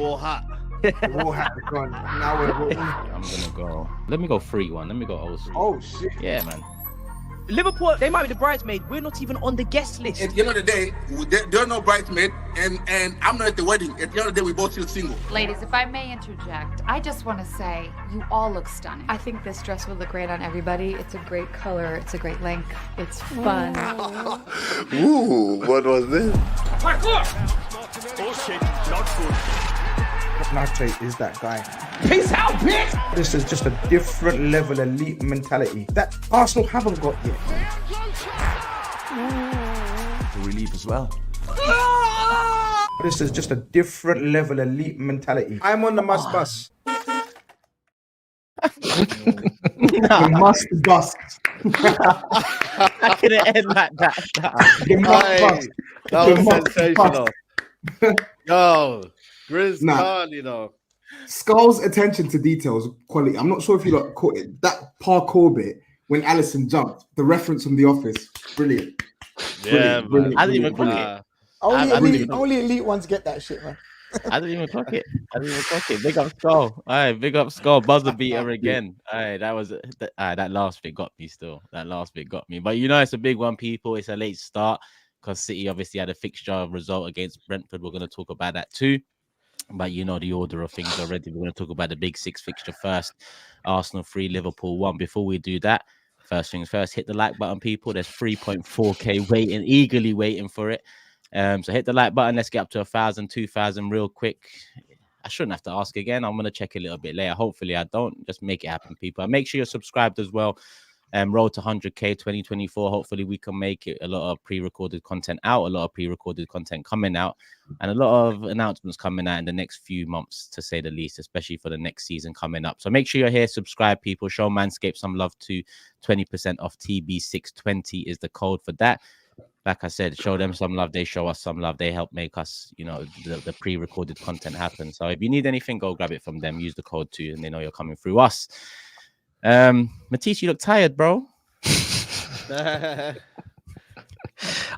war hat. The war hat is gone. Now we're I'm gonna go. Let me go 3-1. Let me go old school. Oh shit. Yeah, man. Liverpool, they might be the bridesmaid. We're not even on the guest list. At the end of the day, there are no bridesmaid, and I'm not at the wedding. At the end of the day, we both still single. Ladies, if I may interject, I just want to say you all look stunning. I think this dress will look great on everybody. It's a great color. It's a great length. It's fun. Ooh, what was this? Arteta is that guy. Peace out, bitch! This is just a different level elite mentality that Arsenal haven't got yet. We leave as well. This is just a different level elite mentality. I'm on the must bus. The must bus. I couldn't end like that. The must bus. That The was must sensational. bus. Yo, Grizz Nah. Khan, you know. Skull's attention to details, quality. I'm not sure if you like caught it. That parkour bit when Allison jumped, the reference from The Office, brilliant. Yeah, Brilliant, man. I didn't even brilliant, clock brilliant. it. I didn't even- Only elite ones get that shit, man. I didn't even clock it. Big up Skull. All right, big up Skull. Buzzer beater again. All right, that was that last bit got me still. That last bit got me. But you know, it's a big one, people. It's a late start because City obviously had a fixture result against Brentford. We're going to talk about that too. But you know the order of things already. We're going to talk about the big 6 fixture first. Arsenal 3, Liverpool 1. Before we do that, first things first, hit the like button, people. There's 3.4k waiting, eagerly waiting for it. So hit the like button. Let's get up to 1,000, 2,000 real quick. I shouldn't have to ask again. I'm going to check a little bit later. Hopefully I don't. Just make it happen, people. And make sure you're subscribed as well. Road to 100k 2024. Hopefully we can make it. A lot of pre-recorded content out, a lot of pre-recorded content coming out, and a lot of announcements coming out in the next few months, to say the least, especially for the next season coming up. So make sure you're here, subscribe, people. Show Manscaped some love too. 20% off. TB620 is the code for that. Like I said, show them some love. They show us some love. They help make us, you know, the pre-recorded content happen. So if you need anything, go grab it from them. Use the code too, and they know you're coming through us. Matisse, you look tired, bro.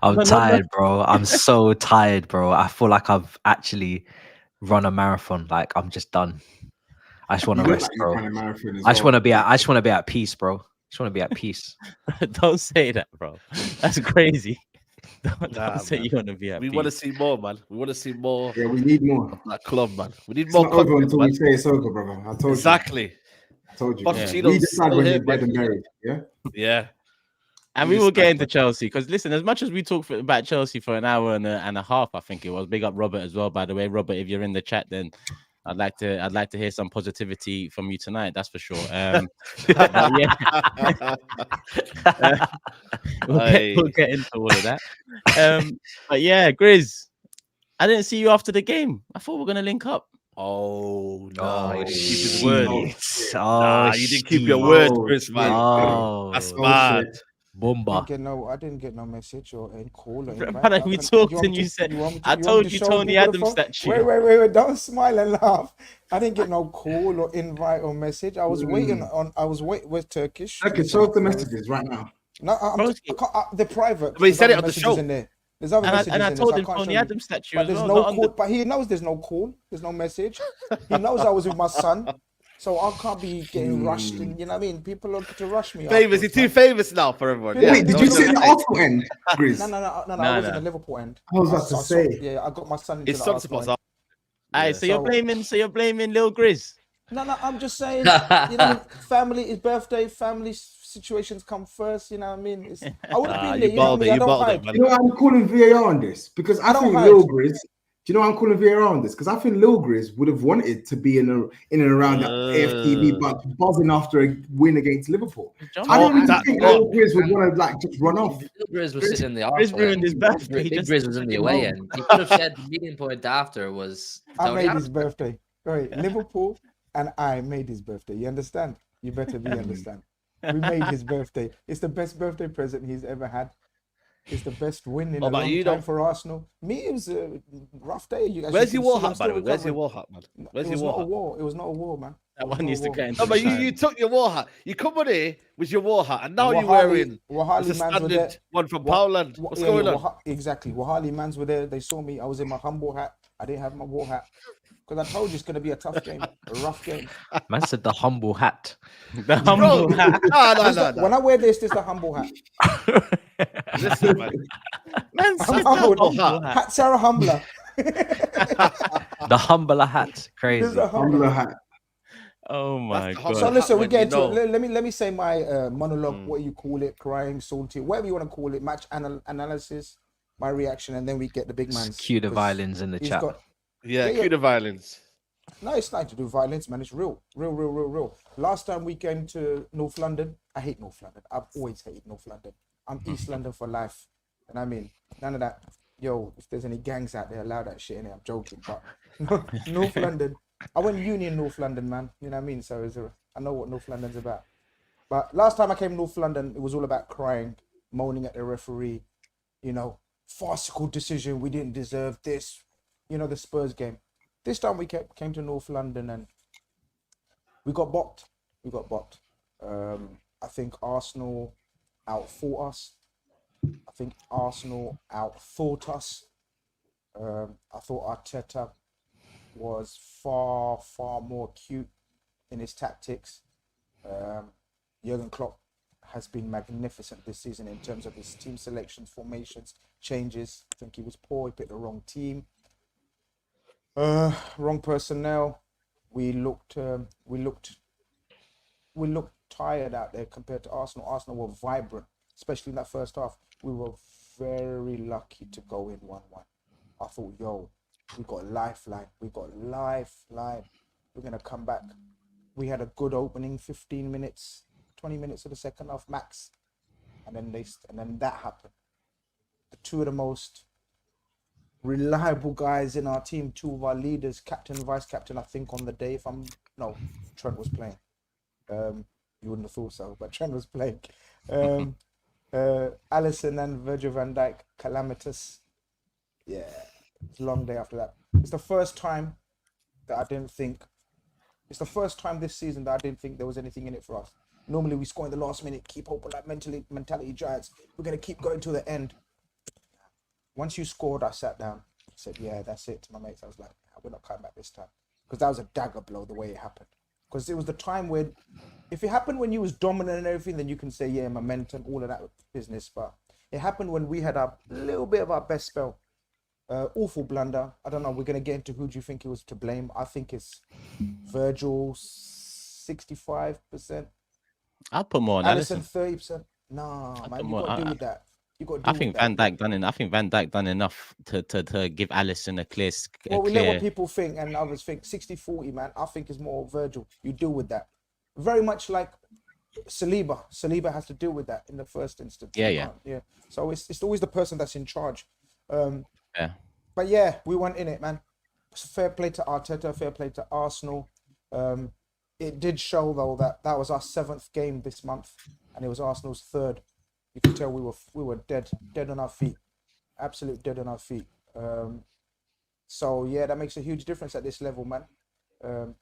I'm tired, bro. I'm so tired, bro. I feel like I've actually run a marathon. Like I'm just done. I just want to rest, bro. I just want to be at peace, bro. I just want to be at peace. Don't say that, bro. That's crazy. Don't say you want to be at We peace. want to see more, man. We want to see more. Yeah, we need more. Of that club, man. We need It's more not over content, until man. we say it's over, brother. I told Exactly. you. I told you. Pochettino's We decide still when here, you're dead man. and buried. Yeah. Yeah. And we will get into Chelsea because listen, as much as we talk about Chelsea for an hour and a half, I think it was. Big up Robert as well, by the way. Robert, if you're in the chat, then I'd like to hear some positivity from you tonight. That's for sure. But yeah, we'll get into all of that. But yeah, Grizz, I didn't see you after the game. I thought we were gonna link up. Oh no, Oh, he didn't keep his shit. word. Oh, Nah, you didn't keep your word, Chris, man. Oh, That's Oh, bad. shit. Bomba. I didn't get no message or any call. Or invite. But we talked You want and me you to- said, want me to- I you want told me to you show Tony people the Adams phone? statue. Wait, don't smile and laugh. I didn't get no call or invite or message. I was waiting on. I was waiting with Turkish. Okay, show us the messages right now. No, they're private. But he said it There's on the other show. messages in there. There's other And messages I in there, told so I him can't Tony show you. Adams statue. But as there's well, no not on call. the- But he knows there's no call. There's no message. He knows I was with my son, so I can't be getting rushed. And you know what I mean? People look to rush me. Famous. He's afterwards, too man. famous now for everyone. Yeah, Wait, did you see the Arsenal end, Grizz? No. I No, was in no. the Liverpool end. I was about to say. Yeah, I got my son into His the son Arsenal supports end. Arsenal. Aye, so you're blaming Lil Grizz. No, I'm just saying, you know, family, his birthday, family situations come first, you know what I mean? I would have been there, you know what I mean? I don't hide. You know why I'm calling VAR on this? Because I think hide. Lil Grizz, do you know why I'm calling VAR on this? Because I think Lil Grizz would have wanted to be in and around that AFTV, but buzzing after a win against Liverpool. I didn't really think Lil Grizz would want to like just run off. Grizz was sitting in the Grizz Arsenal ruined end. his birthday. He Big just Grizz was in the took him away home. end. He could have said the meeting point after was I Tony made Adams. his birthday. Right, Liverpool and I made his birthday. You understand? You better be understand. We made his birthday. It's the best birthday present he's ever had. It's the best win in a long time for Arsenal. Me, it was a rough day. You guys Where's your war see, I'm hat, still by the way? Where's your recovering. war hat, man? Where's It your was war not a hat? war. It was not a war, man. That one needs to get into No, but the side. you took your war hat. You come on here with your war hat, and now you're Wahali- wearing Wahali the mans were there. standard one from Poundland. What's going on? Exactly. Wahali mans were there. They saw me. I was in my humble hat. I didn't have my war hat. because I told you it's going to be a tough game, a rough game. Man said the humble hat. The humble hat. No. When I wear this is the humble hat. Listen, man. Man I'm said humble. humble hat. Hat Sarah Humbler. The humbler hat. This Crazy. is a Humbler hat. Oh my That's the god. So listen, we when get you into know. it. Let me say my monologue. What you call it? Crying, salty, whatever you want to call it. Match analysis, my reaction, and then we get the big man's. Cue the violins in the he's chat. got- Yeah, Yeah. cue the violence. No, it's not to do violence, man. It's real. Last time we came to North London, I hate North London. I've always hated North London. I'm East London for life. And I mean, none of that. Yo, if there's any gangs out there, allow that shit in it. I'm joking. But North London, I went uni in North London, man. You know what I mean? So I know what North London's about. But last time I came to North London, it was all about crying, moaning at the referee. You know, farcical decision. We didn't deserve this. You know, the Spurs game. This time we came to North London and we got bopped. I think Arsenal outfought us. I think Arsenal outthought us. I thought Arteta was far more cute in his tactics. Jurgen Klopp has been magnificent this season in terms of his team selections, formations, changes. I think he was poor. He picked the wrong team. Wrong personnel. We looked tired out there compared to Arsenal. Arsenal were vibrant, especially in that first half. We were very lucky to go in 1-1. I thought, yo, we got lifeline. We're gonna come back. We had a good opening, 15 minutes, 20 minutes of the second half max, and then that happened. The two of the most reliable guys in our team, two of our leaders, captain, vice captain, I think on the day, Trent was playing. You wouldn't have thought so, but Trent was playing. Alisson and Virgil van Dijk, calamitous. Yeah, it's a long day after that. It's the first time this season that I didn't think there was anything in it for us. Normally we score in the last minute, keep hoping like mentality giants. We're going to keep going to the end. Once you scored, I sat down. I said, yeah, that's it. To my mates, I was like, we're not coming back this time. Because that was a dagger blow the way it happened. Because it was the time when, if it happened when you was dominant and everything, then you can say, yeah, momentum, all of that business. But it happened when we had a little bit of our best spell. Awful blunder. I don't know. We're going to get into who do you think it was to blame. I think it's Virgil, 65%. I'll put more on Alisson, Alisson. 30%. Nah, man, you got to do with that. I think Van Dijk done enough to give Alisson a clear. Well, we know what people think and others think. 60-40, man. I think is more Virgil. You deal with that. Very much like Saliba. Saliba has to deal with that in the first instance. Yeah. So it's always the person that's in charge. Yeah. But yeah, we went in it, man. Fair play to Arteta. Fair play to Arsenal. It did show though that was our 7th game this month, and it was Arsenal's 3rd. You can tell we were dead on our feet, absolute dead on our feet. So yeah, that makes a huge difference at this level, man.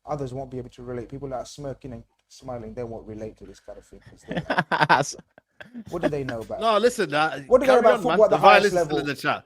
Others won't be able to relate. People that are smirking and smiling, they won't relate to this kind of thing. What do they know about? No, listen. What do they know about football at the highest level? In the chat.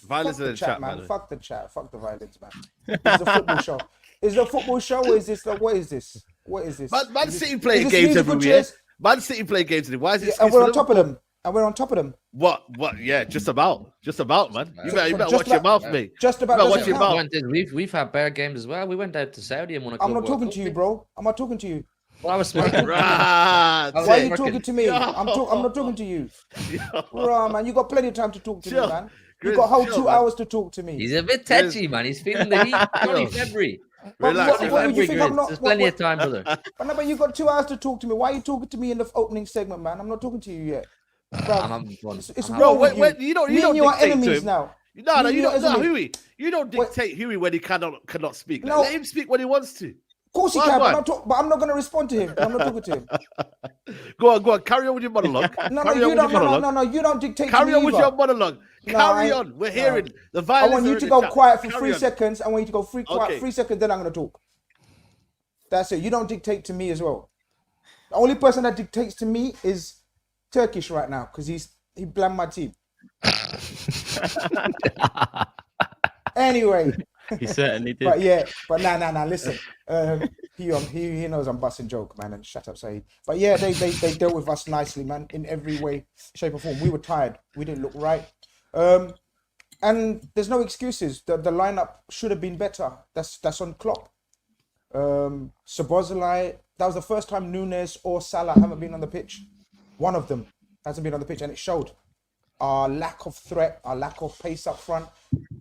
Violence in the chat, man. Fuck the chat. Fuck the violence, man. It's a football show. Is it a football show or is this what is this? What is this? Man City play games every year. Man City play games every year. Why is it? And we're on top of them. And we're on top of them. What? Yeah, just about, man. You better watch your mouth, mate. Just about. Watch your mouth. We've had better games as well. We went out to Saudi and won a club I'm not World talking Cup. to you, bro. I'm not talking to you. Well, I was smoking. Why are you talking to me? I'm not talking to you. Bro, man, you got plenty of time to talk to me, man. You got a whole 2 hours to talk to me. He's a bit touchy, man. He's feeling the heat. It's only February. Relax. There's plenty of time, brother. But you got 2 hours to talk to me. Why are you talking to me in the opening segment, man? I'm not talking to you yet. It's wrong with you. You don't me and you are dictate enemies to him. now. No, you don't. No, Huey. You don't dictate Huey when he cannot speak. No. Let him speak when he wants to. Of course he can, but I'm not going to respond to him. I'm not talking to him. Go on. Carry on with your monologue. No, you don't dictate Carry to me on with your monologue. Carry on. We're hearing the violence. I want you to go quiet for 3 seconds. I want you to go quiet 3 seconds, then I'm going to talk. That's it. You don't dictate to me as well. The only person that dictates to me is Turkish right now because he blamed my team. Anyway, He certainly did. But yeah, but nah. Listen, he knows I'm busting joke, man. And shut up, Saeed. But yeah, they dealt with us nicely, man, in every way, shape, or form. We were tired. We didn't look right. And there's no excuses. The lineup should have been better. That's on Klopp. Szoboszlai, that was the first time Nunes or Salah haven't been on the pitch. One of them hasn't been on the pitch, and it showed. Our lack of threat, our lack of pace up front,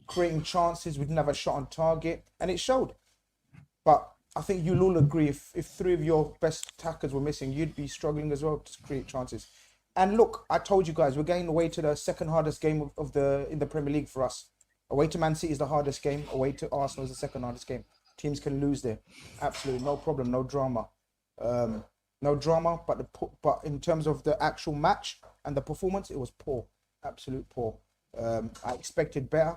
creating chances. We didn't have a shot on target, and it showed. But I think you'll all agree, if 3 of your best attackers were missing, you'd be struggling as well to create chances. And look, I told you guys, we're going away to the second hardest game in the Premier League for us. Away to Man City is the hardest game. Away to Arsenal is the second hardest game. Teams can lose there. Absolutely no problem, no drama. No drama, but in terms of the actual match and the performance, it was poor. Absolute poor. I expected better.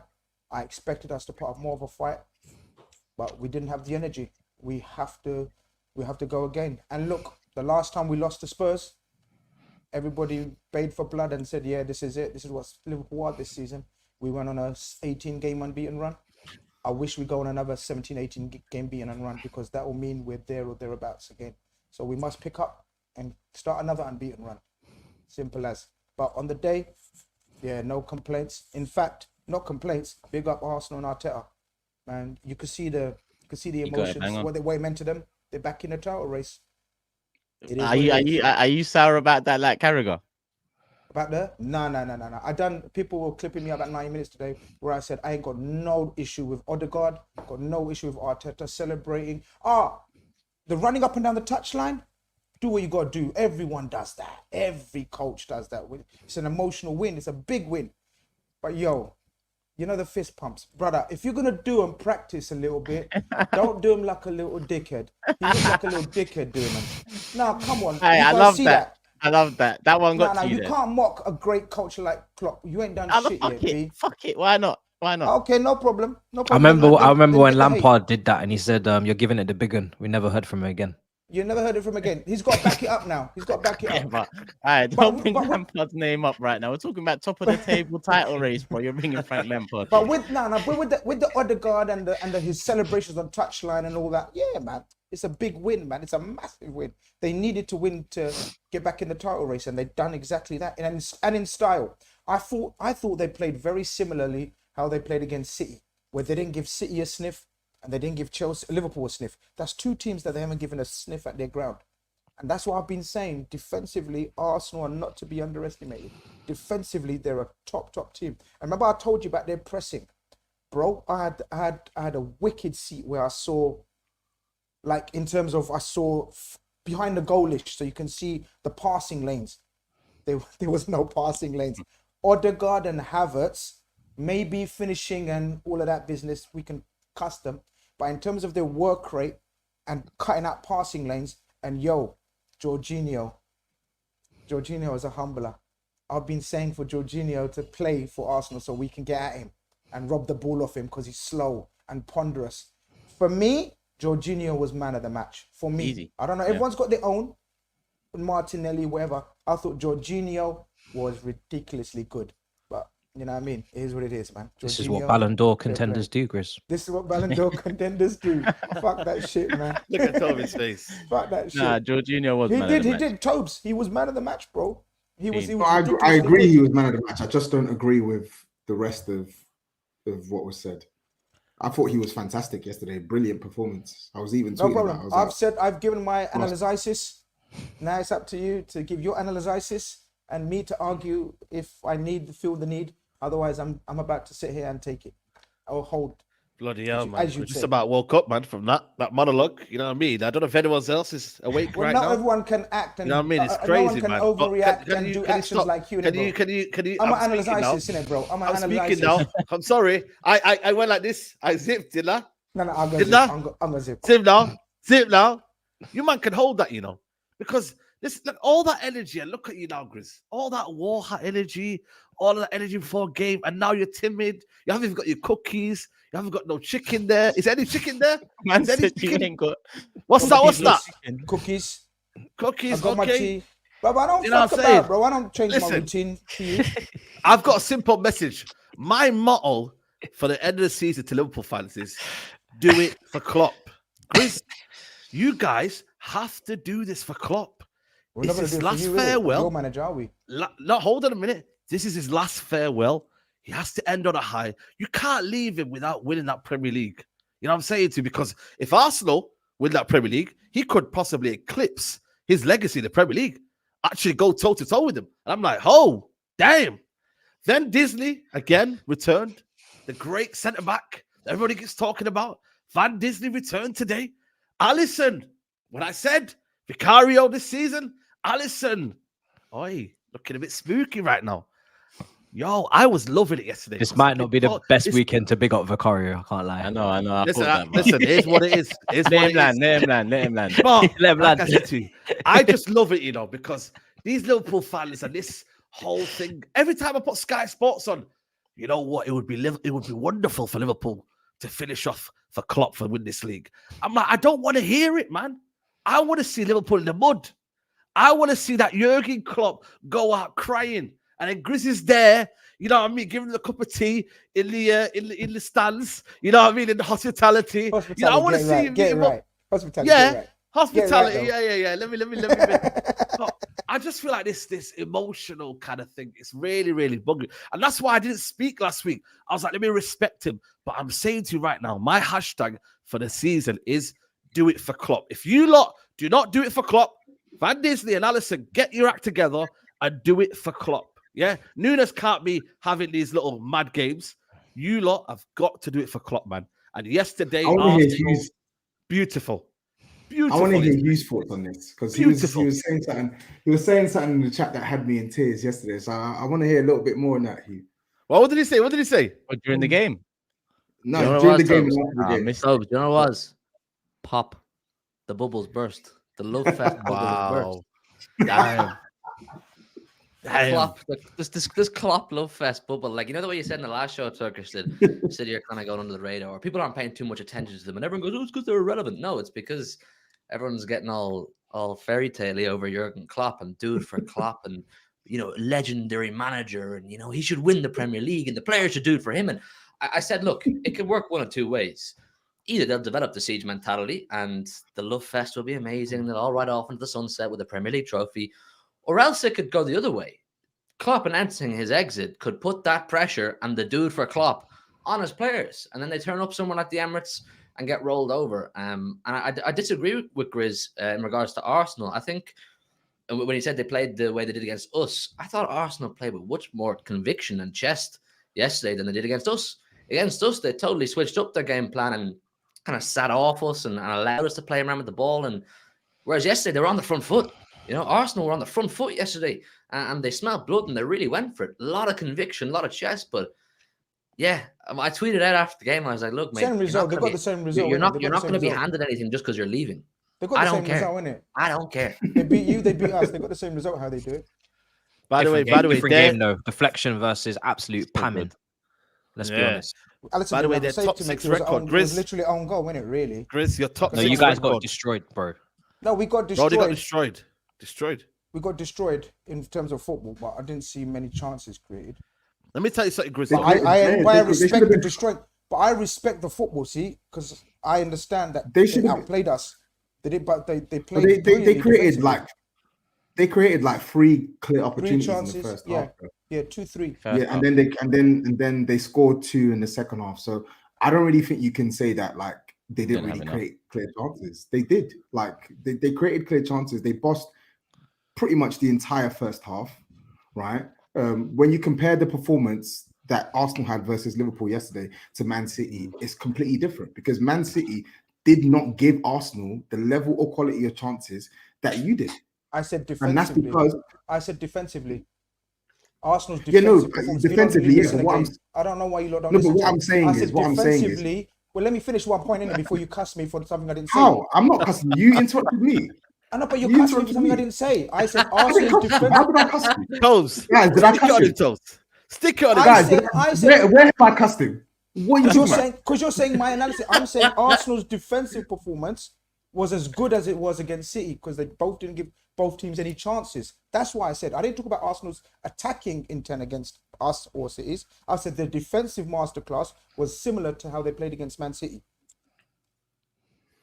I expected us to put up more of a fight, but we didn't have the energy. We have to go again. And look, the last time we lost to Spurs, everybody bayed for blood and said, yeah, this is it. This is what Liverpool are this season. We went on a 18-game unbeaten run. I wish we go on another 17, 18-game beaten run, because that will mean we're there or thereabouts again. So we must pick up and start another unbeaten run. Simple as. But on the day, yeah, no complaints. In fact, not complaints. Big up Arsenal and Arteta. Man, you could see the emotions, what it meant to them. They're back in the title race. Are you sour about that, like Carragher? About that? No. People were clipping me about 90 minutes today where I said I ain't got no issue with Odegaard, got no issue with Arteta celebrating. The running up and down the touchline, do what you got to do. Everyone does that. Every coach does that. It's an emotional win. It's a big win. But yo, you know the fist pumps. Brother, if you're going to do them, practice a little bit. Don't do them like a little dickhead. You look like a little dickhead doing them. Now, come on. Hey, I love that. I love that. That one got to you. You can't mock a great culture like Klopp. You ain't done shit yet, B. Fuck it. Why not? Okay, no problem. I remember when Lampard did that, and he said, "You're giving it the big one." We never heard from him again. You never heard it from him again. He's got to back it up now. He's got to back it up. But, all right, don't bring Lampard's name up right now. We're talking about top of the table title race, bro. You're bringing Frank Lampard. But with the Odegaard and his celebrations on touchline and all that, yeah, man, it's a big win, man. It's a massive win. They needed to win to get back in the title race, and they've done exactly that. And in style, I thought they played very similarly how they played against City, where they didn't give City a sniff and they didn't give Liverpool a sniff. That's 2 teams that they haven't given a sniff at their ground. And that's what I've been saying. Defensively, Arsenal are not to be underestimated. Defensively, they're a top team. And remember I told you about their pressing. Bro, I had a wicked seat where I saw, like, in terms of, I saw behind the goalish, so you can see the passing lanes. There was no passing lanes. Odegaard and Havertz, maybe finishing and all of that business, we can custom. But in terms of their work rate and cutting out passing lanes, and Jorginho is a humbler. I've been saying for Jorginho to play for Arsenal so we can get at him and rob the ball off him because he's slow and ponderous. For me, Jorginho was man of the match. For me, easy. I don't know. Everyone's got their own. Martinelli, whatever. I thought Jorginho was ridiculously good. But you know what I mean? It is what it is, man. Jorginho, this is what Ballon d'Or contenders do, Grizz. This is what Ballon d'Or contenders do. Fuck that shit, man. Look at Toby's face. Fuck that shit. Nah, Jorginho was man of the match. He did. Tobes, he was man of the match, bro. He was I agree he was man of the match. I just don't agree with the rest of what was said. I thought he was fantastic yesterday. Brilliant performance. I was even tweeting no problem. I've given my analysis. Now it's up to you to give your analysis and me to argue if I feel the need. Otherwise, I'm about to sit here and take it. I'll hold. Bloody hell, man. We're just about woke up, man, from that monologue. You know what I mean? I don't know if anyone else is awake right now. Not everyone can act. And, you know what I mean? It's crazy, no one can man. Overreact and do actions like you. Can you? I'm an analysis, innit, bro? I'm speaking now. I'm sorry. I went like this. I zipped, did I? No, I'm gonna zip. Zip now. You man can hold that, you know, because this, look, all that energy, and look at you now, Grizz. All that war energy, all of that energy before game, and now you're timid. You haven't even got your cookies. You haven't got no chicken there. Is there any chicken there? Man said you ain't got. What's that? Cookies. Cookies. I got my tea. But I don't fuck about, bro. I don't change my routine to you. I've got a simple message. My motto for the end of the season to Liverpool fans is do it for Klopp. Grizz, you guys have to do this for Klopp. We're It's not going to his do it for last you, farewell. Your manager, are we? No, hold on a minute. This is his last farewell. He has to end on a high. You can't leave him without winning that Premier League. You know what I'm saying to you? Because if Arsenal win that Premier League, he could possibly eclipse his legacy in the Premier League. Actually go toe-to-toe with him. And I'm like, oh, damn. Then Disney, again, returned. The great centre-back that everybody gets talking about. Van Disney returned today. Alisson, when I said Vicario this season, Alisson, oi, looking a bit spooky right now. Yo, I was loving it yesterday. This might not be the best weekend to big up Vicario. I can't lie. I know. Listen, here's what it is. Let him land. But, Let him like land. I said to you, I just love it, because these Liverpool fans and this whole thing. Every time I put Sky Sports on, you know what? It would be wonderful for Liverpool to finish off for Klopp for win this league. I'm like, I don't want to hear it, man. I want to see Liverpool in the mud. I want to see that Jurgen Klopp go out crying. And then GRIZZ is there, you know what I mean, giving them a cup of tea in the stands, you know what I mean, in the hospitality. Hospitality, you know, I want to see him. Get it right. Hospitality, yeah, get it right. hospitality. Get it right, yeah. Let me. But I just feel like this emotional kind of thing. It's really, really bugging, and that's why I didn't speak last week. I was like, let me respect him. But I'm saying to you right now, my hashtag for the season is do it for Klopp. If you lot do not do it for Klopp, Van Disney and Alisson, get your act together and do it for Klopp. Yeah, Nunes can't be having these little mad games. You lot have got to do it for Klopp, man. And yesterday, Arsenal, beautiful. I want to hear Hugh's thoughts on this because he was saying something. He was saying something in the chat that had me in tears yesterday. So I want to hear a little bit more on that, Hugh. Well, what did he say? What did he say? During the game? No, during the game. Do you know what it was? Pop. The bubbles burst. The love fest bubbles burst. Damn. Klopp, this Klopp love fest bubble, like, you know the way you said in the last show, Turkish, that said you're kind of going under the radar, or people aren't paying too much attention to them, and everyone goes, oh, it's because they're irrelevant. No, it's because everyone's getting all fairy tale-y over Jurgen Klopp and dude for Klopp, and legendary manager, and he should win the Premier League, and the players should do it for him. And I said, look, it can work one of two ways. Either they'll develop the siege mentality, and the love fest will be amazing, and they'll all ride off into the sunset with the Premier League trophy. Or else it could go the other way. Klopp announcing his exit could put that pressure and the dude for Klopp on his players. And then they turn up somewhere like the Emirates and get rolled over. And I disagree with GRIZZ in regards to Arsenal. I think when he said they played the way they did against us, I thought Arsenal played with much more conviction and chest yesterday than they did against us. Against us, they totally switched up their game plan and kind of sat off us and allowed us to play around with the ball. And whereas yesterday, they were on the front foot. Arsenal were on the front foot yesterday, and they smelled blood, and they really went for it. A lot of conviction, a lot of chest, but yeah, I tweeted out after the game. I was like, "Look, mate, same result. They got the same result. You're not going to be handed anything just because you're leaving. They got the same result, innit? I don't care. They beat you, they beat us. They got the same result. How they do it? By the way, different game though. Deflection versus absolute pamming. Let's be honest. Alisson, by the way, their top 6 record, GRIZZ, was literally on goal, wasn't it? Really, GRIZZ, your top 6. No, you guys got destroyed, bro. No, we got destroyed. Bro, they got destroyed. We got destroyed in terms of football, but I didn't see many chances created. Let me tell you something, GRIZZ. I respect the destroyed, but I respect the football, see, because I understand that they outplayed us. They did, but they played. They created like 3 clear opportunities in the first half. Yeah, 2-3. And then they scored 2 in the second half. So I don't really think you can say that like they didn't really create clear chances. They did. Like they created clear chances. They bossed pretty much the entire first half, right? When you compare the performance that Arsenal had versus Liverpool yesterday to Man City, it's completely different because Man City did not give Arsenal the level or quality of chances that you did. I said defensively. And that's because I said defensively. Arsenal's defensively. I don't know why you lot don't. No, but what I'm saying is, well, let me finish one point in it before you cuss me for something I didn't say. How? I'm not cussing you. Interrupted me. I know, but you cussed me for something I didn't say. I said Arsenal's defense. How did I cuss you? Toes. Guys, did I cuss you? Toes. Stick it on the guys. Where have I cussed him? What are you saying? Because you're saying my analysis. I'm saying Arsenal's defensive performance was as good as it was against City because they both both teams any chances. That's why I said I didn't talk about Arsenal's attacking intent against us or Cities. I said the defensive masterclass was similar to how they played against Man City.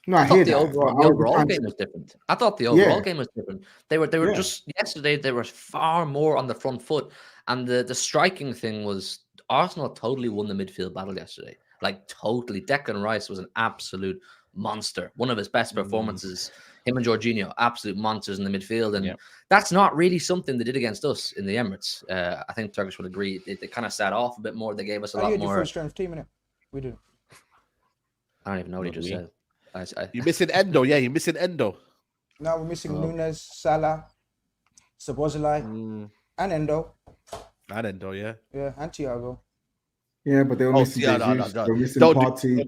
No, I thought the overall game was different. I thought the overall game was different. They were just yesterday. They were far more on the front foot, and the striking thing was Arsenal totally won the midfield battle yesterday. Like totally, Declan Rice was an absolute monster. One of his best performances. Him and Jorginho, absolute monsters in the midfield, and that's not really something they did against us in the Emirates. I think Turkish would agree. They kind of sat off a bit more. They gave us a lot more. First strength team, innit? We do. I don't even know what he just said. You're missing Endo, yeah. You're missing Endo. Now we're missing Nunes, Salah, Szoboszlai, and Endo. And Endo, yeah. Yeah, and Thiago. Yeah, but they were missing Jesus. They were missing Partey.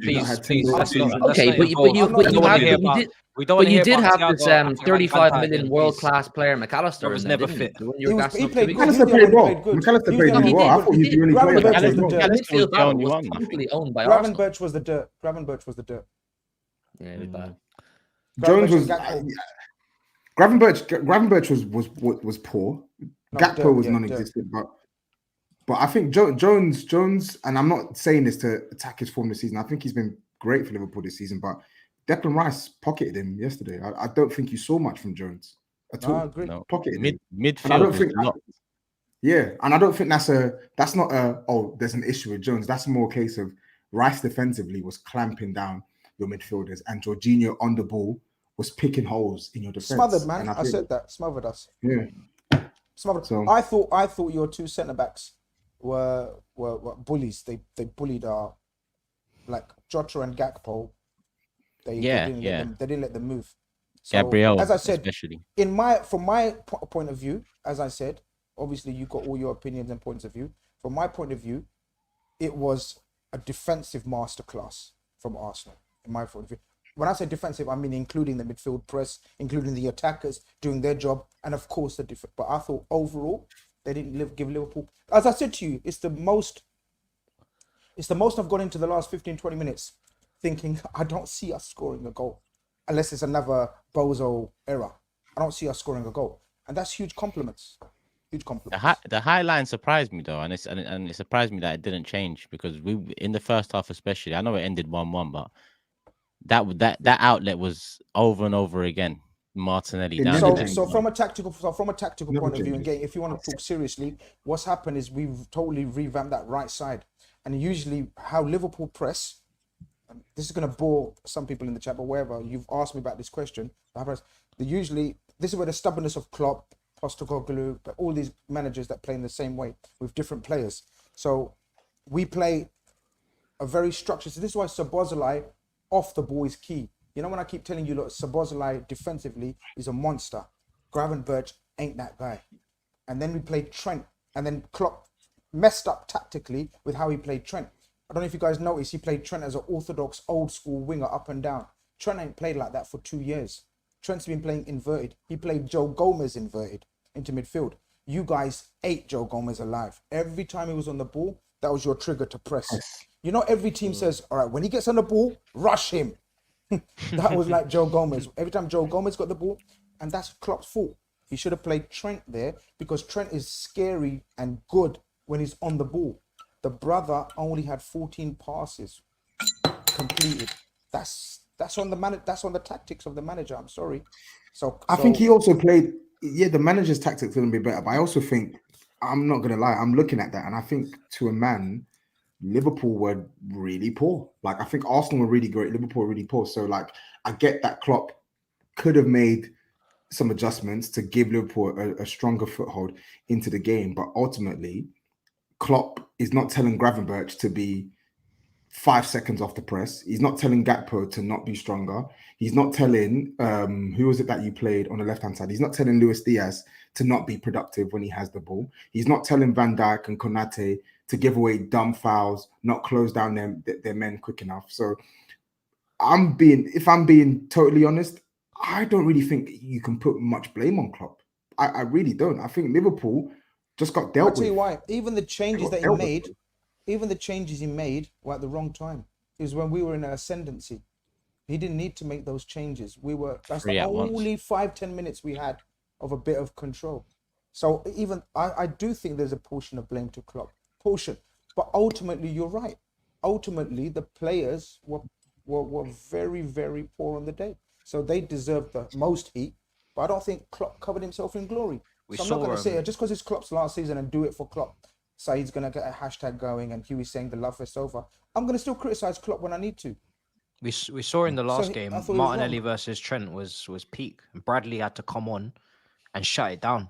Okay, but you did have this 35 million world-class player McAllister. Was never fit. He played good. McAllister played well. McAllister played really well. I thought he'd be only player that played well. Midfield battle was completely owned by Arsenal. Gravenberch was the dirt. Gravenberch was the dirt. Yeah, it was bad. Jones was Gravenberch was poor. Gakpo was non-existent, but I think Jones, and I'm not saying this to attack his form this season. I think he's been great for Liverpool this season, but Declan Rice pocketed him yesterday. I don't think you saw much from Jones at all. No. Pocketed him. Midfield. I don't think and I don't think that's not there's an issue with Jones. That's more a case of Rice defensively was clamping down your midfielders, and Jorginho on the ball was picking holes in your defense. Smothered, man. I said that. Smothered us. Yeah. Smothered. So, I thought your two centre backs were bullies. They bullied our like Jota and Gakpo. They didn't let them move. So, Gabriel, as I said, especially from my point of view, as I said, obviously you got all your opinions and points of view. From my point of view, it was a defensive masterclass from Arsenal. In my point of view, when I say defensive, I mean including the midfield press, including the attackers doing their job, and of course the defense. But I thought overall they didn't give Liverpool. As I said to you, it's the most I've gone into the last 15-20 minutes thinking I don't see us scoring a goal unless it's another bozo error. I don't see us scoring a goal, and that's huge compliments. Huge compliments. The high line surprised me though, and it surprised me that it didn't change, because we in the first half especially. I know it ended 1-1, but that outlet was over and over again. Martinelli down. So from a tactical point of view, and if you want to talk seriously, what's happened is we've totally revamped that right side, and usually how Liverpool press. This is going to bore some people in the chat, but wherever you've asked me about this question, usually this is where the stubbornness of Klopp, Postecoglou, but all these managers that play in the same way with different players. So we play a very structured. So this is why Szoboszlai off the ball is key. You know, when I keep telling you, look, Szoboszlai defensively is a monster. Gravenberch ain't that guy. And then we played Trent, and then Klopp messed up tactically with how he played Trent. I don't know if you guys noticed, he played Trent as an orthodox, old school winger up and down. Trent ain't played like that for 2 years. Trent's been playing inverted. He played Joe Gomez inverted into midfield. You guys ate Joe Gomez alive. Every time he was on the ball, that was your trigger to press. You know, every team says, all right, when he gets on the ball, rush him. That was like Joe Gomez. Every time Joe Gomez got the ball, and that's Klopp's fault. He should have played Trent there, because Trent is scary and good when he's on the ball. The brother only had 14 passes completed. That's on the that's on the tactics of the manager. I'm sorry. So I think he also played. Yeah, the manager's tactics couldn't be better, but I also think, I'm not gonna lie, I'm looking at that, and I think to a man, Liverpool were really poor. Like, I think Arsenal were really great, Liverpool were really poor. So like, I get that Klopp could have made some adjustments to give Liverpool a stronger foothold into the game, but ultimately, Klopp is not telling Gravenberch to be 5 seconds off the press. He's not telling Gakpo to not be stronger. He's not telling who was it that you played on the left-hand side? He's not telling Luis Diaz to not be productive when he has the ball. He's not telling Van Dijk and Konate to give away dumb fouls, not close down their men quick enough. So if I'm being totally honest, I don't really think you can put much blame on Klopp. I really don't. I think Liverpool just got dealt with. I'll tell you why. Even the changes that he made, were at the wrong time. It was when we were in an ascendancy. He didn't need to make those changes. That's the only 5-10 minutes we had of a bit of control. So even I do think there's a portion of blame to Klopp, but ultimately you're right. Ultimately, the players were very, very poor on the day, so they deserve the most heat. But I don't think Klopp covered himself in glory. So I'm not going to say just because it's Klopp's last season and do it for Klopp. Saeed's going to get a hashtag going and Hughie's saying the love fest over. I'm going to still criticize Klopp when I need to. We saw in the last game, Martinelli versus Trent was peak. Bradley had to come on and shut it down.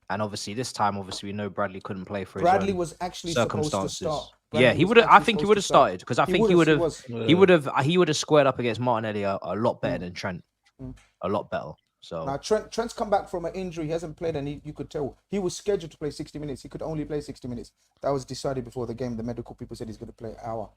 And obviously this time, we know Bradley couldn't play for Bradley his own was actually circumstances. Supposed to start. Yeah, he would have. I think he would have started because I think he would have squared up against Martinelli a lot better than Trent, a lot better. So now Trent's come back from an injury. He hasn't played, and you could tell he was scheduled to play 60 minutes. He could only play 60 minutes. That was decided before the game. The medical people said he's going to play an hour.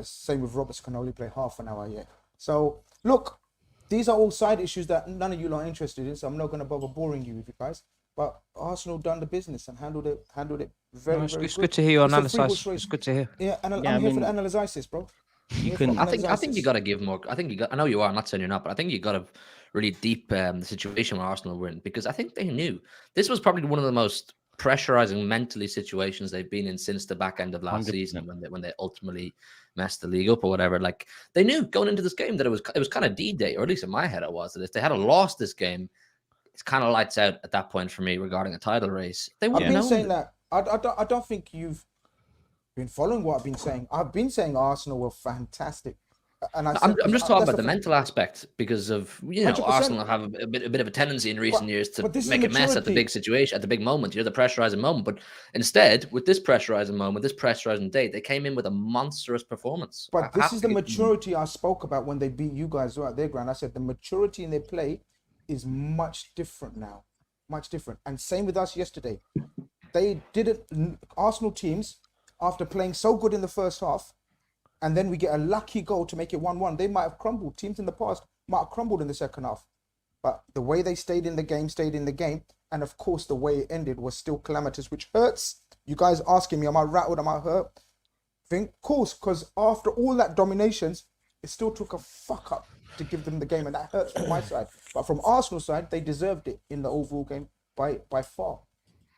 Same with Roberts, can only play half an hour. Yeah. So look, these are all side issues that none of you are interested in. So I'm not going to bother boring you with you guys. But Arsenal done the business and handled it very, very good. It's good to hear your analysis. It's good to hear. Yeah, and I'm here for the analysis, bro. I think you got to give more. I know you are. I'm not saying you're not, but I think you got to really deep the situation where Arsenal were in, because I think they knew this was probably one of the most pressurizing mentally situations they've been in since the back end of last 100%. Season when they ultimately messed the league up or whatever. Like they knew going into this game that it was kind of D-Day, or at least in my head it was, that if they had lost this game, it's kind of lights out at that point for me regarding a title race. They wouldn't I've been saying that. I don't think you've been following what I've been saying. I've been saying Arsenal were fantastic. And I'm just talking about the mental aspect, because of, you know, 100%. Arsenal have a bit of a tendency in recent years to make a mess at the big situation, at the big moment, you know, the pressurizing moment. But instead, with this pressurizing moment, this pressurizing date, they came in with a monstrous performance. But this is the maturity I spoke about when they beat you guys out their ground. I said the maturity in their play is much different now, much different. And same with us yesterday. They didn't. Arsenal teams, after playing so good in the first half, and then we get a lucky goal to make it 1-1. They might have crumbled. Teams in the past might have crumbled in the second half. But the way they stayed in the game. And of course, the way it ended was still calamitous, which hurts. You guys asking me, am I rattled? Am I hurt? Of course, because after all that dominations, it still took a fuck up to give them the game. And that hurts from my side. But from Arsenal's side, they deserved it in the overall game by far.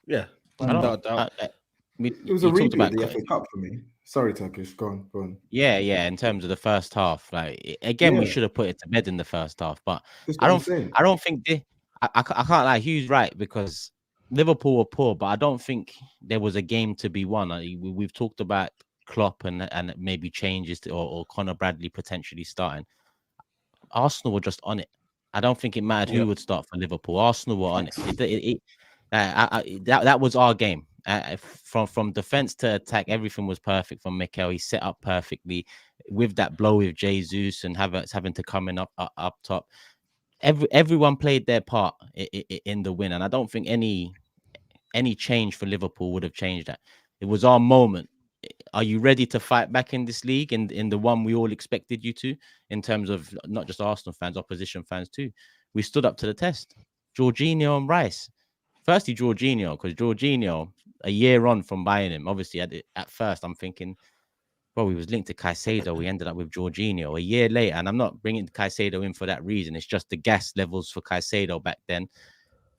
Yeah. It was a repeat of the FA Cup for me. Sorry, Turkish. Go on. Yeah. In terms of the first half, like again, we should have put it to bed in the first half. But I don't think I can't lie. Hugh's right, because Liverpool were poor, but I don't think there was a game to be won. We've talked about Klopp and maybe changes or Conor Bradley potentially starting. Arsenal were just on it. I don't think it mattered who would start for Liverpool. Arsenal were on it. That was our game. From defense to attack, everything was perfect from Mikel. He set up perfectly with that blow with Jesus and Havertz having to come in up top. Everyone played their part in the win, and I don't think any change for Liverpool would have changed that. It was our moment. Are you ready to fight back in this league, in the one we all expected you to, in terms of not just Arsenal fans, opposition fans too? We stood up to the test. Jorginho and Rice. Firstly, Jorginho, because Jorginho, a year on from buying him, obviously at first I'm thinking, well, he was linked to Caicedo. We ended up with Jorginho a year later, and I'm not bringing Caicedo in for that reason. It's just the gas levels for Caicedo back then.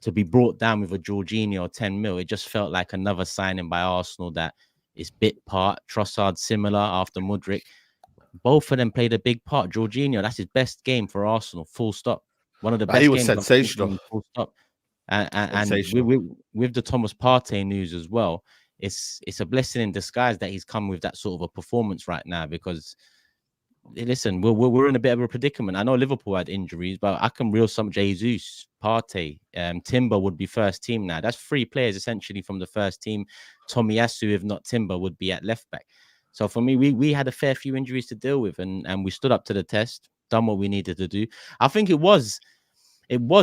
To be brought down with a Jorginho 10 mil, it just felt like another signing by Arsenal that is bit part. Trossard similar after Mudryk. Both of them played a big part. Jorginho, that's his best game for Arsenal, full stop. One of the best. He was sensational. Full stop. And with the Thomas Partey news as well, it's a blessing in disguise that he's come with that sort of a performance right now, because listen, we're in a bit of a predicament. I know Liverpool had injuries, but I can reel some Jesus, Partey, Timber would be first team now. That's 3 players essentially from the first team. Tomiyasu, if not Timber, would be at left back. So for me, we had a fair few injuries to deal with, and we stood up to the test, done what we needed to do. I think it was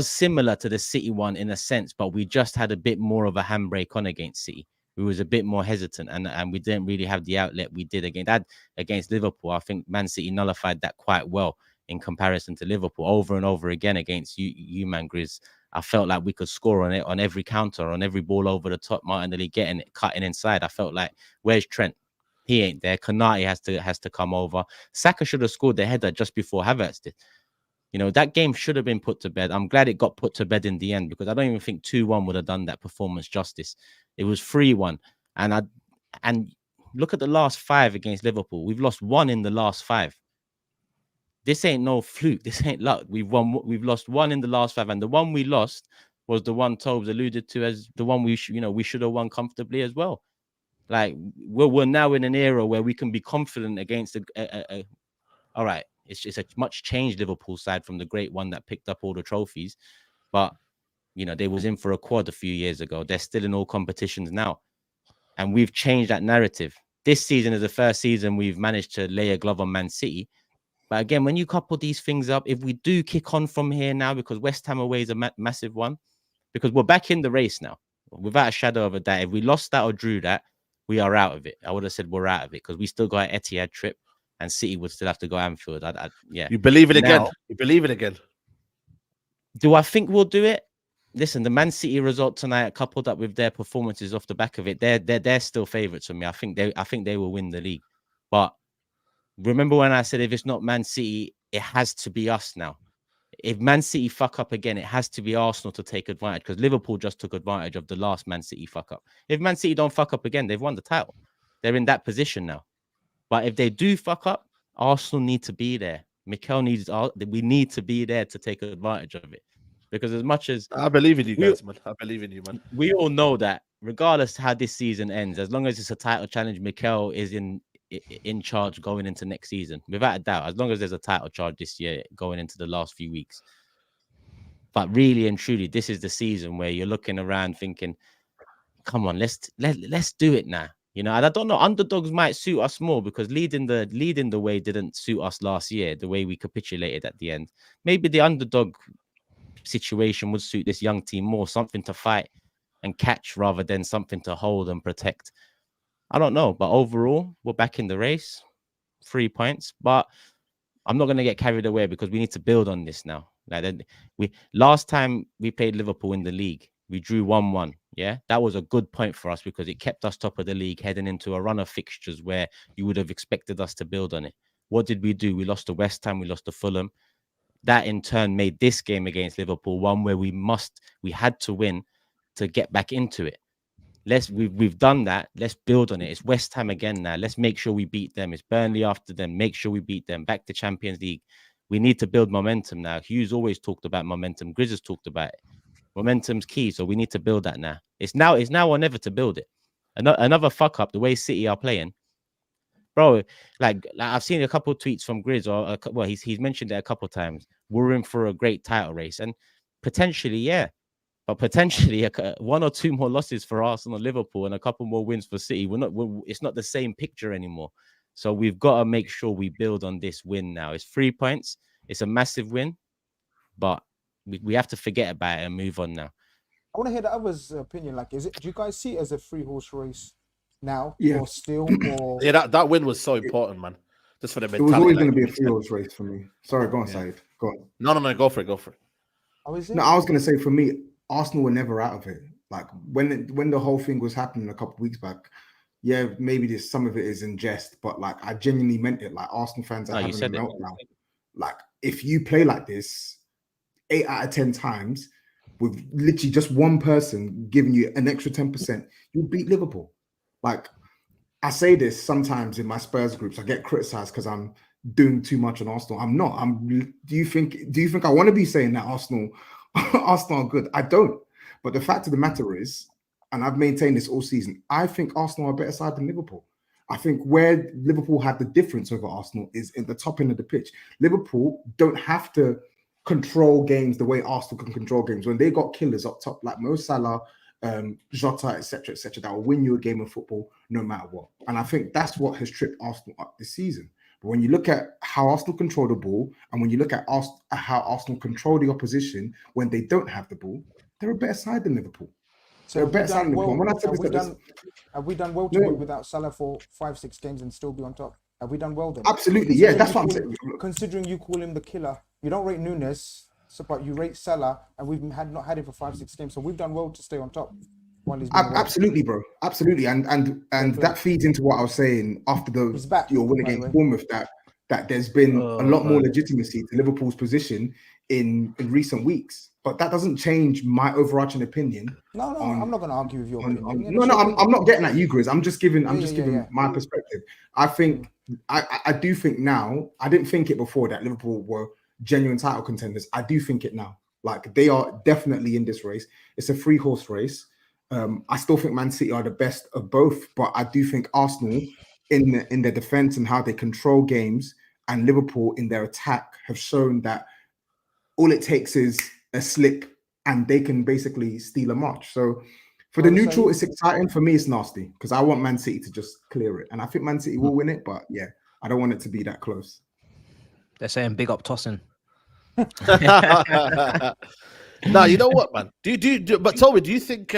similar to the City one in a sense, but we just had a bit more of a handbrake on against City. We was a bit more hesitant, and we didn't really have the outlet we did against Liverpool. I think Man City nullified that quite well in comparison to Liverpool over and over again against you man, GRIZZ. I felt like we could score on it on every counter, on every ball over the top. Martinelli getting it, cutting inside. I felt like, where's Trent? He ain't there. Konate has to come over. Saka should have scored the header just before Havertz did. You know, that game should have been put to bed. I'm glad it got put to bed in the end, because I don't even think 2-1 would have done that performance justice. It was 3-1. And look at the last 5 against Liverpool. We've lost 1 in the last 5. This ain't no fluke. This ain't luck. We've lost 1 in the last 5. And the one we lost was the one Tobes alluded to as the one we should have won comfortably as well. Like, we're now in an era where we can be confident against all right, it's a much changed Liverpool side from the great one that picked up all the trophies. But, you know, they was in for a quad a few years ago. They're still in all competitions now. And we've changed that narrative. This season is the first season we've managed to lay a glove on Man City. But again, when you couple these things up, if we do kick on from here now, because West Ham away is a massive one, because we're back in the race now, without a shadow of a doubt. If we lost that or drew that, we are out of it. I would have said we're out of it, because we still got an Etihad trip. And City would still have to go Anfield. Yeah. You believe it again. You believe it again. Do I think we'll do it? Listen, the Man City result tonight, coupled up with their performances off the back of it, they're still favourites for me. I think they will win the league. But remember when I said if it's not Man City, it has to be us now. If Man City fuck up again, it has to be Arsenal to take advantage, because Liverpool just took advantage of the last Man City fuck up. If Man City don't fuck up again, they've won the title. They're in that position now. But if they do fuck up, Arsenal need to be there. We need to be there to take advantage of it. Because as much as I believe in you guys, man. I believe in you, man. We all know that regardless how this season ends, as long as it's a title challenge, Mikel is in charge going into next season. Without a doubt, as long as there's a title charge this year going into the last few weeks. But really and truly, this is the season where you're looking around thinking, come on, let's do it now. You know, and I don't know, underdogs might suit us more, because leading the way didn't suit us last year, the way we capitulated at the end. Maybe the underdog situation would suit this young team more, something to fight and catch rather than something to hold and protect. I don't know, but overall, we're back in the race, 3 points. But I'm not going to get carried away, because we need to build on this now. Like, last time we played Liverpool in the league, we drew 1-1. Yeah, that was a good point for us, because it kept us top of the league heading into a run of fixtures where you would have expected us to build on it. What did we do? We lost to West Ham, we lost to Fulham. That in turn made this game against Liverpool one where we had to win to get back into it. We've done that. Let's build on it. It's West Ham again now. Let's make sure we beat them. It's Burnley after them. Make sure we beat them. Back to Champions League. We need to build momentum now. Hugh's always talked about momentum. GRIZZ has talked about it. Momentum's key, so we need to build that now. It's now or never to build it. Another fuck up, the way City are playing. Bro, like I've seen a couple of tweets from GRIZZ, he's mentioned it a couple of times. We're in for a great title race. And potentially, yeah. But potentially 1 or 2 more losses for Arsenal, Liverpool, and a couple more wins for City. It's not the same picture anymore. So we've got to make sure we build on this win now. It's 3 points. It's a massive win, but we have to forget about it and move on now. I want to hear the others' opinion. Like, do you guys see it as a 3-horse race now, or still? Or yeah, that win was so important, man. Just for the mentality. It was always going to be a 3-horse race for me. Sorry, go on, SAEED. Go on. No, go for it. Oh, is it? No, I was going to say, for me, Arsenal were never out of it. Like when the whole thing was happening a couple of weeks back, yeah, maybe some of it is in jest, but like I genuinely meant it. Like, Arsenal fans are having a meltdown. Like, if you play like this 8 out of 10 times with literally just one person giving you an extra 10%, you'll beat Liverpool. Like, I say this sometimes in my Spurs groups. I get criticized because I'm doing too much on Arsenal. I'm not. Do you think I want to be saying that Arsenal are good? I don't. But the fact of the matter is, and I've maintained this all season, I think Arsenal are a better side than Liverpool. I think where Liverpool had the difference over Arsenal is in the top end of the pitch. Liverpool don't have to control games the way Arsenal can control games. When they got killers up top like Mo Salah, Jota, etc., that will win you a game of football no matter what. And I think that's what has tripped Arsenal up this season. But when you look at how Arsenal control the ball, and when you look at how Arsenal control the opposition when they don't have the ball, they're a better side than Liverpool. So they're a better side than Liverpool. Have we done well to win without Salah for 5-6 games and still be on top? Have we done well then? Absolutely, yeah. That's what I'm saying. Considering you call him the killer, you don't rate Nunes, but you rate Salah, and we've not had him for 5-6 games, so we've done well to stay on top. Absolutely, bro. Absolutely, and that feeds into what I was saying after your win against Bournemouth. That that there's been a lot more legitimacy to Liverpool's position in recent weeks. But that doesn't change my overarching opinion. No, I'm not going to argue with your opinion. I'm not getting at you, Grizz. I'm just giving my perspective. I think I do think now. I didn't think it before that Liverpool were genuine title contenders. I do think it now. Like, they are definitely in this race. It's a 3-horse race. I still think Man City are the best of both, but I do think Arsenal in their defense and how they control games, and Liverpool in their attack have shown that all it takes is a slip and they can basically steal a march. So for the neutral, it's exciting. For me, it's nasty because I want Man City to just clear it. And I think Man City will win it, but yeah, I don't want it to be that close. They're saying big up tossing. No, you know what, man? But Toby, do you think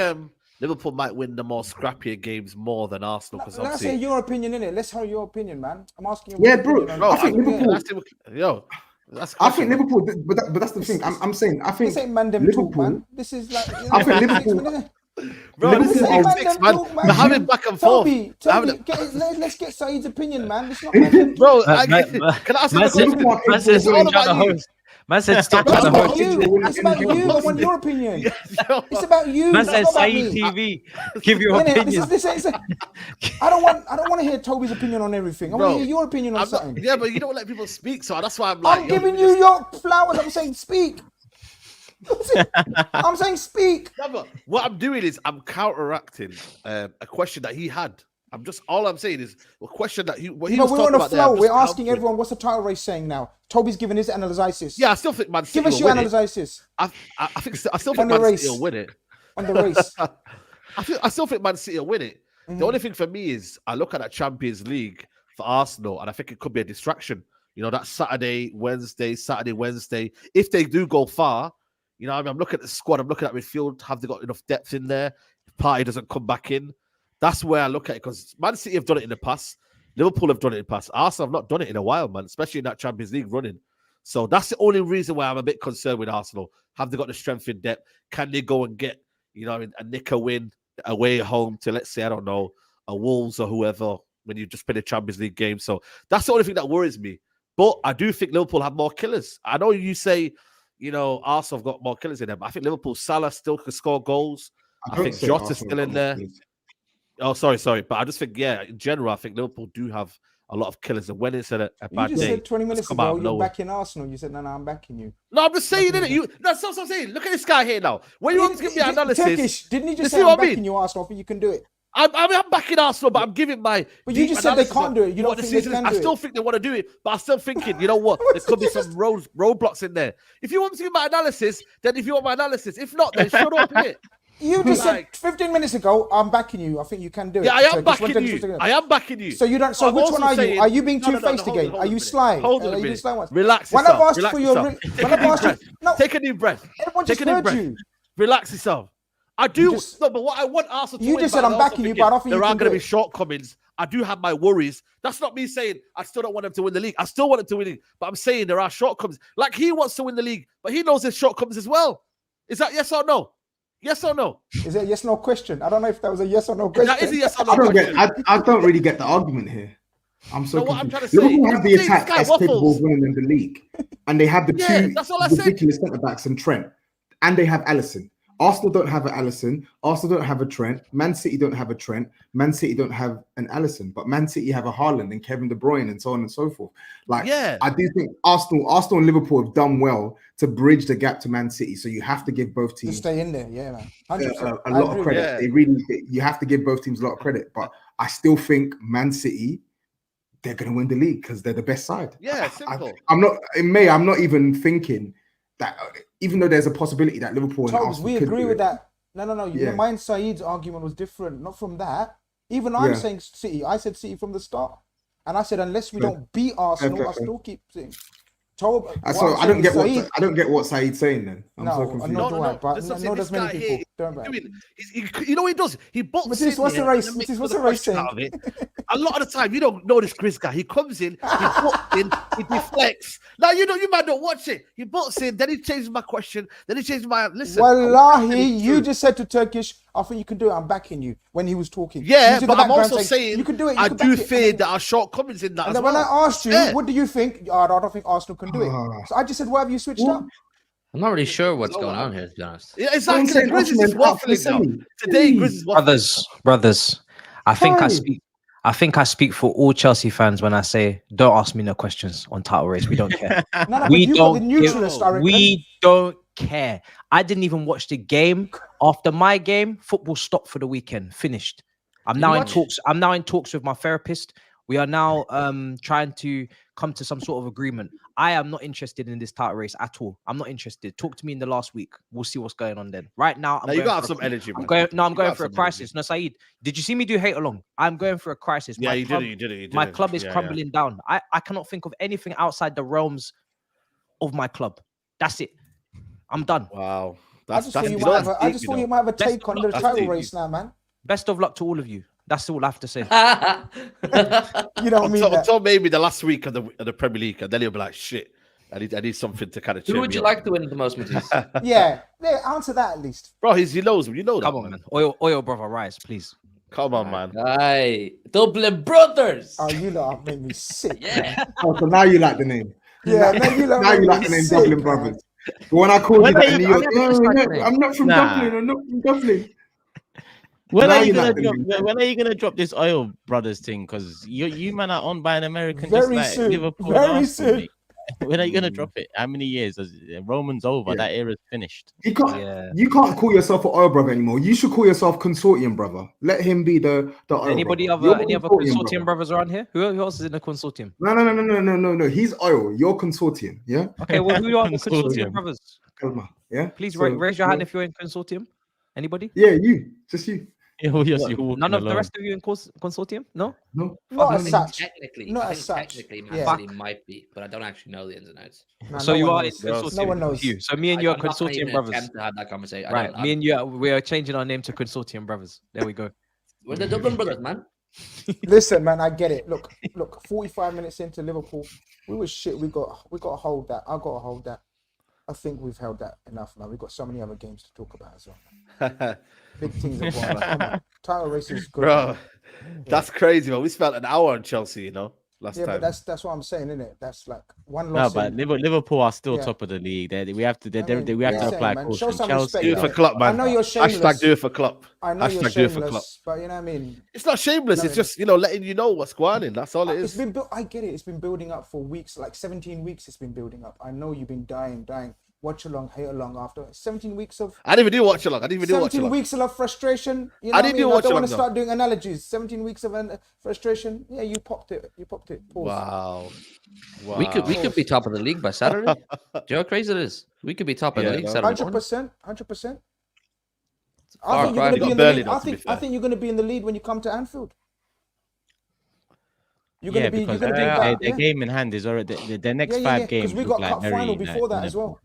Liverpool might win the more scrappier games more than Arsenal? Because let's say your opinion in it. Let's hear your opinion, man. I'm asking you. Yeah, bro. I think Liverpool. I think Liverpool, but that's the thing. I'm saying. I think this ain't man them Liverpool. Talk, man. This is like. I think Liverpool. Bro, this is man. We're having back and forth. Toby, let's get Saeed's opinion, man. It's not man. Bro, can I ask you a question? Man said stop trying to host. It's about you. I want your opinion. It's about you. Man said SAEED TV. Give your opinion. I don't want to hear Toby's opinion on everything. I want to hear your opinion on something. Yeah, but you don't let people speak, so that's why I'm like. I'm giving you your flowers. I'm saying speak. I'm saying speak. Yeah, but what I'm doing is I'm counteracting a question that he had. All I'm saying is a question that he was we're on a flow. We're asking everyone what's the title race saying now. Toby's giving his analysis. Yeah, I still think Man City. Give us your analysis. I still think Man City will win it. On the race. I still think Man City will win it. The only thing for me is I look at that Champions League for Arsenal and I think it could be a distraction. You know, that Saturday, Wednesday. If they do go far, you know, I'm looking at the squad. I'm looking at midfield. Have they got enough depth in there? If Partey doesn't come back in. That's where I look at it because Man City have done it in the past. Liverpool have done it in the past. Arsenal have not done it in a while, man, especially in that Champions League running. So that's the only reason why I'm a bit concerned with Arsenal. Have they got the strength in depth? Can they go and get, you know, a nick a win away at home to, let's say, I don't know, a Wolves or whoever when you just play a Champions League game? So that's the only thing that worries me. But I do think Liverpool have more killers. I know you say, you know, Arsenal have got more killers in them. I think Liverpool, Salah still can score goals. I think Jota's still in there. Oh, sorry. But I just think, yeah, in general, I think Liverpool do have a lot of killers. And when it's a bad day, you just said 20 minutes ago you're backing Arsenal. You said, no, I'm backing you. No, I'm just saying, innit? That's what I'm saying. Look at this guy here now. When you want to give me analysis. Turkish, didn't you just say I'm backing you, Arsenal? I think you can do it. I'm backing Arsenal, but I'm giving my. But you just said they can't do it. You don't think they can do it. I still think they want to do it, but I'm still thinking, you know what? There could be some roadblocks in there. If you want to give my analysis, then if you want my analysis. If not, then shut up here. You just said 15 minutes ago, I'm backing you. I think you can do it. Yeah, I am backing you. I am backing you. So you don't. So which one are you? Are you being two-faced again? Are you sly? Hold on a minute. Relax yourself. When I've asked for your, take a deep breath. Everyone just heard you. Relax yourself. I do. No, but what I want Arsenal to win. You just said I'm backing you, but I don't think there are going to be shortcomings. I do have my worries. That's not me saying I still don't want them to win the league. I still want them to win it, but I'm saying there are shortcomings. Like he wants to win the league, but he knows there's shortcomings as well. Is that yes or no? Yes or no? Is it a yes or no question? I don't know if that was a yes or no question. That is a yes or no question. I don't really get the argument here. I'm so confused. I'm Liverpool have the attack that's capable of winning in the league. And they have the two ridiculous centre-backs and Trent. And they have Alisson. Arsenal don't have an Alisson. Arsenal don't have a Trent. Man City don't have a Trent. Man City don't have an Alisson. But Man City have a Haaland and Kevin De Bruyne and so on and so forth. Like, I do think Arsenal and Liverpool have done well to bridge the gap to Man City. So you have to give both teams to stay in there. Yeah, man. A lot of credit. Yeah. They really, you have to give both teams a lot of credit. But I still think Man City, they're going to win the league because they're the best side. Yeah, simple. I'm not even thinking that. Even though there's a possibility that Liverpool and Arsenal we agree with that. No. Yeah. Mind Saeed's argument was different. Not from that. Even I'm saying City. I said City from the start. And I said, unless we don't beat Arsenal, I still keep saying. So I don't get what Saeed's saying then. I'm so confused. No, there's many people. You know what he does? He bolts Matisse, what's the race? Matisse, what's the race saying? A lot of the time, you don't know this Grizz guy. He comes in, he bolts in, he deflects. Now, you might not watch it. He bolts in, then he changes my question, then he changes my... Listen. Wallahi, you just said to Turkish, I think you can do it. I'm backing you when he was talking. Yeah, He was in but the I'm background also saying, you can do it. You I can do back it. fear there are shortcomings in that. And as then when well. I asked you, what do you think? Oh, I don't think Arsenal can do it. So I just said, why have you switched up? I'm not really sure what's going on here, to be honest. Yeah, exactly. Grizz is waffling now. Today, Grizz is waffling. Brothers, I think I speak for all Chelsea fans when I say, don't ask me no questions on title race. We don't care. We don't care. I didn't even watch the game. After my game, football stopped for the weekend. Finished. I'm now in talks. I'm now in talks with my therapist. We are now trying to come to some sort of agreement. I am not interested in this title race at all. I'm not interested. Talk to me in the last week. We'll see what's going on then. Right now, you gotta have some energy. I'm going for a crisis. No, Saeed, did you see me do hate along? I'm going for a crisis. Yeah, you did it. My club is crumbling down. I cannot think of anything outside the realms of my club. That's it. I'm done. Wow. I just thought you might have a take on the title race now, man. Best of luck to all of you. That's all I have to say. You know what I mean? Until maybe the last week of the Premier League, and then he'll be like, shit, I need something to kind of. Who would you like to win the most, Matisse? yeah, answer that at least. Bro, he knows him. You know that. Come on, man. Oil brother, rise, please. Come on, man. Aye. Dublin Brothers. Oh, you lot have made me sick. Yeah. Oh, so now you like the name. Yeah, now you like the name Dublin Brothers. But when I called you that in New York, I'm not from Dublin. I'm not from Dublin. When are you gonna drop this Oil Brothers thing? Because you man are owned by an American, very just like soon. Liverpool. Very soon. When are you gonna drop it? How many years? Roman's over. That era's finished. You can't call yourself an Oil Brother anymore. You should call yourself Consortium Brother. Let him be the Oil Anybody brother. any other Consortium brothers around here? Who else is in the Consortium? No. He's Oil. You're Consortium. Yeah. Okay. Well, who are the Consortium brothers? Yeah. Please raise your hand if you're in Consortium. Anybody? Yeah, just you. None of the rest of you in Consortium? No? Not as such. Technically, not I as think such. technically, Man City might be, but I don't actually know the ins and outs. So you are in Consortium. No one knows. So me and you are Consortium brothers. To have that conversation. Right. Me and you, we are changing our name to Consortium brothers. There we go. We're the Dublin Brothers, man. Listen, man, I get it. Look. 45 minutes into Liverpool, we were shit. We got to hold that. I got to hold that. I think we've held that enough, man. We've got so many other games to talk about as well. Big things are going on. Come on. Title race is good. Bro, that's crazy, man. We spent an hour on Chelsea, last time. Yeah, but that's what I'm saying, isn't it? That's like one loss. No, but Liverpool are still top of the league. We have to apply caution. Chelsea, do it for Klopp, man. I know you're shameless. Hashtag do it for Klopp. I know you're shameless, but you know what I mean. It's not shameless. It's just letting you know what's going on. That's all it is. I get it. It's been building up for weeks, like 17 weeks. It's been building up. I know you've been dying. Watch along, hate along after 17 weeks of. I didn't even do watch along. 17 weeks of frustration. You know I didn't do watch along. I don't want to start doing analogies. 17 weeks of frustration. Yeah, you popped it. Pause. Wow. We could be top of the league by Saturday. Do you know how crazy it is? We could be top of the league Saturday. 100%. I think you're going to be in the lead. I think you're going to be in the lead when you come to Anfield. You're going to be. The game in hand is already the next 5 games. Because we got cup final before that as well.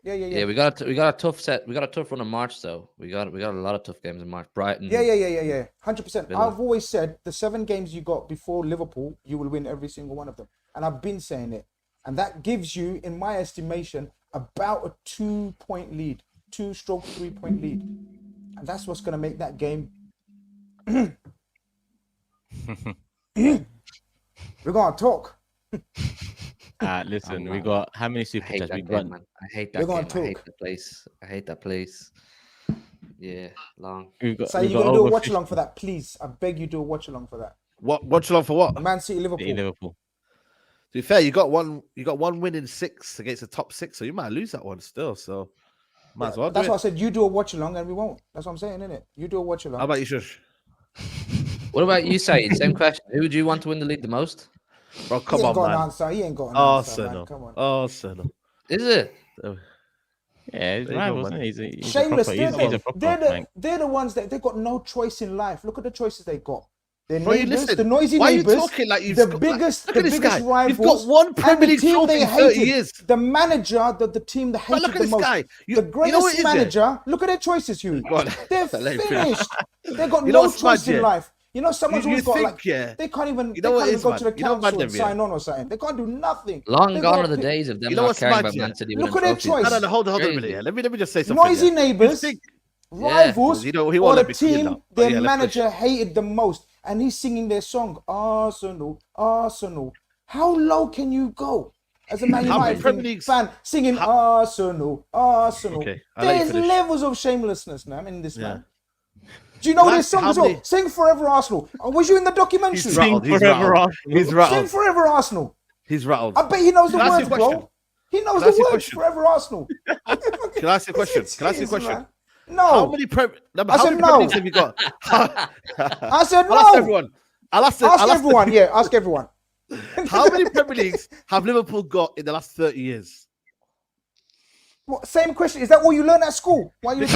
Yeah. We got a tough set. We got a tough run in March, though. We got a lot of tough games in March. Brighton. Yeah. 100%. I've always said the 7 games you got before Liverpool, you will win every single one of them, and I've been saying it. And that gives you, in my estimation, about a 2-point lead, 2/3-point lead, and that's what's going to make that game. We're gonna talk. Listen, we got how many super chats? We got. I hate that. I hate the place. I hate that place. Yeah, long. So you're gonna do a watch along for that, please. I beg you, do a watch along for that. What watch along for what? Man City, Liverpool. To be fair, you got one win in 6 against the top 6, so you might lose that one still. So might as well. That's why I said you do a watch along and we won't. That's what I'm saying, isn't it? You do a watch along. How about you, Shush? What about you, Saeed? Same question. Who would you want to win the league the most? Bro, come on, man. He ain't got an answer, man. Come on. Arsenal. Is it? Yeah, he's right, wasn't he? He's shameless. They're the ones that they've got no choice in life. Look at the choices they got. Their Bro, neighbors, the noisy why neighbors, are you talking like you've the biggest rivals. You've got one Premier League trophy in 30 years. The manager, the team they hated the most. The greatest manager. Look at their choices, Hugh. They're finished. They've got no choice in life. You know, someone's always got like they can't even go to the council and sign on or something. They can't do nothing. Long gone are the days of them not caring about Man City. Look at their choice. Hold on a minute. Let me just say something. Noisy neighbours. rivals, he or won't let the me come in team now. their manager hated the most, and he's singing their song, Arsenal, Arsenal. How low can you go as a Man United fan singing Arsenal, Arsenal? Okay, There's levels of shamelessness, man, in this man. Do you know this song as well? Sing Forever Arsenal. Was you in the documentary? He's rattled. He's rattled. He's rattled. Sing Forever Arsenal. He's rattled. I bet he knows the words, bro. He knows the words. Forever Arsenal. Can I ask you a question? Can I ask you a question? No. How many Premier Leagues have you got? I said no. I'll ask everyone. Ask everyone. Yeah, ask everyone. How many Premier Leagues have Liverpool got in the last 30 years? What, same question. Is that all you learned at school? Why you the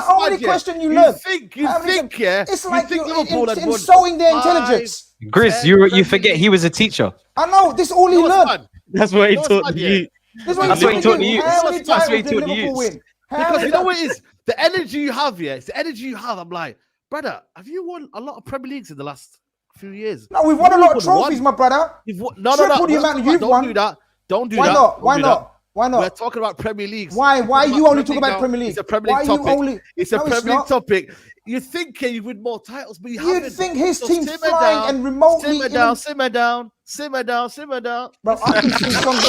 only question you learned? It's like you're insulting their intelligence. Grizz, you forget he was a teacher. I know. This is all he learned. That's what he taught you. That's what he taught you. How many times did Liverpool win? Because you know what it is? The energy you have, it's the energy you have. I'm like, brother, have you won a lot of Premier Leagues in the last few years? No, we've won a lot of trophies, my brother. No. Don't do that. Don't do that. Why not? Why not? Why not? We're talking about Premier Leagues. Why are you only talking about Premier League? It's a Premier League topic. It's a Premier League topic. You're thinking you win more titles, but you haven't. You'd think his team's flying and remotely... Simmer down, simmer down, simmer down, simmer down. Bro, I can sing songs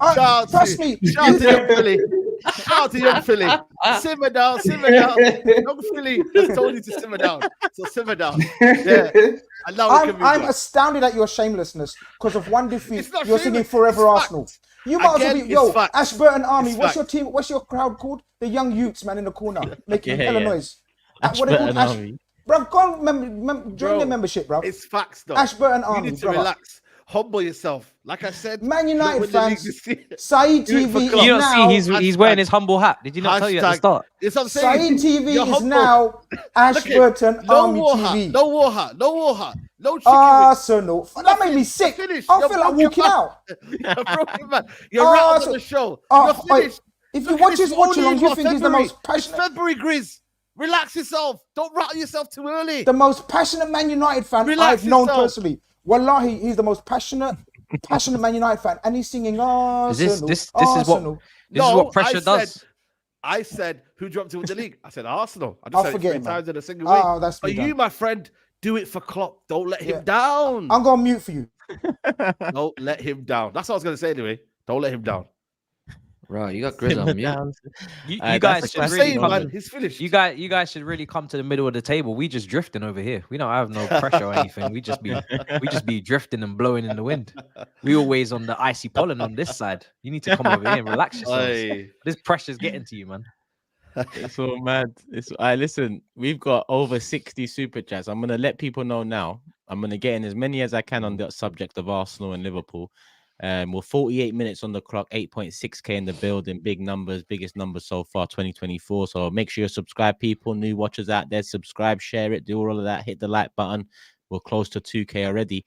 about... Trust me. Shout to young Philly. Shout to young Philly. Simmer down, simmer down. Young Philly just told you to simmer down. So simmer down. Yeah. And now I'm astounded at your shamelessness because of one defeat. You're singing Forever Arsenal. You might as well be, Ashburton Army. What's your team? What's your crowd called? The young youths, man, in the corner making hella noise. Ashburton Army. Bro, go on, join the membership, bro. It's facts, though. Ashburton Army. You need to relax. Humble yourself. Like I said, Man United fans, SAEED TV is you now... don't see he's wearing his humble hat. Did you not tell you at the start? SAEED TV is now Ashburton Army TV. No war hat. No war hat. No chicken Arsenal. That made me sick. I feel like walking out. You're broken, man. You're out on the show. You're finished. If you watch his watch along, you think he's the most passionate. It's February, Grizz. Relax yourself. Don't rattle yourself too early. The most passionate Man United fan I've known personally. Wallahi, he's the most passionate Man United fan, and he's singing Arsenal. This is what pressure does. I said, who dropped to win the league? I said Arsenal. I just said it 3 times in a single week. That's but you, my friend, do it for Klopp. Don't let him down. I'm gonna mute for you. Don't let him down. That's what I was gonna say anyway. Don't let him down. Right, you got GRIZZ on mute. You guys should really come. He's finished. You guys should really come to the middle of the table. We just drifting over here. We don't have no pressure or anything. We just be drifting and blowing in the wind. We always on the icy pollen on this side. You need to come over here and relax yourselves. This pressure's getting to you, man. It's all mad. Listen, we've got over 60 super chats. I'm gonna let people know now. I'm gonna get in as many as I can on the subject of Arsenal and Liverpool. We're 48 minutes on the clock, 8.6k in the building, big numbers, biggest numbers so far 2024. So make sure you subscribe, people, new watchers out there, subscribe, share it, do all of that, hit the like button. We're close to 2k already.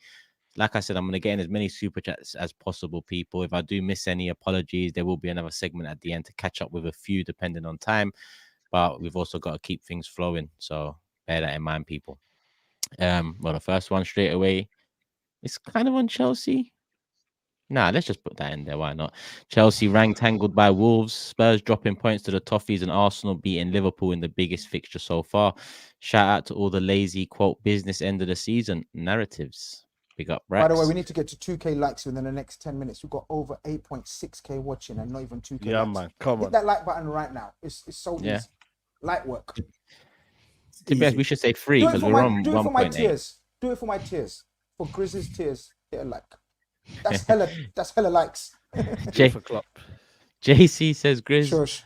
Like I said, I'm going to get in as many super chats as possible, people. If I do miss any, apologies. There will be another segment at the end to catch up with a few depending on time, but we've also got to keep things flowing. So bear that in mind, people. Well, the first one straight away, it's kind of on Chelsea. Nah, let's just put that in there. Why not? Chelsea ranked tangled by Wolves. Spurs dropping points to the Toffees, and Arsenal beating Liverpool in the biggest fixture so far. Shout out to all the lazy, quote, business end of the season narratives. Big up, Rex. By the way, we need to get to 2k likes within the next 10 minutes. We've got over 8.6k watching and not even 2k Yeah, likes. man. Come on. Hit that like button right now. It's so easy. Light work. To be honest, we should say free because we're on 1.8. Do it for my tears. Do it for my tears. For GRIZZ's tears. Hit a like. That's hella likes. For Klopp. JC says Grizz Shush.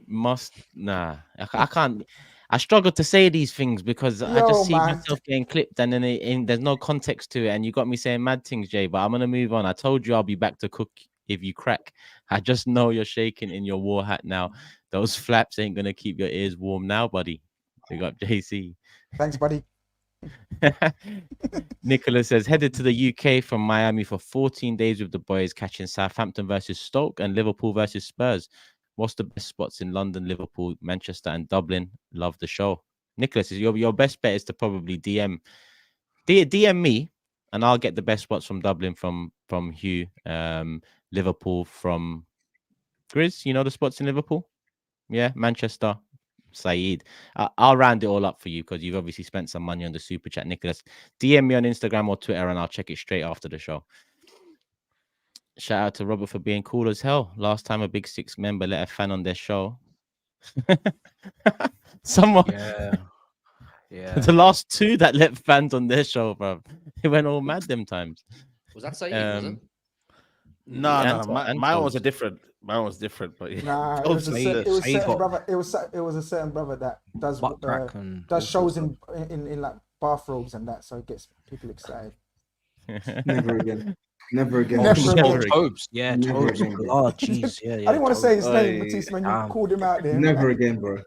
must I can't. I struggle to say these things because I just see myself getting clipped and then there's no context to it, and you got me saying mad things, Jay, but I'm gonna move on. I told you I'll be back to cook if you crack. I just know you're shaking in your war hat now. Those flaps ain't gonna keep your ears warm now, buddy. Big up JC. Thanks, buddy. Nicholas says headed to the UK from Miami for 14 days with the boys, catching Southampton versus Stoke and Liverpool versus Spurs. What's the best spots in London, Liverpool, Manchester, and Dublin? Love the show. Nicholas, your best bet is to probably DM me, and I'll get the best spots from Dublin from HUGH, Liverpool from GRIZZ. You know the spots in Liverpool? Yeah, Manchester. SAEED. I'll round it all up for you because you've obviously spent some money on the super chat, Nicholas. DM me on Instagram or Twitter and I'll check it straight after the show. Shout out to Robert for being cool as hell. Last time a Big Six member let a fan on their show. Someone. Yeah. The last two that let fans on their show, bro. It went all mad them times. Was that SAEED, was it? No, mine was different. Mine was different, but yeah. Nah, it was a certain brother. It was a certain brother that does shows in like bathrobes and that, so it gets people excited. Never again. Never again. Tobes. Yeah, Tobes. Oh, jeez. Yeah. I didn't want to say his name, Matisse, man. You called him out there. Never again, bro.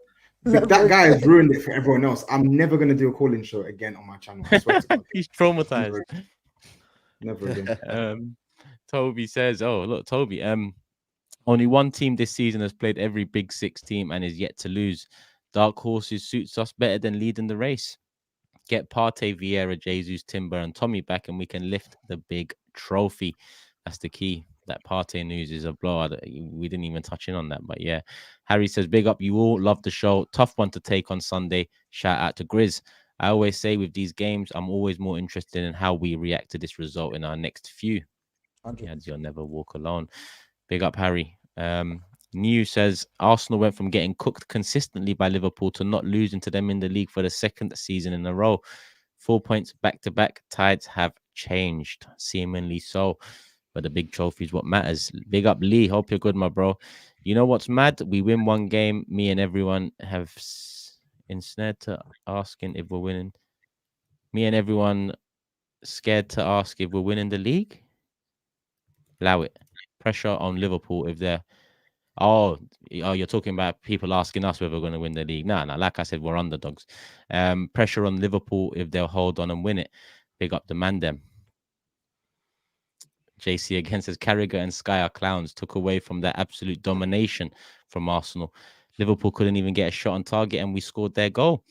That guy has ruined it for everyone else. I'm never gonna do a call-in show again on my channel. I swear to God. He's traumatized. Never again. Toby says, "Oh, look, Toby. Only one team this season has played every Big Six team and is yet to lose. Dark horses suits us better than leading the race. Get Partey, Vieira, Jesus, Timber, and Tommy back, and we can lift the big trophy. That's the key. That Partey news is a blowout. We didn't even touch in on that, but yeah." Harry says, "Big up, you all. Love the show. Tough one to take on Sunday. Shout out to GRIZZ. I always say with these games, I'm always more interested in how we react to this result in our next few. You'll never walk alone." Big up, Harry. New says, "Arsenal went from getting cooked consistently by Liverpool to not losing to them in the league for the second season in a row. 4 points back-to-back. Tides have changed, seemingly so. But the big trophy is what matters." Big up, Lee. Hope you're good, my bro. You know what's mad? We win one game. Me and everyone have ensnared to asking if we're winning. Me and everyone scared to ask if we're winning the league. Allow it. Pressure on Liverpool if they're... Oh, you're talking about people asking us whether we're going to win the league. No, like I said, we're underdogs. Pressure on Liverpool if they'll hold on and win it. Big up the man them. JC again says, "Carragher and Sky are clowns. Took away from their absolute domination from Arsenal. Liverpool couldn't even get a shot on target and we scored their goal.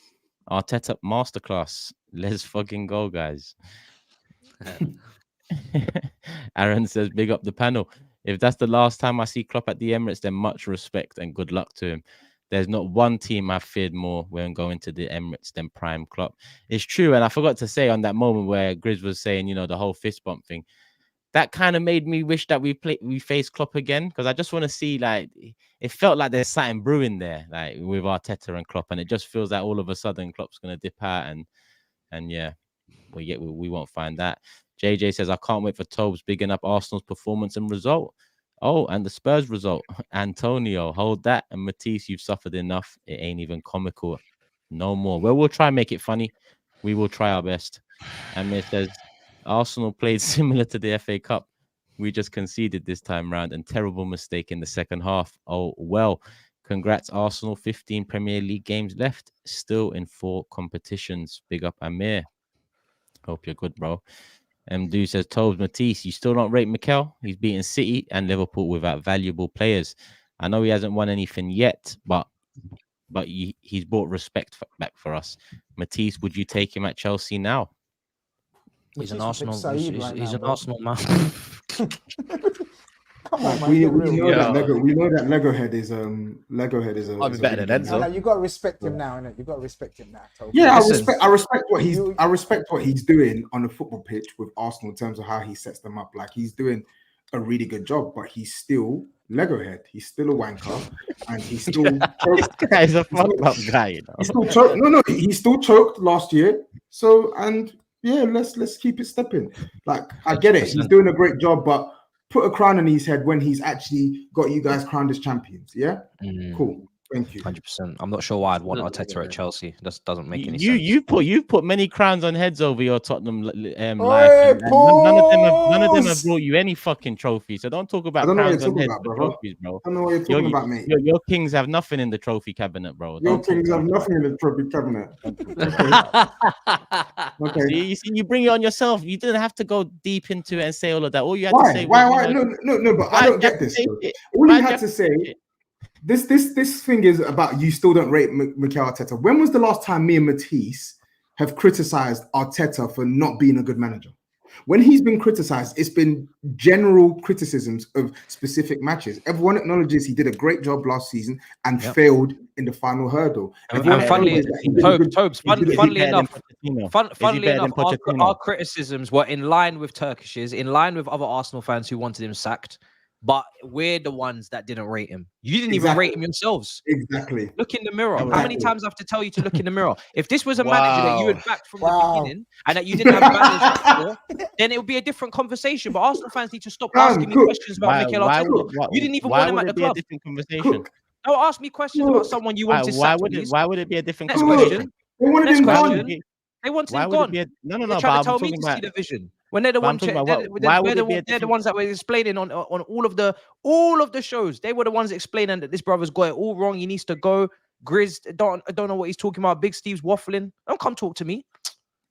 Arteta masterclass. Let's fucking go, guys." Aaron says, "Big up the panel. If that's the last time I see Klopp at the Emirates, then much respect and good luck to him. There's not one team I've feared more when going to the Emirates than Prime Klopp." It's true, and I forgot to say on that moment where GRIZZ was saying, you know, the whole fist bump thing, that kind of made me wish that we face Klopp again, because I just want to see, like, it felt like there's something brewing there, like with Arteta and Klopp, and it just feels like all of a sudden Klopp's going to dip out, and yeah, we won't find that. JJ says, "I can't wait for Tobes bigging up Arsenal's performance and result. Oh, and the Spurs result. Antonio, hold that. And Matisse, you've suffered enough. It ain't even comical. No more." Well, we'll try and make it funny. We will try our best. And it says, "Arsenal played similar to the FA Cup. We just conceded this time round and terrible mistake in the second half. Oh, well. Congrats, Arsenal. 15 Premier League games left. Still in 4 competitions. Big up, Amir. Hope you're good, bro." Dude says, "Tobes, Matisse, you still don't rate Mikel? He's beaten City and Liverpool without valuable players. I know he hasn't won anything yet, but he's brought respect back for us. Matisse, would you take him at Chelsea now?" He's an Arsenal. He's an Arsenal man. Come on, man. We know that Lego head is I'll be better than Enzo. No, you got to respect him now, innit? You got to respect him now. Toby. Yeah, I respect what he's doing on the football pitch with Arsenal in terms of how he sets them up. Like, he's doing a really good job, but he's still Lego head. He's still a wanker, and he's still choked. This guy's a fun club guy. You know? He's still choked. No, he still choked last year. So, and yeah, let's keep it stepping. Like, I get it. He's doing a great job, but put a crown on his head when he's actually got you guys crowned as champions. Yeah, cool. Thank you. 100%. I'm not sure why I'd want Arteta at Chelsea. That doesn't make any sense. You've put many crowns on heads over your Tottenham life. And none of them have brought you any fucking trophies. So don't talk about crowns on heads for trophies, bro. I don't know what you're talking about, mate. Your kings have nothing in the trophy cabinet, bro. Your kings have nothing in the trophy cabinet. Okay. See, you bring it on yourself. You didn't have to go deep into it and say all of that. All you had to say was, why? No, but I don't get this. All you had to say. This thing is about you still don't rate Mikel Arteta. When was the last time me and Matisse have criticized Arteta for not being a good manager? when he's been criticised, it's been general criticisms of specific matches. Everyone acknowledges he did a great job last season and failed in the final hurdle. And funnily enough, our criticisms were in line with Turkish's, in line with other Arsenal fans who wanted him sacked. But we're the ones that didn't rate him. You didn't even rate him yourselves. Exactly. Look in the mirror. How many times I have to tell you to look in the mirror? If this was a manager that you had backed from the beginning and that you didn't have balance for, then it would be a different conversation. But Arsenal fans need to stop asking me questions about Mikel Arteta. You didn't even want him at the club. A different conversation? No, ask me questions about someone you wanted sacked. Why would it be a different question? Next question. They wanted him gone. No. They're trying to tell me to see the vision. When they're the ones, they're the ones that were explaining on all of the shows. They were the ones explaining that this brother's got it all wrong. He needs to go. GRIZZ, I don't know what he's talking about. Big Steve's waffling. Don't come talk to me.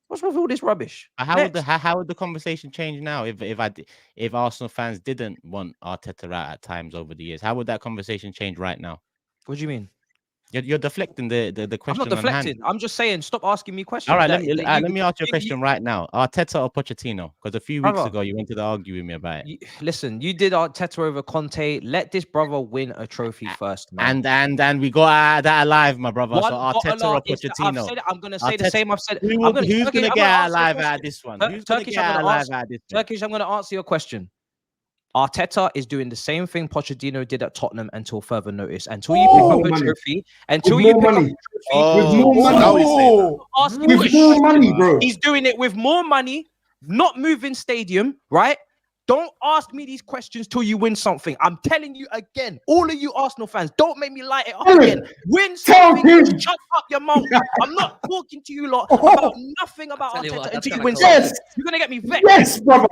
What's wrong with all this rubbish? How would the conversation change now if Arsenal fans didn't want Arteta out at times over the years? How would that conversation change right now? What do you mean? You're deflecting the question. I'm not deflecting. I'm just saying, stop asking me questions. All right, let me ask you a question right now. Arteta or Pochettino? Because a few weeks ago you wanted to argue with me about it. Listen, you did Arteta over Conte. Let this brother win a trophy first, man. And we got that alive, my brother. So Arteta or Pochettino? I'm gonna say the same. I've said. Who's gonna get out alive out of this one? Who's gonna get out alive out of this one? Turkish, I'm gonna answer your question. Arteta is doing the same thing Pochettino did at Tottenham until further notice. Until you pick up a trophy, with more money, bro. He's doing it with more money, not moving stadium, right? Don't ask me these questions till you win something. I'm telling you again, all of you Arsenal fans, don't make me light it up again. Win something, shut up your mouth. I'm not talking to you lot about nothing about Arteta until you win something. You're going to get me vexed. Yes, brother.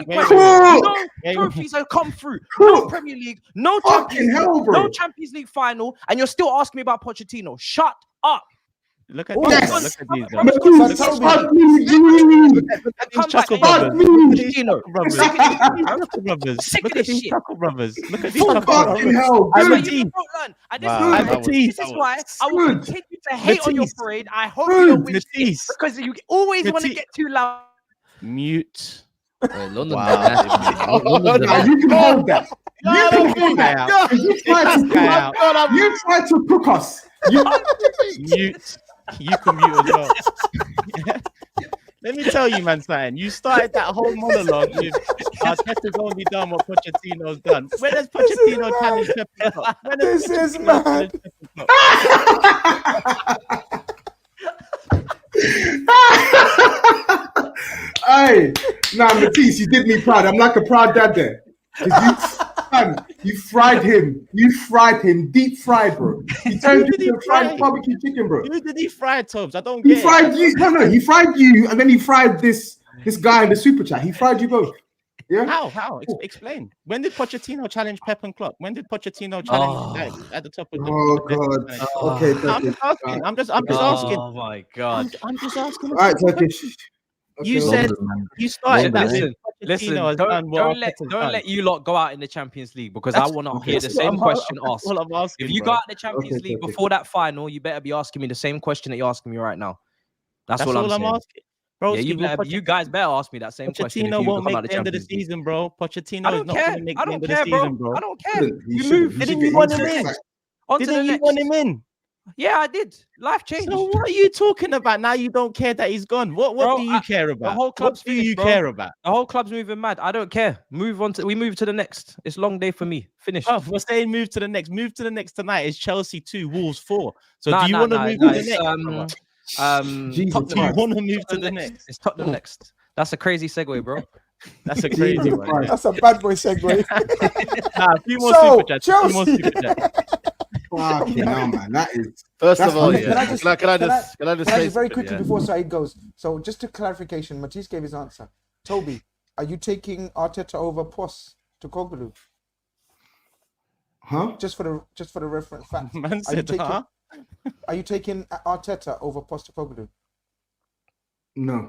No trophies have come through. No Premier League, no Champions League final, and you're still asking me about Pochettino. Shut up. Look at these. Look at these. Chuckle brothers. Look at these chuckle brothers. Look at these chuckle brothers. This is why I will continue to hate on your parade. I hope you don't win because you always want to get too loud. Mute. London. You can hold that. You can hold that. You tried to cook us. Mute. You can mute as well. Let me tell you, man, something. You started that whole monologue with Arteta's only done what Pochettino's done. When does Pochettino challenge Pep Klopp? This is mad. Hey, Matisse, you did me proud. I'm like a proud dad there. You fried him. You fried him. Deep fried, bro. He turned you into fried barbecue chicken, bro. Who did he fry, Tobes? I don't get it. He fried you. No. He fried you, and then he fried this guy in the super chat. He fried you both. Yeah. How? Explain. When did Pochettino challenge Pep and Klopp? When did Pochettino challenge at the top of the? Oh God. Okay. I'm just asking. Oh my God. I'm just asking. All right, Turkish. You said you started that. Listen, don't let you lot go out in the Champions League because I want to hear the same question asked. If you go out in the Champions League before that final, you better be asking me the same question that you're asking me right now. That's all I'm saying. Asking. Bro, yeah, you guys better ask me that same question. Pochettino won't make the end of the season, bro. Pochettino is not going to make the end of the season, bro. I don't care. You moved. Didn't you want him in? Didn't you want him in? Yeah, I did. Life changed. So what are you talking about? Now you don't care that he's gone. What do you care about? The whole club's what do you care about? The whole club's moving mad. I don't care. We move to the next. It's long day for me. Finished. Oh, we're saying move to the next. Move to the next tonight is Chelsea 2, Wolves 4. So do you want to move to the next? Do you want to move to the next? It's Tottenham next. That's a crazy segue, bro. That's a crazy one. That's a bad boy segue. A few more super chats. Fucking hell, man. That is. First of all, can I just very quickly before Saeed goes? So just to clarification, Matisse gave his answer. Toby, are you taking Arteta over Poss to Koglu? Huh? Just for the reference fact. Man said, are you taking Arteta over Poss to Koglu? No.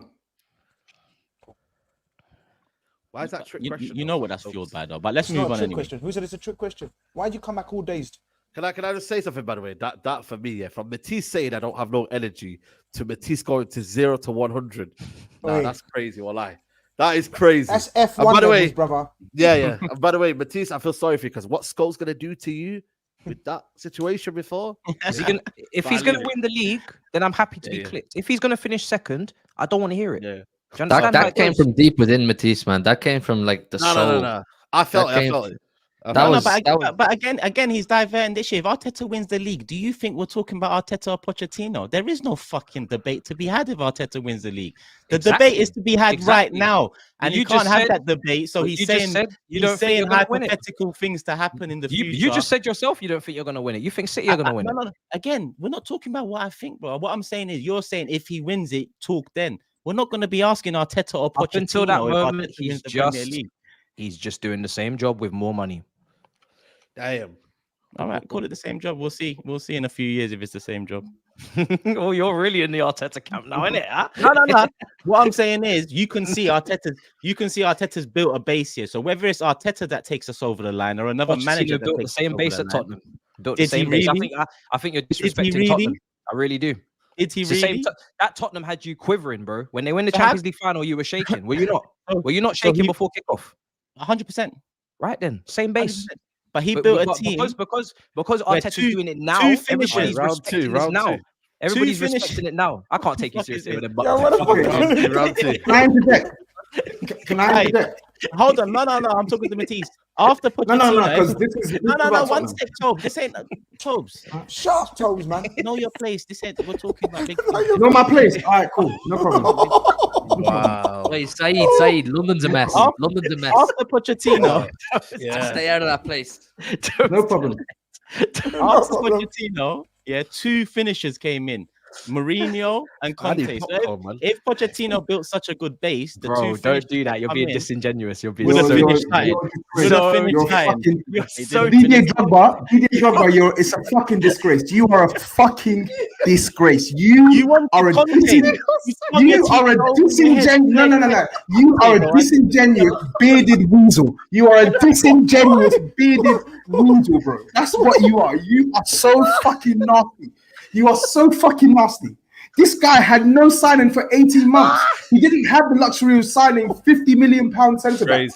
Why is that trick question? You know what that's fueled by, though. But let's move on anyway. Question. Who said it's a trick question? Why'd you come back all dazed? Can I just say something, by the way? That for me, yeah, from Matisse saying I don't have no energy to Matisse going to 0 to 100. Nah, that's crazy. Wallah. That is crazy. That's F1 by the way, brother. Yeah. And by the way, Matisse, I feel sorry for you because what Scholes gonna do to you with that situation before? If he's gonna win the league, then I'm happy to be clipped. If he's gonna finish second, I don't want to hear it. Yeah. That came from deep within Matisse, man. That came from like the soul. No. I felt it. But again, he's diverting this year. If Arteta wins the league, do you think we're talking about Arteta or Pochettino? There is no fucking debate to be had if Arteta wins the league. The debate is to be had right now, and you can't have that debate. So he's saying hypothetical things to happen in the future. You just said yourself you don't think you're going to win it. You think City are going to win it. No. Again, we're not talking about what I think, bro. What I'm saying is, you're saying if he wins it, talk then. We're not going to be asking Arteta or Pochettino up until that moment. He's just doing the same job with more money. Damn. All right, call it the same job. We'll see. We'll see in a few years if it's the same job. Oh, you're really in the Arteta camp now, innit? Huh? No. What I'm saying is, you can see Arteta's built a base here. So whether it's Arteta that takes us over the line or another manager that built the same base at Tottenham, built the same base. I think you're disrespecting Tottenham. I really do. Did he really? That Tottenham had you quivering, bro. When they win the Champions League final, you were shaking. Were you not? Were you not shaking before kickoff? 100%. Right then, same base. 100%. But he built a team because Arteta's doing it now. Everybody's respecting it now. Everybody's respecting it now. I can't take you seriously with a round two. Can I interject? Hold on, no. I'm talking to Matisse. After Pochettino, no, because this is one step, Tobes. This ain't Tobes. Shut up, Tobes, man. Know your place. This ain't. We're talking about big. Know my place. All right, cool, no problem. Wow. Wait, Saeed, London's a mess. London's a mess. After Pochettino, stay out of that place. No problem. After Pochettino, 2 finishers came in. Mourinho and Conte. So if Pochettino built such a good base, bro, don't do that. You're being disingenuous. You're being DJ Drogba, it's a fucking disgrace. You are a fucking disgrace. You are a disingenuous bearded weasel. You are a disingenuous bearded weasel, bro. That's what you are. You are so fucking nasty. You are so fucking nasty. This guy had no signing for 18 months. He didn't have the luxury of signing £50 million centre back.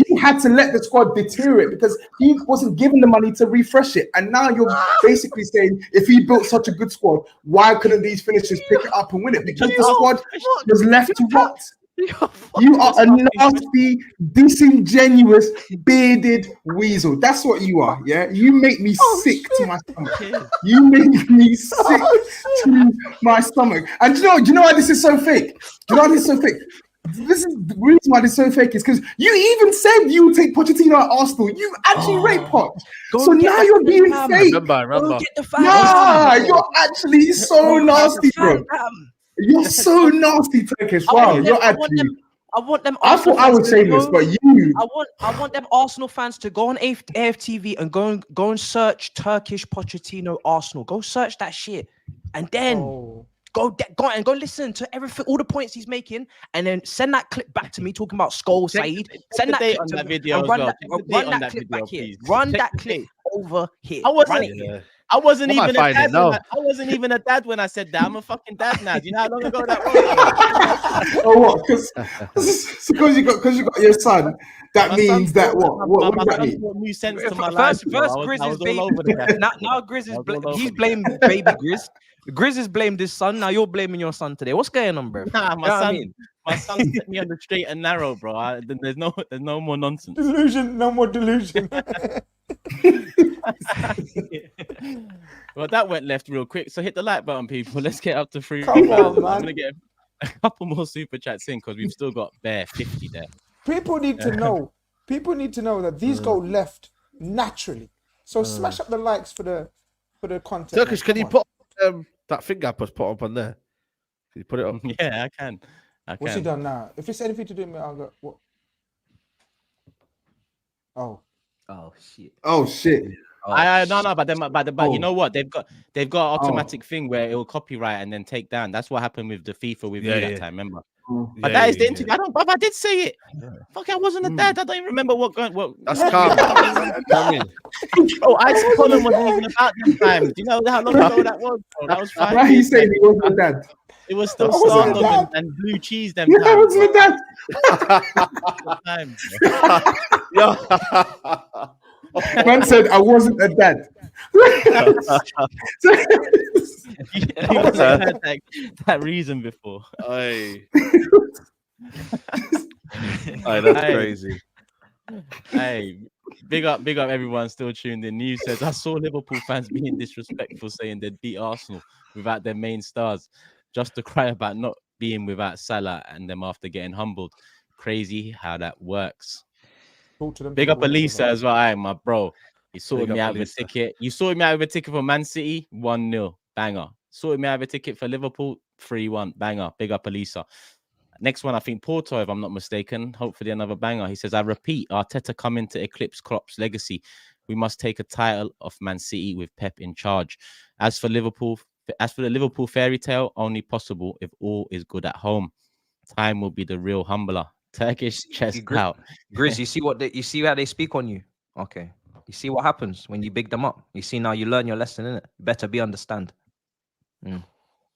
He had to let the squad deteriorate because he wasn't given the money to refresh it. And now you're basically saying, if he built such a good squad, why couldn't these finishers pick it up and win it? Because the squad was left to rot. You are a nasty, disingenuous, bearded weasel. That's what you are, yeah? You make me sick to my stomach. You make me sick to my stomach. And do you know why this is so fake? This is the reason why this is so fake is because you even said you would take Pochettino at Arsenal. You actually rate Poch. So now you're being fake. Remember. Nah, you're actually so nasty, bro. You're so nasty, Turkish. Wow, you're actually. I want them. I thought I would say this, but you. I want them Arsenal fans to go on AFTV and go and search Turkish Pochettino Arsenal. Go search that shit, and then go listen to everything, all the points he's making, and then send that clip back to me talking about Scholes, Saeed. Send that clip on that video. Run that clip back here. Run that clip over here. I wasn't even a dad. I wasn't even a dad when I said that. I'm a fucking dad now. Do you know how long ago that was? Oh, what? Because you got your son. That means that what? What does that mean? New sense to my life. First, GRIZZ is blamed. Now GRIZZ is he's blamed baby GRIZZ. GRIZZ has blamed his son. Now you're blaming your son today. What's going on, bro? Nah, my son set me on the straight and narrow, bro. There's no more nonsense. Delusion, no more delusion. Well, that went left real quick. So hit the like button, people. Let's get up to 3. Come on, man. I'm gonna get a couple more super chats in because we've still got bare 50 there. People need to know. People need to know that these go left naturally. So smash up the likes for the content. Turkish, can you put that thing I put up on there? Can you put it on? Yeah, I can. What's he done now? If it's anything to do with me, I'll go. What? Oh shit. But you know what? They've got an automatic thing where it will copyright and then take down. That's what happened with the FIFA with you that time. Remember? But that is the interview. I did say it. Fuck, I wasn't a dad. I don't even remember what. That's calm. I mean, oh, Ice Colin wasn't even about them times. Do you know how long ago that was? Bro? That was 5 Why are you years saying ago. he wasn't a dad? It was still wasn't a Stardom dad. and blue cheese them Yeah, I times. wasn't a dad. Man said I wasn't a dad. You must have heard that reason before. Aye. Aye, that's crazy. Hey, big up everyone still tuned in. News says I saw Liverpool fans being disrespectful, saying they'd beat Arsenal without their main stars, just to cry about not being without Salah and them after getting humbled. Crazy how that works. Big up Elisa as well. Aye, my bro. He sorted me out with a ticket. You sorted me out with a ticket for Man City, 1-0, banger. Sorted me out with a ticket for Liverpool, 3-1, banger. Big up Elisa. Next one, I think Porto, if I'm not mistaken. Hopefully another banger. He says, I repeat, Arteta coming to eclipse Klopp's legacy. We must take a title of Man City with Pep in charge. As for the Liverpool fairy tale, only possible if all is good at home. Time will be the real humbler. Turkish chest out. Grizz, you see how they speak on you? Okay. You see what happens when you big them up. You see now you learn your lesson, innit? Better be understand. I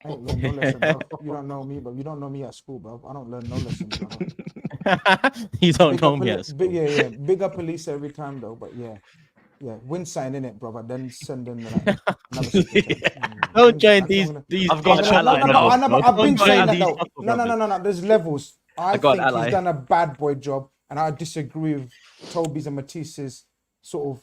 ain't learned no lesson, bro. You don't know me, but you don't know me at school, bro. I don't learn no lessons, bro. You don't know me at school. Yeah. Big up police every time, though. But yeah, win sign in it, brother. Then send them like, another. Don't join these. I've got I've been saying that though. No. There's levels. I think he's done a bad boy job, and I disagree with Toby's and Matisse's sort of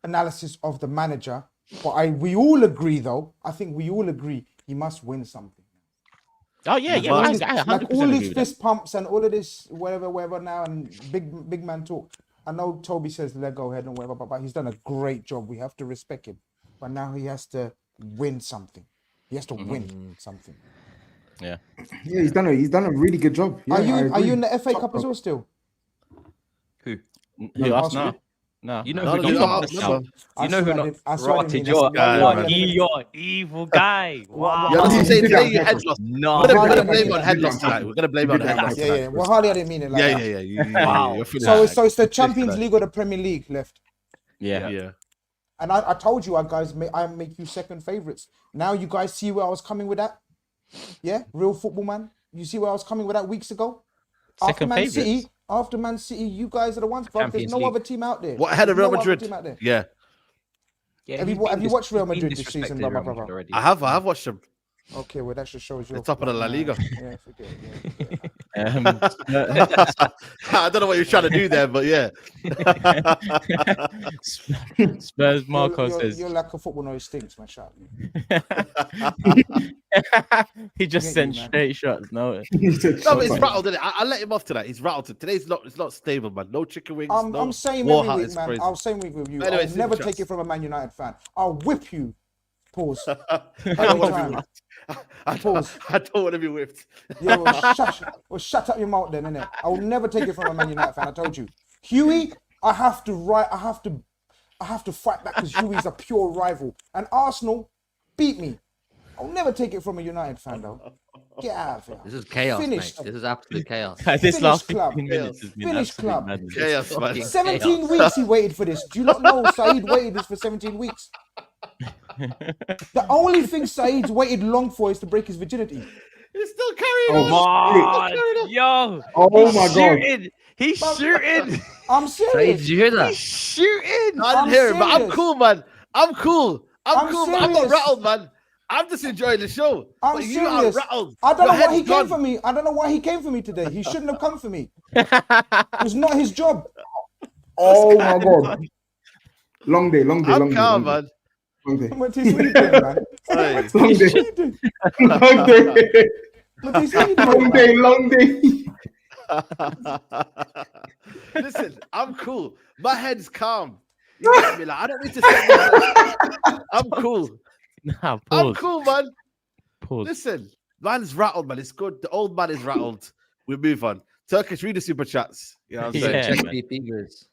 analysis of the manager. But we all agree, though. I think we all agree he must win something. Oh yeah. Like all these fist pumps and all of this, whatever now, and big man talk. I know Toby says let go ahead and whatever, but he's done a great job. We have to respect him. But now he has to win something. He has to win something. Yeah. Yeah, he's done a really good job. Yeah, are you in the FA Cup as well still? Who us now? No, you know who not rotted. You're evil guy. Wow. You're head loss. No, we're gonna blame on head loss tonight. We're gonna blame on head loss. Yeah. Well, hardly I didn't mean it like that. Yeah. Wow. So it's the Champions League or the Premier League left. Yeah. And I told you, I make you second favourites. Now you guys see where I was coming with that. Yeah, real football man. You see where I was coming with that weeks ago. After Man City, you guys are the ones, bro. There's no other team out there. What, ahead of Real Madrid? Yeah. Have you watched Real Madrid this season, brother? I have watched them. Okay, well that just shows you. The top of the La Liga. Yeah, forget it. I don't know what you're trying to do there, but yeah. Spurs Marco says you're like a football noise stinks, man. Shut up. He just sent straight shots. No, but it's rattled, isn't it? I let him off tonight. He's rattled. Today's it's not stable, man. No chicken wings. I'm saying every week, man. I'll say week with you. Anyway, I'll never take it from a Man United fan. I'll whip you. Pause. I don't want to be whipped. Yeah, shut up your mouth then, innit? I will never take it from a Man United fan. I told you, Hughie. I have to fight back because Hughie's a pure rival, and Arsenal beat me. I'll never take it from a United fan, though. Get out of here. This is chaos, mate. This is absolute chaos. This last 15 minutes has been finished club. Madness. Chaos, man. 17 weeks he waited for this. Do you not know SAEED waited this for 17 weeks? The only thing SAEED's waited long for is to break his virginity. He's still carrying on. Yo. Oh my God. He's shooting. I'm serious. SAEED, did you hear that? He's shooting. I didn't hear it, but I'm cool, man. I'm cool. I'm cool. Man. I'm not rattled, man. I'm just enjoying the show. I'm serious. I don't know why he came for me. I don't know why he came for me today. He shouldn't have come for me. It's not his job. Oh my God. Long day. I'm calm, man. Long day. Matisse, what are you doing, man? Long day. Listen, I'm cool. My head's calm. You get me? Like, I don't need to say I'm cool. Nah, pause. I'm cool, man. Pause. Listen, man's rattled, man. It's good. The old man is rattled. We move on. Turkish, read the super chats. You know what I'm saying? Check the figures.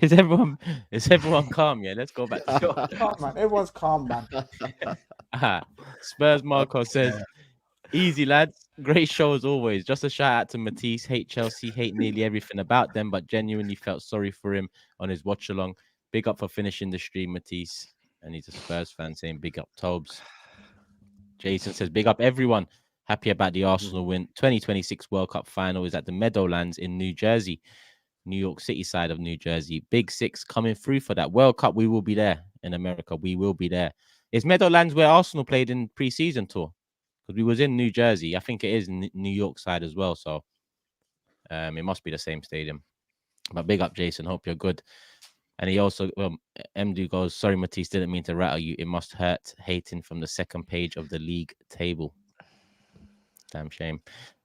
Is everyone calm? Yeah, let's go back to calm, man. Everyone's calm, man. Spurs Marco says Easy, lads. Great show as always. Just a shout out to Matisse. Hate Chelsea, hate nearly everything about them, but genuinely felt sorry for him on his watch along. Big up for finishing the stream, Matisse. And he's a Spurs fan saying big up Tobes. Jason says big up everyone. Happy about the Arsenal win. 2026 World Cup final is at the Meadowlands in New Jersey, New York City side of New Jersey. Big Six coming through for that World Cup. We will be there in America. We will be there. Is Meadowlands where Arsenal played in pre-season tour? Because we was in New Jersey. I think it is New York side as well. So it must be the same stadium. But big up, Jason. Hope you're good. And he also, MD goes, sorry, Matisse, didn't mean to rattle you. It must hurt hating from the second page of the league table. Damn shame.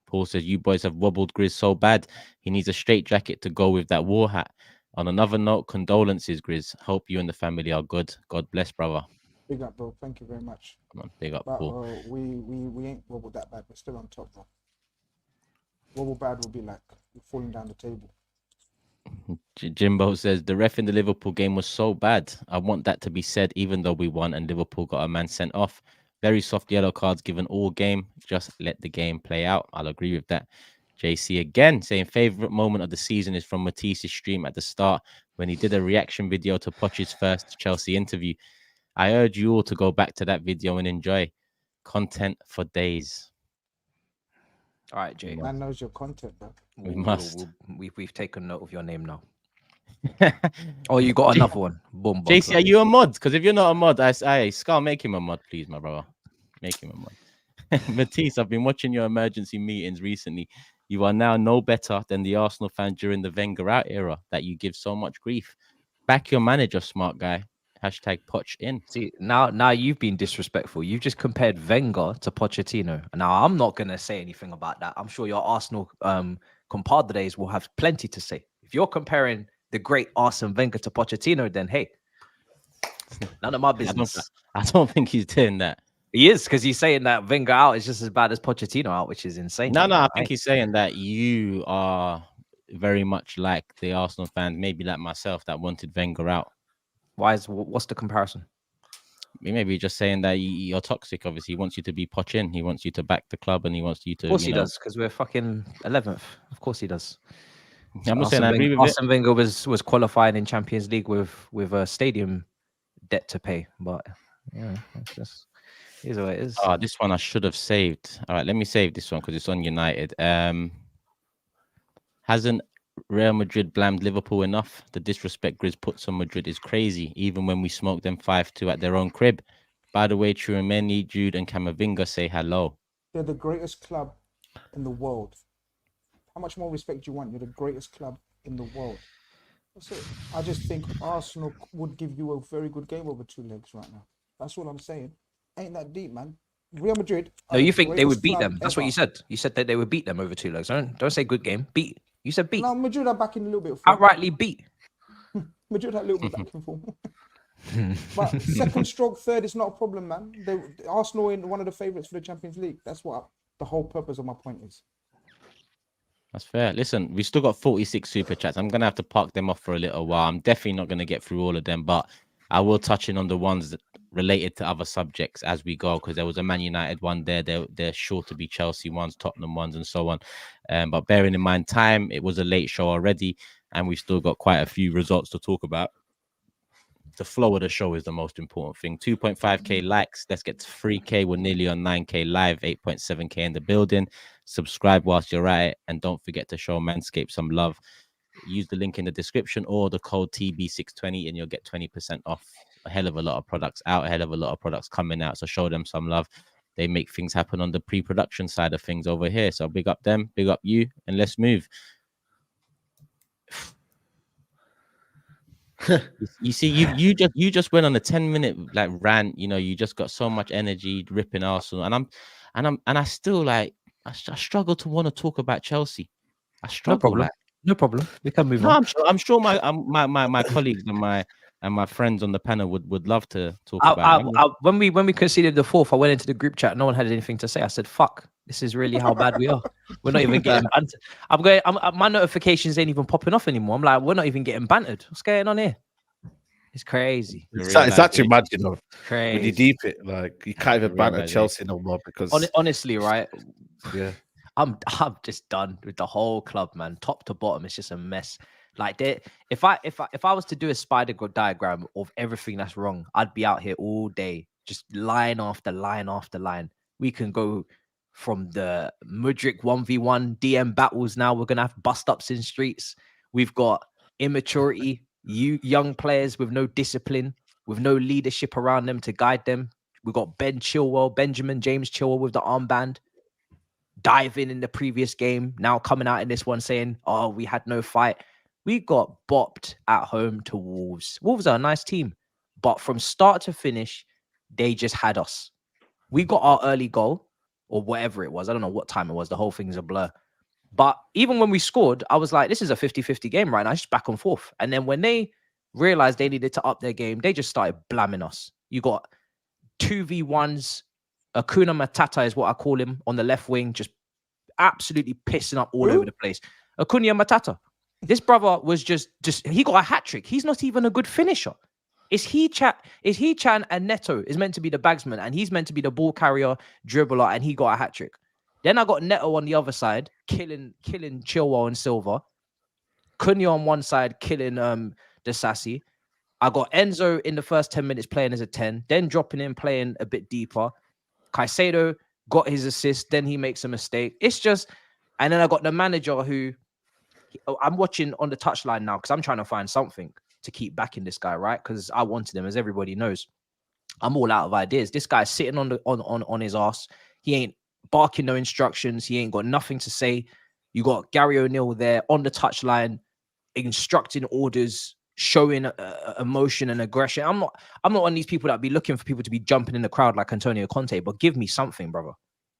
Paul says, you boys have wobbled Grizz so bad. He needs a straight jacket to go with that war hat. On another note, condolences, Grizz. Hope you and the family are good. God bless, brother. Big up, bro. Thank you very much. Come on, big up, but, Paul. We ain't wobbled that bad. We're still on top, bro. Wobble bad will be like falling down the table. Jimbo says, the ref in the Liverpool game was so bad. I want that to be said, even though we won and Liverpool got a man sent off. Very soft yellow cards given all game. Just let the game play out. I'll agree with that. JC again saying favorite moment of the season is from Matisse's stream at the start when he did a reaction video to Poch's first Chelsea interview. I urge you all to go back to that video and enjoy. Content for days. All right, Jay. Man knows your content, bro. We must. We've taken note of your name now. Oh, you got another one. Boom. JC, are you a mod? Because if you're not a mod, Scar, make him a mod, please, my brother. Make him a mod. Matisse, I've been watching your emergency meetings recently. You are now no better than the Arsenal fan during the Wenger out era that you give so much grief. Back your manager, smart guy. Hashtag Poch in. See, now you've been disrespectful. You've just compared Wenger to Pochettino. Now, I'm not going to say anything about that. I'm sure your Arsenal compadres will have plenty to say. If you're comparing the great Arsene Wenger to Pochettino, then hey, none of my business. I don't think he's doing that. He is, because he's saying that Wenger out is just as bad as Pochettino out, which is insane. No, I think he's saying that you are very much like the Arsenal fans, maybe like myself, that wanted Wenger out. What's the comparison? Maybe just saying that you're toxic. Obviously, he wants you to be Poch in. He wants you to back the club, and he wants you to. Of course, he does, because we're fucking 11th. Of course, he does. I'm not saying I agree with it. Arsene Wenger was qualifying in Champions League with a stadium debt to pay, but yeah, it's just is what it is. Oh, this one I should have saved. All right, let me save this one because it's on United. Hasn't Real Madrid blamed Liverpool enough? The disrespect Grizz puts on Madrid is crazy, even when we smoked them 5-2 at their own crib. By the way, Chouameni, Jude, and Camavinga say hello. They're the greatest club in the world. How much more respect do you want? You're the greatest club in the world. That's it. I just think Arsenal would give you a very good game over two legs right now. That's all I'm saying. Ain't that deep, man. Real Madrid. No, you think they would beat them? That's what you said. You said that they would beat them over two legs. Don't say good game. Beat. You said beat. No, Madrid are back in a little bit of form. Outrightly beat. Madrid are a little bit back in form. But second stroke, third is not a problem, man. Arsenal in one of the favourites for the Champions League. That's what the whole purpose of my point is. That's fair. Listen, we've still got 46 super chats. I'm going to have to park them off for a little while. I'm definitely not going to get through all of them, but I will touch in on the ones that related to other subjects as we go, because there was a Man United one there. They're sure to be Chelsea ones, Tottenham ones, and so on. But bearing in mind time, it was a late show already, and we've still got quite a few results to talk about. The flow of the show is the most important thing. 2.5k likes. Let's get to 3k. We're nearly on 9k live, 8.7k in the building. Subscribe whilst you're at it, and don't forget to show Manscaped some love. Use the link in the description or the code TB620 and you'll get 20% off. A hell of a lot of products out, a hell of a lot of products coming out. So show them some love. They make things happen on the pre-production side of things over here. So big up them, big up you, and let's move. You see, you just went on a 10-minute like rant. You know, you just got so much energy ripping Arsenal, and I still like I struggle to want to talk about Chelsea. I struggle. No problem. We can move on. I'm sure my colleagues and my friends on the panel would love to talk about it. When we conceded the fourth, I went into the group chat. No one had anything to say. I said, "Fuck, this is really how bad we are. We're not even getting bantered." My notifications ain't even popping off anymore. I'm like, we're not even getting bantered. What's going on here? It's crazy. It's actually mad, you know. Crazy. When you deep it, like you can't even banter Chelsea no more because honestly, right? Yeah. I'm just done with the whole club, man. Top to bottom, it's just a mess. Like if I was to do a spider diagram of everything that's wrong, I'd be out here all day, just line after line after line. We can go from the Mudryk 1v1 DM battles. Now we're gonna have bust ups in streets. We've got immaturity, young players with no discipline, with no leadership around them to guide them. We've got Benjamin James Chilwell with the armband, diving in the previous game, now coming out in this one saying, oh, we had no fight. We got bopped at home to Wolves. Wolves are a nice team, but from start to finish, they just had us. We got our early goal, or whatever it was. I don't know what time it was. The whole thing's a blur. But even when we scored, I was like, this is a 50-50 game right now. It's just back and forth. And then when they realized they needed to up their game, they just started blamming us. You got 2v1s. Akuna Matata is what I call him on the left wing, just absolutely pissing up all over the place. Acuna Matata. This brother was just he got a hat trick. He's not even a good finisher. Is he Chan and Neto is meant to be the bagsman and he's meant to be the ball carrier, dribbler, and he got a hat trick. Then I got Neto on the other side, killing Chilwell and Silva. Cunha on one side, killing Disasi. I got Enzo in the first 10 minutes playing as a 10, then dropping in, playing a bit deeper. Caicedo got his assist, then he makes a mistake. It's just, and then I got the manager who I'm watching on the touchline now because I'm trying to find something to keep backing this guy, right? Because I wanted him, as everybody knows. I'm all out of ideas. This guy's sitting on his ass. He ain't barking no instructions. He ain't got nothing to say. You got Gary O'Neill there on the touchline, instructing orders, showing emotion and aggression. I'm not one of these people that be looking for people to be jumping in the crowd like Antonio Conte, but give me something, brother.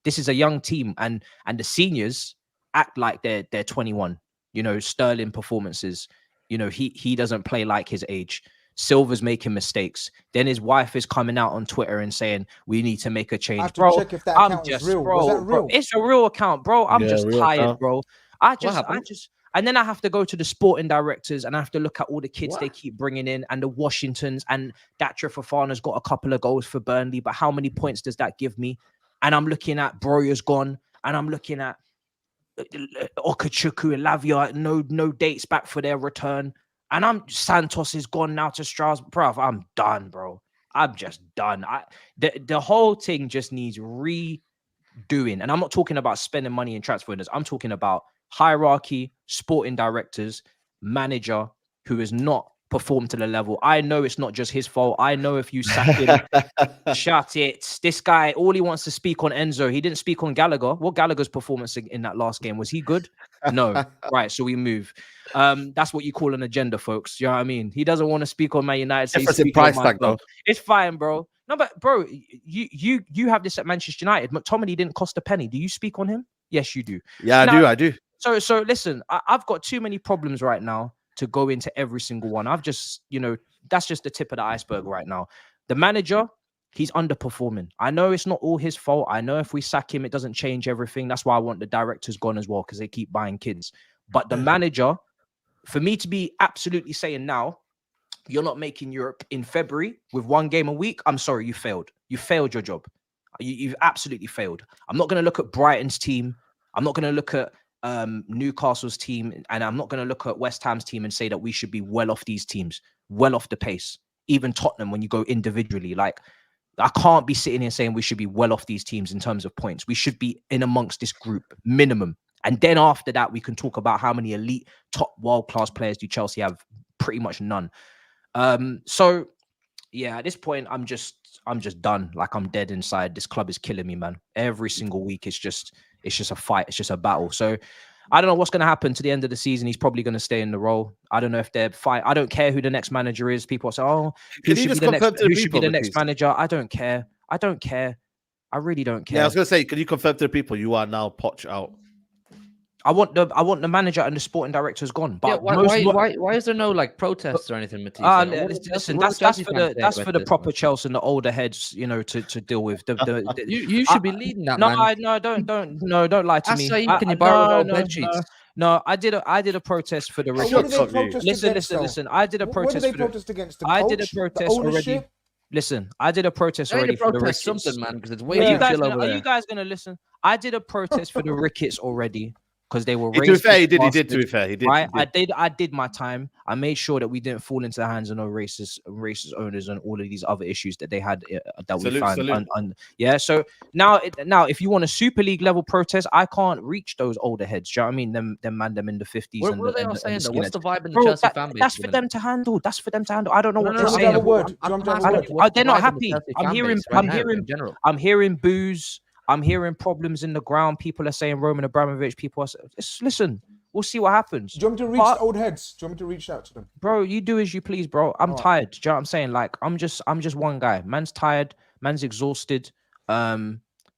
This is a young team, and the seniors act like they're 21. You know, Sterling performances. You know, he doesn't play like his age. Silva's making mistakes. Then his wife is coming out on Twitter and saying we need to make a change. I have to check if that account was real. Was that real? It's a real account, bro. I'm just tired, bro. I just. And then I have to go to the sporting directors and I have to look at all the kids they keep bringing in and the Washingtons, and Datra Fofana's got a couple of goals for Burnley, but how many points does that give me? And I'm looking at Broya's gone, and I'm looking at Okachuku and Lavia, no dates back for their return. And Santos is gone now to Strasbourg. Bro, I'm done, bro. I'm just done. The whole thing just needs redoing. And I'm not talking about spending money in transfer windows. I'm talking about hierarchy, sporting directors, manager who has not performed to the level. I know it's not just his fault. I know if you sack him, shut it. This guy, all he wants to speak on Enzo. He didn't speak on Gallagher. What Gallagher's performance in that last game? Was he good? No. Right, so we move. That's what you call an agenda, folks. You know what I mean? He doesn't want to speak on Man United. So price tag, though. It's fine, bro. No, but bro, you have this at Manchester United. McTominay didn't cost a penny. Do you speak on him? Yes, you do. Yeah, I do. So listen, I've got too many problems right now to go into every single one. I've just, that's just the tip of the iceberg right now. The manager, he's underperforming. I know it's not all his fault. I know if we sack him, it doesn't change everything. That's why I want the directors gone as well, because they keep buying kids. But the manager, for me to be absolutely saying now, you're not making Europe in February with one game a week, I'm sorry, you failed. You failed your job. You've absolutely failed. I'm not going to look at Brighton's team. I'm not going to look at Newcastle's team, and I'm not going to look at West Ham's team and say that we should be well off these teams, well off the pace. Even Tottenham, when you go individually, like, I can't be sitting here saying we should be well off these teams in terms of points. We should be in amongst this group minimum, and then after that we can talk about how many elite top world-class players do Chelsea have. Pretty much none. So yeah, at this point I'm just done. Like, I'm dead inside. This club is killing me, man. Every single week it's just a fight. It's just a battle. So I don't know what's going to happen to the end of the season. He's probably going to stay in the role. I don't know if they're fight. I don't care who the next manager is. People say, "Oh, who should be the next manager?" I don't care. I really don't care. Yeah, I was going to say, can you confirm to the people you are now Poch out? I want the manager and the sporting directors gone. But yeah, why is there no like protests or anything, Matisse? Listen, that's for the proper Chelsea and the older heads, to deal with. You should be leading that. No, don't lie to me. Can you borrow bed sheets? No, I did a protest for the What Ricketts. did they protest against, though? Listen. I did a protest. What did they protest against? The I coach, did a the protest already. ownership? Listen, I did a protest I need already to for the protest Ricketts. something, man, because it's way Are too chill over are there. you guys gonna listen? I did a protest for the Ricketts already because they were. To be fair, he did. To be fair, he did. Right, I did my time. I made sure that we didn't fall into the hands of no racist owners and all of these other issues that they had that we found. Yeah. So now, if you want a Super League level protest, I can't reach those older heads. Do you know what I mean? Them in the 50s. What are they all saying though? What's the vibe in the Chelsea fan base? That's for them to handle. I don't know what they're no, saying. They're not vibe in the happy. Chelsea I'm fan hearing. base right now, in general. I'm hearing boos. I'm hearing problems in the ground. People are saying Roman Abramovich. People are saying, listen, we'll see what happens. Do you want me to reach the old heads? Do you want me to reach out to them? Bro, you do as you please, bro. I'm tired. Do you know what I'm saying? Like, I'm just one guy. Man's tired. Man's exhausted.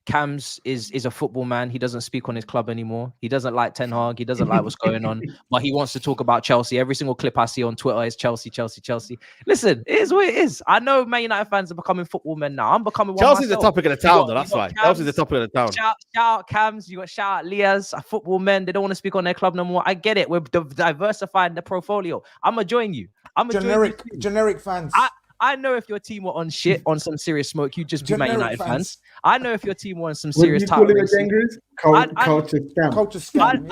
Cams is a football man. He doesn't speak on his club anymore. He doesn't like Ten Hag. He doesn't like what's going on. But he wants to talk about Chelsea. Every single clip I see on Twitter is Chelsea, Chelsea, Chelsea. Listen, it is what it is. I know Man United fans are becoming football men now. I'm becoming one Chelsea's myself. the topic of the town, though. That's why. Chelsea's the topic of the town. Shout out Cams. You got shout out Lias, football men. They don't want to speak on their club no more. I get it. We're diversifying the portfolio. I'm gonna join you. I'm generic fans. I know if your team were on shit, on some serious smoke, you'd just be Man United fans. I know if your team were on some serious title racing. Culture scam.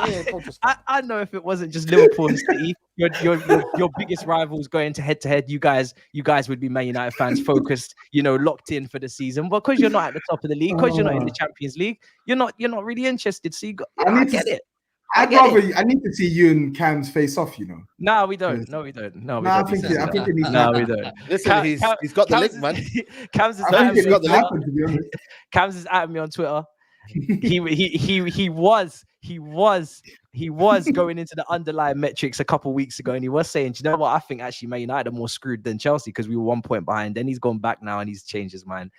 I know if it wasn't just Liverpool and City, your biggest rivals going to head to head, you guys would be Man United fans focused, locked in for the season. But because you're not at the top of the league, because you're not in the Champions League, you're not really interested. So I get it. I need to see you and Cam's face off, No, we don't. No, we don't. No, we I don't. think we need No, we don't. Listen, he's got the link, man. Cam's is I think he's got the link, to be honest. Cam's is at me on Twitter. He was going into the underlying metrics a couple weeks ago, and he was saying, "Do you know what? I think actually Man United are more screwed than Chelsea because we were 1 point behind." Then he's gone back now and he's changed his mind.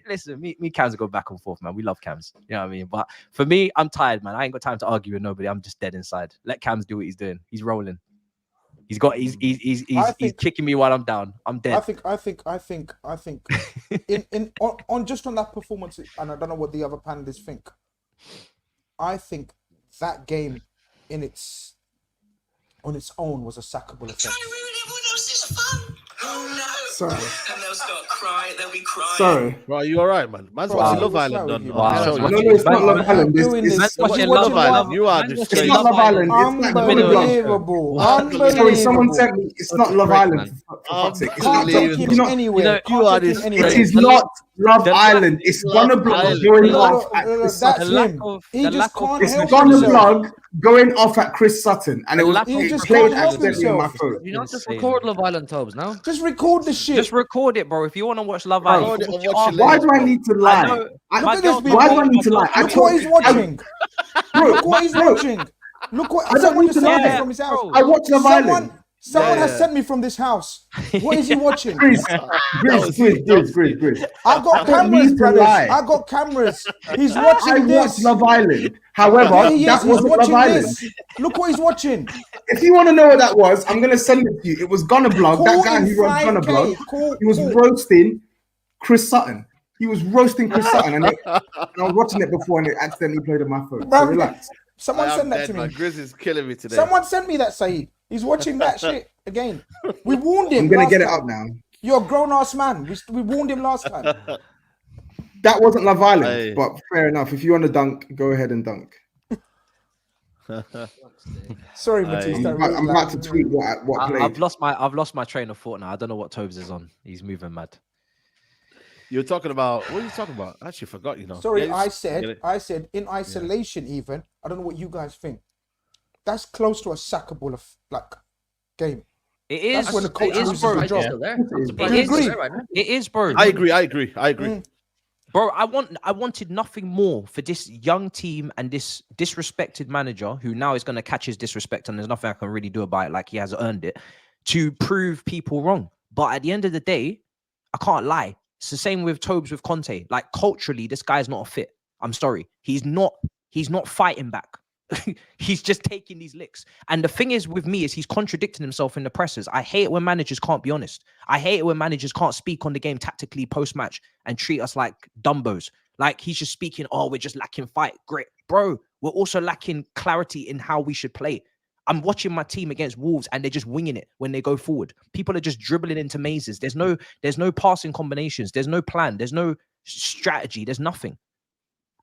Listen, me Cams go back and forth, man. We love Cams, you know what I mean? But for me, I'm tired, man. I ain't got time to argue with nobody. I'm just dead inside. Let Cams do what he's doing. He's rolling. He's kicking me while I'm down. I'm dead. I think on that performance, and I don't know what the other panelists think. I think that game on its own was a sackable offence. Sorry. And they'll start crying. They'll be crying. Sorry. Bro, you all right, man? Man's watching Love Island on. No, it's not Love Island. It's watching Love Island. You are just It's not Love Island. Unbelievable. Sorry, someone sent me. It's not Love Island. For fuck's sake. It is not Love Island. It's Gunner Blog going off at Chris Sutton. It's Gunner Blog going off at Chris Sutton, and it was played accidentally on my phone. You not just record Love Island, Tobes, now? Just record the shit. Just record it, bro. If you want to watch Love Island, why do I need to lie? Why do I need to lie? Look what he's watching. Look what he's watching. Look what someone just sent me from his house. I watch Love Island. Someone has sent me from this house. What is he watching? Grizz. I got cameras, brothers. I got cameras. He's watching this. I watch Love Island. However, that wasn't Love Island. Look what he's watching. If you want to know what that was, I'm going to send it to you. It was Gunner Blog. That guy who runs Gunner Blog. He was roasting Chris Sutton. And I was watching it before and it accidentally played on my phone. So relax. Someone sent that to me. Grizz is killing me today. Someone sent me that, Saeed. He's watching that shit again. We warned him. I'm going to get it up now. You're a grown-ass man. We warned him last time. That wasn't Love Island, but fair enough. If you want to dunk, go ahead and dunk. Sorry, Matisse. I'm about to tweet what played. I've lost my train of thought now. I don't know what Tobes is on. He's moving mad. You're talking about what are you talking about? I actually forgot. Sorry, I said in isolation. Even I don't know what you guys think. That's close to a sackable game. It is. That's when the coach loses the job. It is, bro. I agree. Bro, I wanted nothing more for this young team and this disrespected manager who now is going to catch his disrespect and there's nothing I can really do about it, like he has earned it, to prove people wrong. But at the end of the day, I can't lie. It's the same with Tobes with Conte. Like culturally, this guy's not a fit. I'm sorry. He's not fighting back. He's just taking these licks. And the thing is with me is he's contradicting himself in the presses. I hate it when managers can't be honest. I hate it when managers can't speak on the game tactically post-match and treat us like dumbos. Like he's just speaking, we're just lacking fight, grit. bro, we're also lacking clarity in how we should play. I'm watching my team against Wolves and they're just winging it when they go forward. People are just dribbling into mazes. There's no passing combinations. There's no plan. There's no strategy. There's nothing.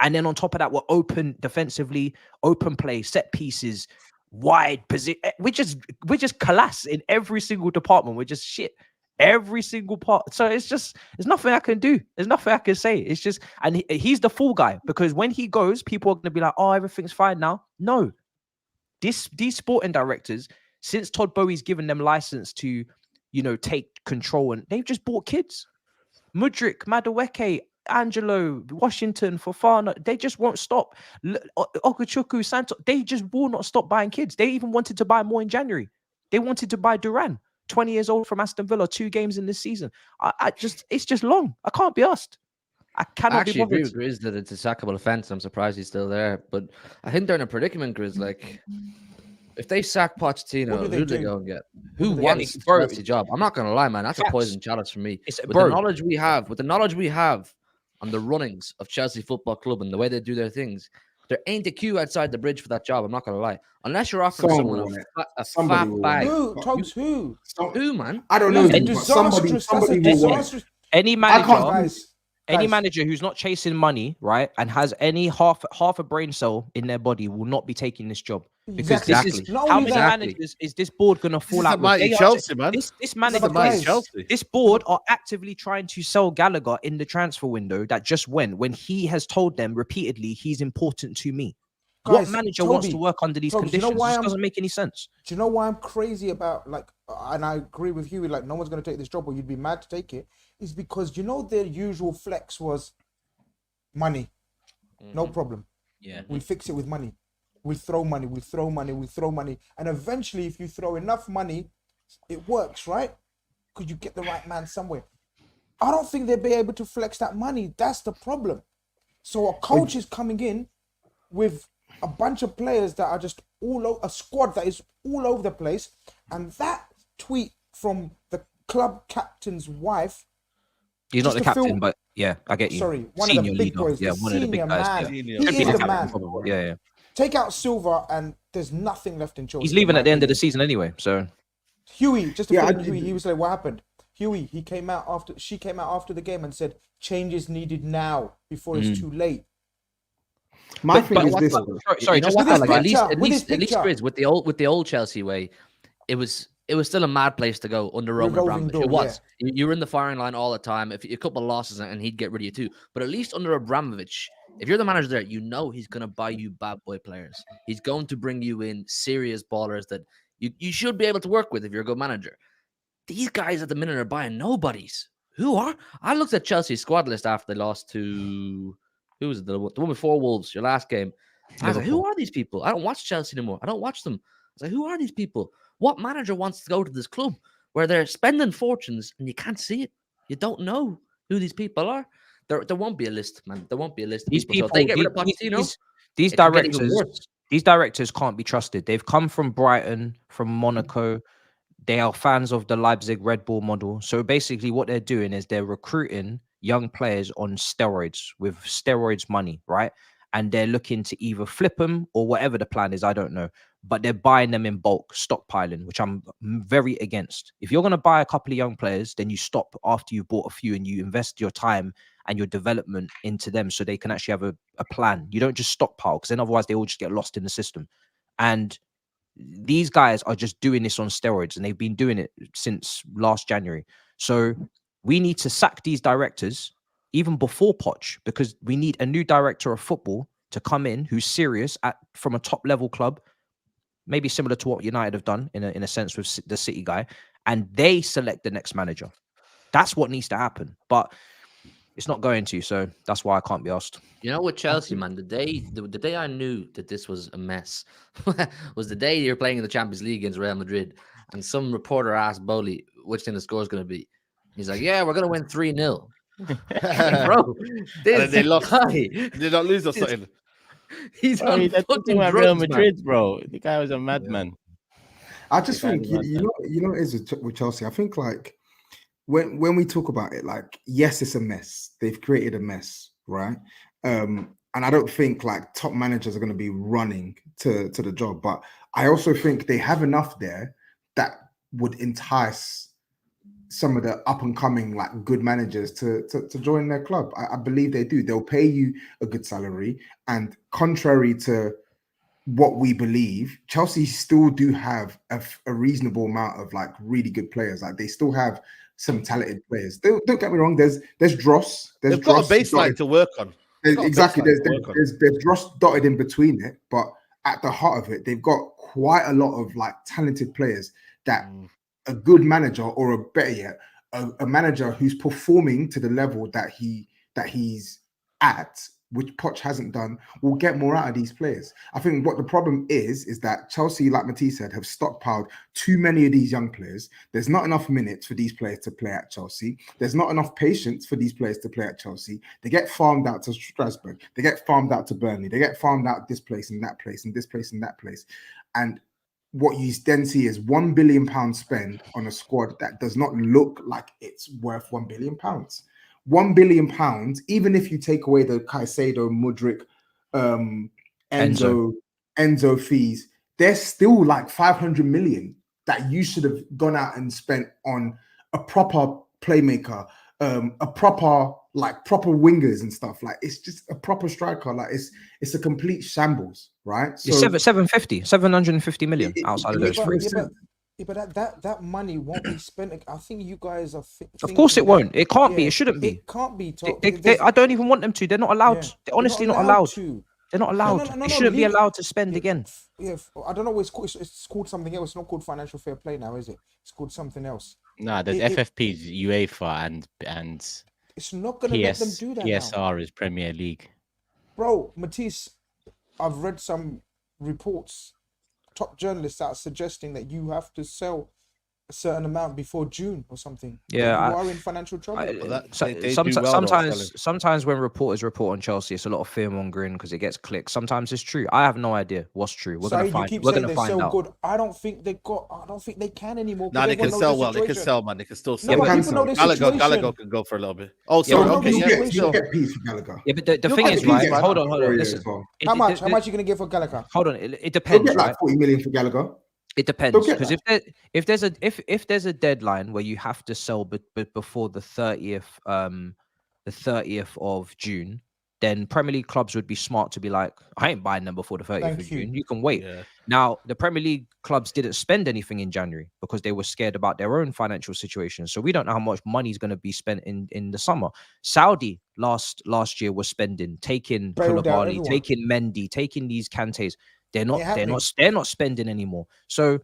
And then on top of that, we're open defensively, open play, set pieces, wide position. We just collapse in every single department. We're just shit. Every single part. So there's nothing I can do. There's nothing I can say. It's just, and he's the fool guy, because when he goes, people are going to be like, oh, everything's fine now. No. These sporting directors, since Todd Bowie's given them license to, take control, and they've just bought kids. Mudryk, Madueke, Angelo, Washington, Fofana, they just won't stop. Okuchuku, Santos, they just will not stop buying kids. They even wanted to buy more in January. They wanted to buy Duran, 20 years old, from Aston Villa, 2 games in this season. It's just long. I can't be asked. I cannot be bothered. I agree with Grizz that it's a sackable offense. I'm surprised he's still there, but I think they're in a predicament, Grizz. Like, if they sack Pochettino, who do they go and get? Who wants the Chelsea job? I'm not gonna lie, man. That's a poison chalice for me. With the knowledge we have on the runnings of Chelsea Football Club and the way they do their things, there ain't a queue outside the bridge for that job. I'm not gonna lie. Unless you're offering someone a fat bag. Who? Togs, who? Who, man? I don't know. Any manager. Any manager who's not chasing money, right, and has any half a brain cell in their body will not be taking this job. Because this is how many managers is this board gonna fall out with? Chelsea, man. This manager, this board are actively trying to sell Gallagher in the transfer window that just went, when he has told them repeatedly he's important to me. What manager wants to work under these conditions? It just doesn't make any sense. Do you know why I'm crazy about, like, and I agree with Hughie, like, no one's going to take this job or you'd be mad to take it, is because, their usual flex was money. No problem. Yeah. We'll fix it with money. We'll throw money. And eventually, if you throw enough money, it works, right? Because you get the right man somewhere. I don't think they'll be able to flex that money. That's the problem. So a coach is coming in with a bunch of players that are just all over, a squad that is all over the place. And that tweet from the club captain's wife. He's not the captain, but yeah, I get you. Sorry, one of the big boys. Yeah, one of the big guys. He is the man. Yeah. Take out Silva and there's nothing left in Chelsea. He's leaving at the end of the season anyway, so. Hughie, just to put Hughie, he was like, what happened? Hughie, she came out after the game and said, changes needed now before it's too late. My thing is this. Sorry, just at least Grizz, with the old Chelsea way, it was still a mad place to go under Roman Abramovich. It was. Yeah. You were in the firing line all the time. If a couple of losses and he'd get rid of you too. But at least under Abramovich, if you're the manager there, he's going to buy you bad boy players. He's going to bring you in serious ballers that you should be able to work with if you're a good manager. These guys at the minute are buying nobodies. Who are? I looked at Chelsea's squad list after they lost to, who was it? The one before Wolves, your last game. I was like, who are these people? I don't watch Chelsea anymore. I don't watch them. I was like, who are these people? What manager wants to go to this club where they're spending fortunes and you can't see it? You don't know who these people are. There won't be a list, man. There won't be a list. These people, so they get rid of Pochettino, these directors can't be trusted. They've come from Brighton, from Monaco. They are fans of the Leipzig Red Bull model. So basically what they're doing is they're recruiting young players on steroids with steroids money, right? And they're looking to either flip them or whatever the plan is, I don't know. But they're buying them in bulk, stockpiling, which I'm very against. If you're going to buy a couple of young players, then you stop after you've bought a few and you invest your time and your development into them so they can actually have a plan. You don't just stockpile, because then otherwise they all just get lost in the system. And these guys are just doing this on steroids, and they've been doing it since last January. So we need to sack these directors even before Poch, because we need a new director of football to come in who's serious from a top level club, maybe similar to what United have done in a sense with the City guy, and they select the next manager. That's what needs to happen, but it's not going to. So that's why I can't be asked. You know, with Chelsea, man, the day I knew that this was a mess was the day you're playing in the Champions League against Real Madrid, and some reporter asked Bowley which thing the score is going to be. He's like, "Yeah, we're going to win 3-0." Bro, they lost. Did they not lose or something? He's on fucking drugs, Real Madrid, man. bro. The guy was a madman. I just think you know it is with Chelsea. I think like when we talk about it, like, yes, it's a mess. They've created a mess, right? And I don't think like top managers are going to be running to the job. But I also think they have enough there that would entice some of the up and coming like good managers to join their club. I believe they do. They'll pay you a good salary. And contrary to what we believe, Chelsea still do have a reasonable amount of like really good players. Like they still have some talented players. Don't get me wrong. There's Dross. They've got a baseline to work on. Exactly. There's Dross dotted in between it, but at the heart of it, they've got quite a lot of like talented players that a good manager, or a better yet, a manager who's performing to the level that he's at, which Poch hasn't done, will get more out of these players. I think what the problem is that Chelsea, like Matisse said, have stockpiled too many of these young players. There's not enough minutes for these players to play at Chelsea. There's not enough patience for these players to play at Chelsea. They get farmed out to Strasbourg. They get farmed out to Burnley. They get farmed out this place and that place and this place and that place. And what you then see is £1 billion spend on a squad that does not look like it's worth £1 billion. £1 billion, even if you take away the Caicedo, Mudryk, Enzo fees, there's still like 500 million that you should have gone out and spent on a proper playmaker, a proper wingers and stuff. Like it's just a proper striker. Like it's a complete shambles, right? So it's 750 million outside of those three. Yeah, but that money won't be spent. I think you guys are. Of course, it won't. It can't be. It shouldn't be. It can't be. I don't even want them to. They're not allowed. They're honestly not allowed. They're not allowed. No, they shouldn't be allowed to spend again. Yeah, I don't know. It's called something else. It's not called financial fair play now, is it? It's called something else. No, there's FFPs, UEFA, and it's not going to let them do that. PSR is Premier League. Bro, Matisse, I've read some reports. Top journalists are suggesting that you have to sell a certain amount before June or something. Yeah, you are in financial trouble. Sometimes when reporters report on Chelsea, it's a lot of fear mongering because it gets clicks. Sometimes it's true. I have no idea what's true. We're gonna find out. Good. I don't think they can anymore. No, they can sell well. They can sell, man. They can still sell. Gallagher can go for a little bit. Oh, sorry. Okay, you get peace for Gallagher. Yeah, but the thing is, right? Hold on. Listen. How much are you gonna get for Gallagher? Hold on. It depends, right? Like 40 million for Gallagher. It depends, because if there's a deadline where you have to sell before the 30th of June, then Premier League clubs would be smart to be like, I ain't buying them before the 30th of June. You can wait. Yeah. Now, the Premier League clubs didn't spend anything in January because they were scared about their own financial situation. So we don't know how much money is going to be spent in the summer. Saudi last year was spending, taking Koulibaly, taking Mendy, taking these Kantes. They're not spending anymore. So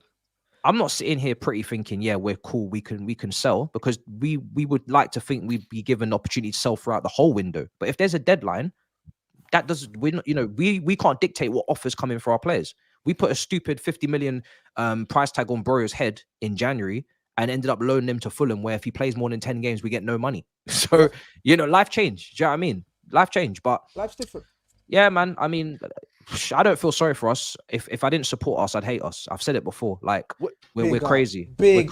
I'm not sitting here pretty thinking, yeah, we're cool. We can sell, because we would like to think we'd be given an opportunity to sell throughout the whole window. But if there's a deadline, that doesn't, we can't dictate what offers come in for our players. We put a stupid 50 million price tag on Broyo's head in January and ended up loaning him to Fulham, where if he plays more than 10 games, we get no money. So, life change. Do you know what I mean? Life change, but life's different. Yeah, man. I mean, I don't feel sorry for us. If I didn't support us, I'd hate us. I've said it before. Like we're crazy. We're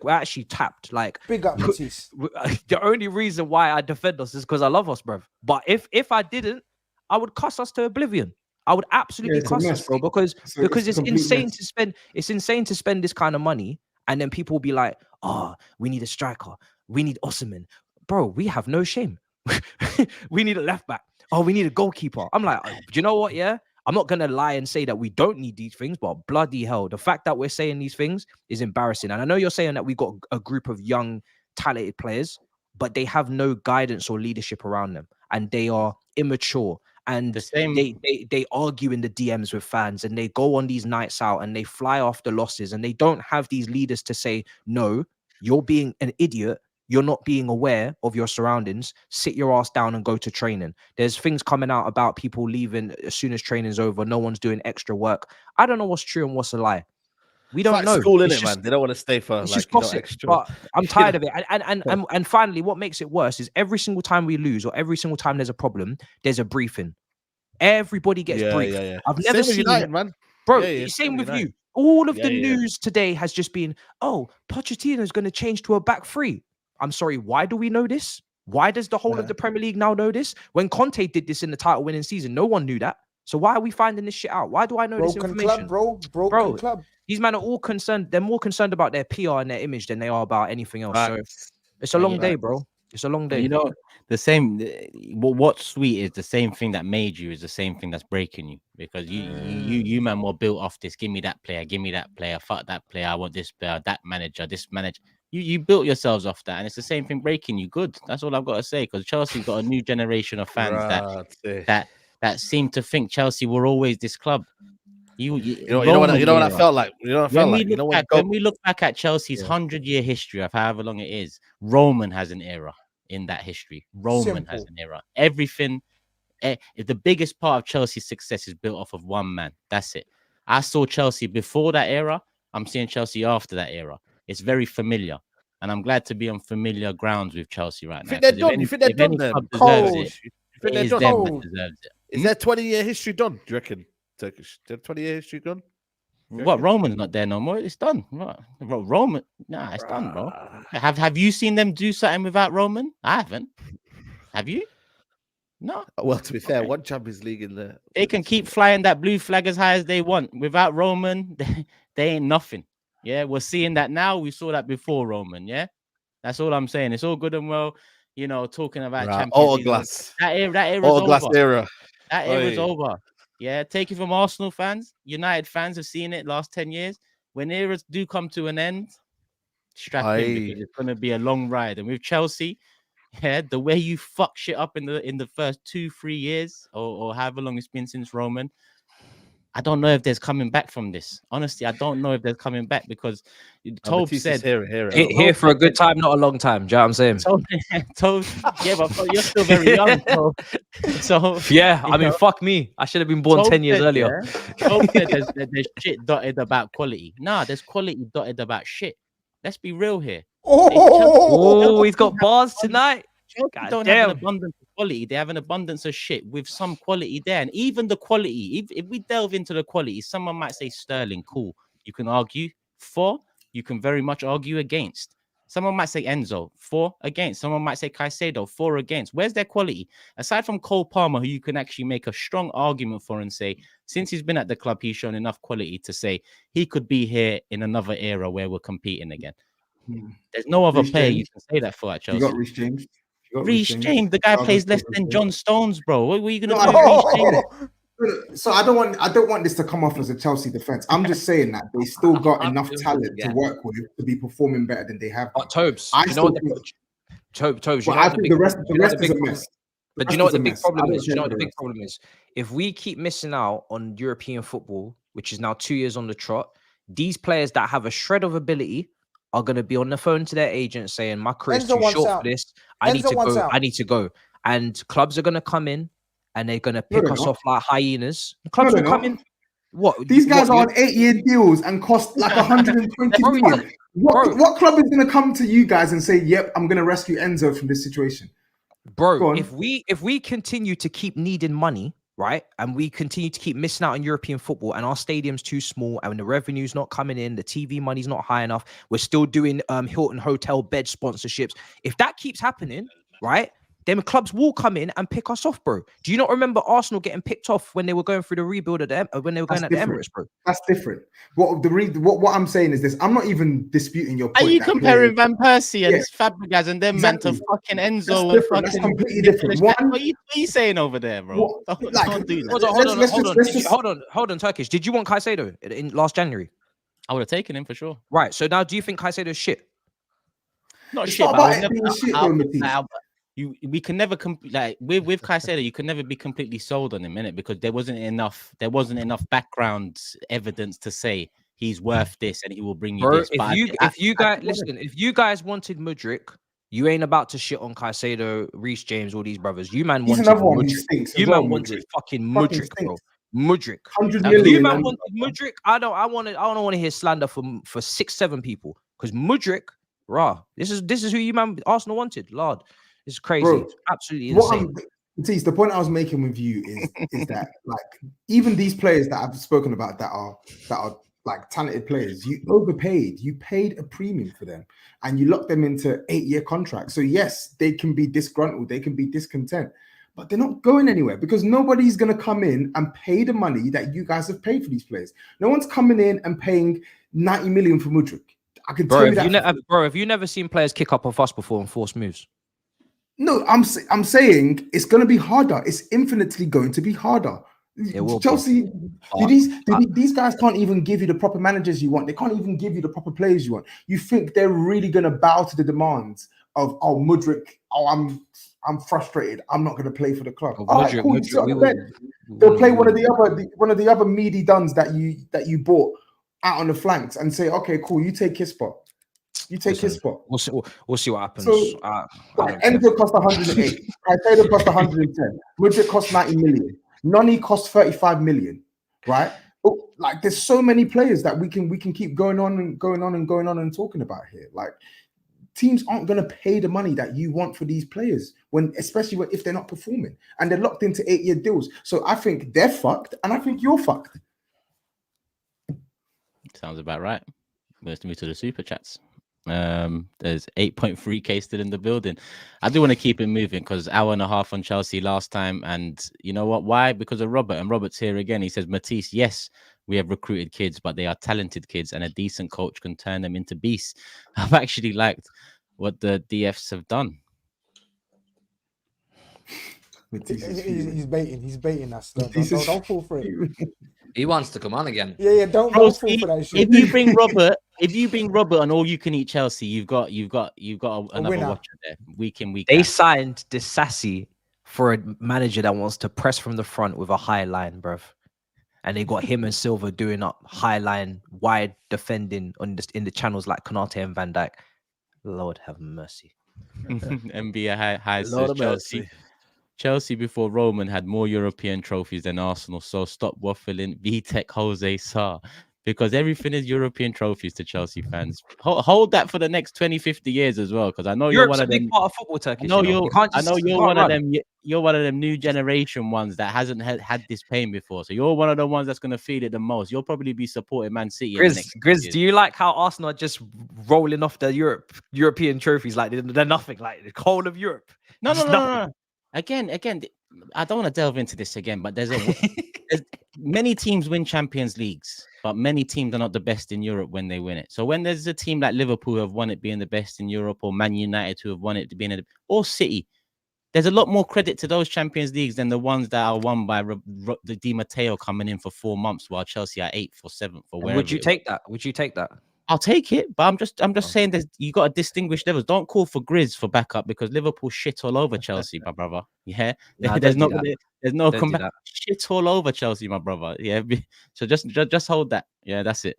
actually tapped. Like big up, Matisse. The only reason why I defend us is because I love us, bro. But if I didn't, I would cuss us to oblivion. I would absolutely cuss us, bro, because it's insane to spend. It's insane to spend this kind of money, and then people will be like, "Oh, we need a striker. We need Osimhen, bro. We have no shame. We need a left back. Oh, we need a goalkeeper." I'm like, do you know what? Yeah, I'm not gonna lie and say that we don't need these things, but bloody hell, the fact that we're saying these things is embarrassing. And I know you're saying that we got a group of young, talented players, but they have no guidance or leadership around them, and they are immature. And they argue in the DMs with fans, and they go on these nights out, and they fly off the losses, and they don't have these leaders to say, no, you're being an idiot. You're not being aware of your surroundings. Sit your ass down and go to training. There's things coming out about people leaving as soon as training's over. No one's doing extra work. I don't know what's true and what's a lie. We don't know. School, innit, man? They don't want to stay for extra. But I'm tired of it. And finally, what makes it worse is every single time we lose, or every single time there's a problem, there's a briefing. Everybody gets briefed. Yeah. I've never seen United, man. Bro, same with you. All of the news today has just been, oh, Pochettino is going to change to a back three. I'm sorry, why do we know this? Why does the whole of the Premier League now know this? When Conte did this in the title winning season, no one knew that. So why are we finding this shit out? Why do I know this information? Broken club. These men are all concerned. They're more concerned about their PR and their image than they are about anything else. So it's a long day, bro. It's a long day. You know, the same. What's sweet is the same thing that made you is the same thing that's breaking you, because you man were built off this. Give me that player. Give me that player. Fuck that player. I want this player. That manager. This manager. You built yourselves off that, and it's the same thing breaking you. Good. That's all I've got to say. Because Chelsea got a new generation of fans that seem to think Chelsea were always this club. You know what I felt like. When we look back at Chelsea's 100-year history of however long it is, Roman has an era in that history. Roman has an era. Everything. The biggest part of Chelsea's success is built off of one man. That's it. I saw Chelsea before that era. I'm seeing Chelsea after that era. It's very familiar, and I'm glad to be on familiar grounds with Chelsea right now. You think they're done then? Is their 20-year history done? Do you reckon, Turkish? Their 20-year history done? What, Roman's not there no more? It's done. What? Roman? Nah, it's done, bro. Have you seen them do something without Roman? I haven't. Have you? No. Well, to be fair, one Champions League in there. They can keep flying that blue flag as high as they want. Without Roman, they ain't nothing. Yeah, we're seeing that now. We saw that before Roman. Yeah, that's all I'm saying. It's all good and well, you know, talking about Champions League. That era's over. That era's over. Yeah, take it from Arsenal fans. United fans have seen it last 10 years. When eras do come to an end, strap in, because it's going to be a long ride. And with Chelsea, yeah, the way you fuck shit up in the first 2-3 years or however long it's been since Roman, I don't know if there's coming back from this. Honestly, I don't know if there's coming back, because TOBI said here for a good time, not a long time. Do you know what I'm saying? Yeah, but you're still very young. So yeah, I mean, fuck me. I should have been born 10 years earlier. TOBI said there's shit dotted about quality. Nah, there's quality dotted about shit. Let's be real here. Oh, he's got bars tonight. Chelsea don't have an abundance of quality. They have an abundance of shit with some quality there. And even the quality, if we delve into the quality, someone might say Sterling, cool. You can argue for, you can very much argue against. Someone might say Enzo, for, against. Someone might say Caicedo, for, against. Where's their quality? Aside from Cole Palmer, who you can actually make a strong argument for and say, since he's been at the club, he's shown enough quality to say he could be here in another era where we're competing again. There's no other player you can say that for at Chelsea. You got Reece James. Reece James, the guy plays less than John Stones, bro. What are you gonna do with Reece James? So I don't want this to come off as a Chelsea defense. I'm just saying that they still got enough talent to work with to be performing better than they have. Tobes, I think the rest is a mess. But do you know what the big problem is? You know what the big problem is? If we keep missing out on European football, which is now 2 years on the trot, these players that have a shred of ability are going to be on the phone to their agent saying, my career's too short for this. I need to go. I need to go. And clubs are going to come in and they're going to pick us off like hyenas. The clubs will come in. What? These guys are on 8-year deals and cost like 120 million. What club is going to come to you guys and say, yep, I'm going to rescue Enzo from this situation? Bro, if we continue to keep needing money, right, and we continue to keep missing out on European football, and our stadium's too small, and the revenue's not coming in, the TV money's not high enough, we're still doing Hilton Hotel bed sponsorships. If that keeps happening, right, then clubs will come in and pick us off, bro. Do you not remember Arsenal getting picked off when they were going through the rebuild at when they were going at the Emirates, bro? That's different. What I'm saying is this: I'm not even disputing your point. Are you comparing Van Persie and Fabregas and them man to fucking Enzo and fucking? That's completely different. What are you saying over there, bro? Don't do that. Hold on, Turkish. Did you want Caicedo in last January? I would have taken him for sure. Right. So now, do you think Caicedo's shit? Not shit. We can never like with Caicedo, you can never be completely sold on him, innit? Because there wasn't enough background evidence to say he's worth this and he will bring you this. If you guys wanted Mudryk, you ain't about to shit on Caicedo, Reece James, all these brothers. You man wanted Mudryk. You man wanted fucking Mudryk, bro. Mudryk. 100 million. You man wanted Mudryk. I don't want to hear slander for 6-7 people, because Mudryk, this is who you man Arsenal wanted, Lord. It's crazy. Bro, it's absolutely insane. Matisse, the point I was making with you is that like even these players that I've spoken about that are like talented players. You overpaid. You paid a premium for them, and you locked them into 8-year contracts. So yes, they can be disgruntled, they can be discontent, but they're not going anywhere because nobody's going to come in and pay the money that you guys have paid for these players. No one's coming in and paying 90 million for Mudryk. I can tell you that. Bro, have you never seen players kick up off us before and force moves? No, I'm saying it's going to be harder. It's infinitely going to be harder. Chelsea, these guys can't even give you the proper managers you want. They can't even give you the proper players you want. You think they're really going to bow to the demands of Mudryk? Oh, I'm frustrated. I'm not going to play for the club. All right, cool. They'll play one of the other meaty duns that you bought out on the flanks and say, okay, cool, you take his spot. You take his spot. We'll see what happens. So, Enzo cost 108. Caicedo cost 110. Mudryk cost 90 million. Noni cost 35 million, right? Oh, like there's so many players that we can keep going on and talking about here. Like teams aren't going to pay the money that you want for these players especially if they're not performing and they're locked into 8-year deals. So I think they're fucked, and I think you're fucked. Sounds about right. Let's move to the super chats. There's 8.3k still in the building. I do want to keep it moving because hour and a half on Chelsea last time, and you know what? Why? Because of Robert, and Robert's here again. He says, Matisse, yes, we have recruited kids, but they are talented kids, and a decent coach can turn them into beasts. I've actually liked what the DFs have done. He's baiting us. Don't fall for it. He wants to come on again. Yeah, don't fall for that shit. If you bring Robert on all you can eat Chelsea, you've got another watcher there, week in, week out. They signed Disassi for a manager that wants to press from the front with a high line, bruv. And they got him and Silva doing up high line, wide defending in the channels like Konate and Van Dijk. Lord have mercy. NBA high says Chelsea. Chelsea before Roman had more European trophies than Arsenal, so stop waffling. VTech Jose Sarr, because everything is European trophies to Chelsea fans. Hold that for the next 20, 50 years as well, because I know you're one of them. Big part of football, Turkish. I know you're one of them. You're one of them new generation ones that hasn't had this pain before. So you're one of the ones that's going to feel it the most. You'll probably be supporting Man City. GRIZZ, do you like how Arsenal are just rolling off the European trophies like they're nothing, like the whole of Europe? No. Again, I don't want to delve into this again, but there's many teams win Champions Leagues, but many teams are not the best in Europe when they win it. So when there's a team like Liverpool who have won it being the best in Europe, or Man United who have won it being or City, there's a lot more credit to those Champions Leagues than the ones that are won by the Di Matteo coming in for 4 months while Chelsea are 8th or 7th or wherever. Would you take that? Would you take that? I'll take it, but I'm just saying that you got to distinguish levels. Don't call for GRIZZ for backup because Liverpool shit all over Chelsea, my brother. Yeah, there's no combat. Shit all over Chelsea, my brother. Yeah, so just hold that. Yeah, that's it.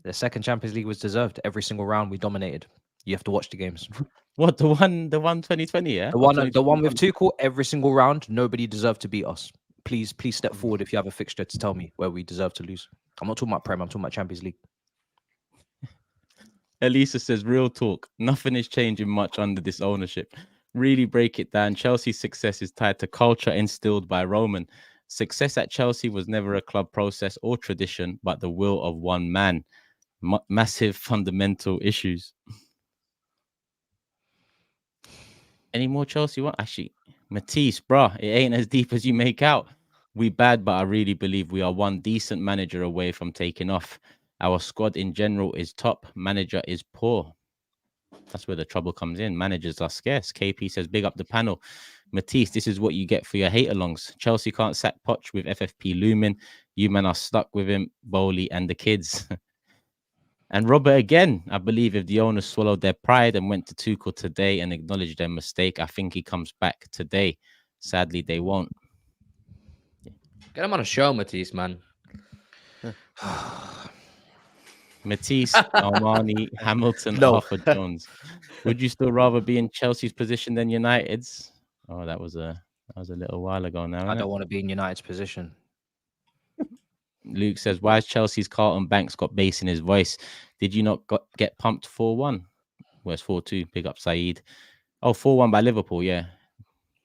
The second Champions League was deserved. Every single round we dominated. You have to watch the games. What, the one 2020? Yeah, the one with Tuchel. Every single round, nobody deserved to beat us. Please step forward if you have a fixture to tell me where we deserve to lose. I'm not talking about Prem. I'm talking about Champions League. Elisa says, real talk, nothing is changing much under this ownership. Really break it down. Chelsea's success is tied to culture instilled by Roman. Success at Chelsea was never a club process or tradition, but the will of one man. Massive fundamental issues. Any more Chelsea? What? Actually, Matisse, bruh, it ain't as deep as you make out. We bad, but I really believe we are one decent manager away from taking off. Our squad in general is top. Manager is poor. That's where the trouble comes in. Managers are scarce. KP says, big up the panel. Matisse, this is what you get for your hate-alongs. Chelsea can't sack Poch with FFP looming. You men are stuck with him, Bowley, and the kids. And Robert again, I believe if the owners swallowed their pride and went to Tuchel today and acknowledged their mistake, I think he comes back today. Sadly, they won't. Get him on a show, Matisse, man. Matisse, Armani, Hamilton, Arthur Jones. Would you still rather be in Chelsea's position than United's? Oh, that was a little while ago now. I don't want to be in United's position. Luke says, why has Chelsea's Carlton Banks got bass in his voice? Did you not get pumped 4-1? Well, it's 4-2. Big up SAEED. Oh, 4-1 by Liverpool, yeah.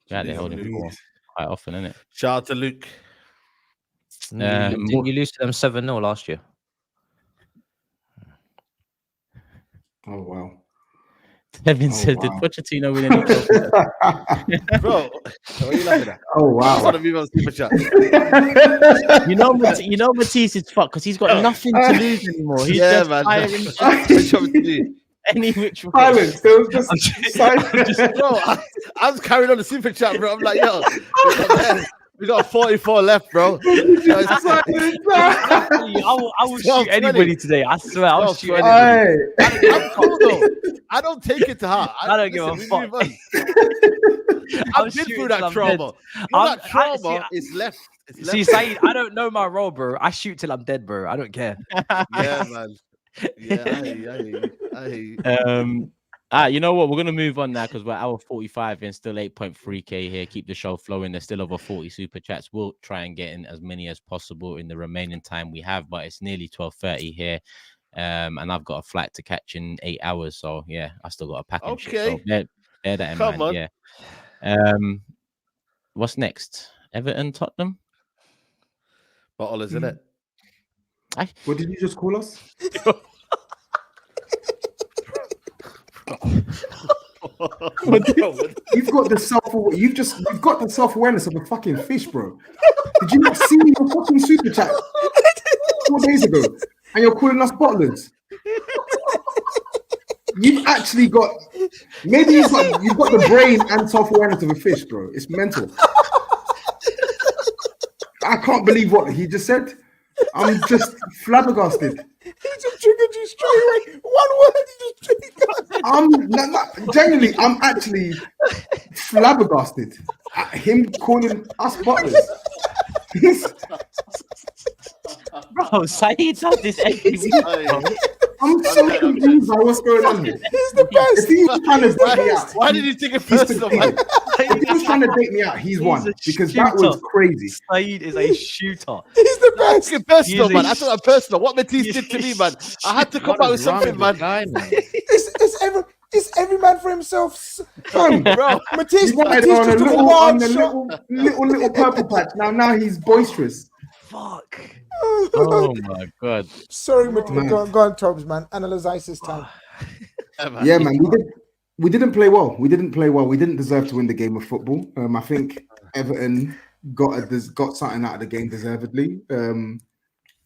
Yeah, they're holding quite often, isn't it? Shout out to Luke. Didn't you lose to them 7-0 last year? Oh wow. Kevin said, "Did Pochettino win any trophies?" Bro, what are you laughing at? Oh wow. That's one of you on super chat. You know Matisse is fucked because he's got nothing to lose anymore. He's Yeah, just man. firing Which one to do? any which way. Silence. There was just silence. Bro, I was carrying on the super chat, bro. I'm like, yo, we got 44 left, bro. I will shoot anybody today. I swear, I'll shoot anybody. I'm cool though. I don't take it to heart. I don't give a fuck. I've been through that trauma. That trauma is left. See, Saeed, I don't know my role, bro. I shoot till I'm dead, bro. I don't care. Yeah, man. Yeah, I hear you. You know what? We're gonna move on now because we're hour 45 and still 8.3k here. Keep the show flowing. There's still over 40 super chats. We'll try and get in as many as possible in the remaining time we have, but it's nearly 12:30 here. And I've got a flight to catch in 8 hours, so yeah, I still got a pack and shit. So bear that in mind. On. Yeah. What's next? Everton, Tottenham. Bottle, isn't it? What did you just call us? You've got the self-awareness of a fucking fish, bro. Did you not see your fucking super chat 4 days ago? And you're calling us bottlers. You've actually got you've got the brain and self-awareness of a fish, bro. It's mental. I can't believe what he just said. I'm just flabbergasted. He just triggered you straight away. One word, he just triggered. Genuinely, I'm actually flabbergasted at him calling us butlers. Bro, Saeed does this every week, bro. I'm so confused by what's going on here. He's the best. If he was trying to date me out, why did you take it personal? If he was trying to date me out, he's won because that was crazy. Saeed is a shooter. He's the best. It's personal, man. I thought personal. What Matisse did to me, man. I had to come out with something, man. It's every man for himself, bro. Matisse wanted just on took a on wild the shot. little purple patch. Now he's boisterous. Fuck. Oh my god. Sorry, Matisse. Go on, Tobs, man. Analyze this time. Yeah, man. We didn't play well. We didn't play well. We didn't deserve to win the game of football. I think Everton got something out of the game deservedly.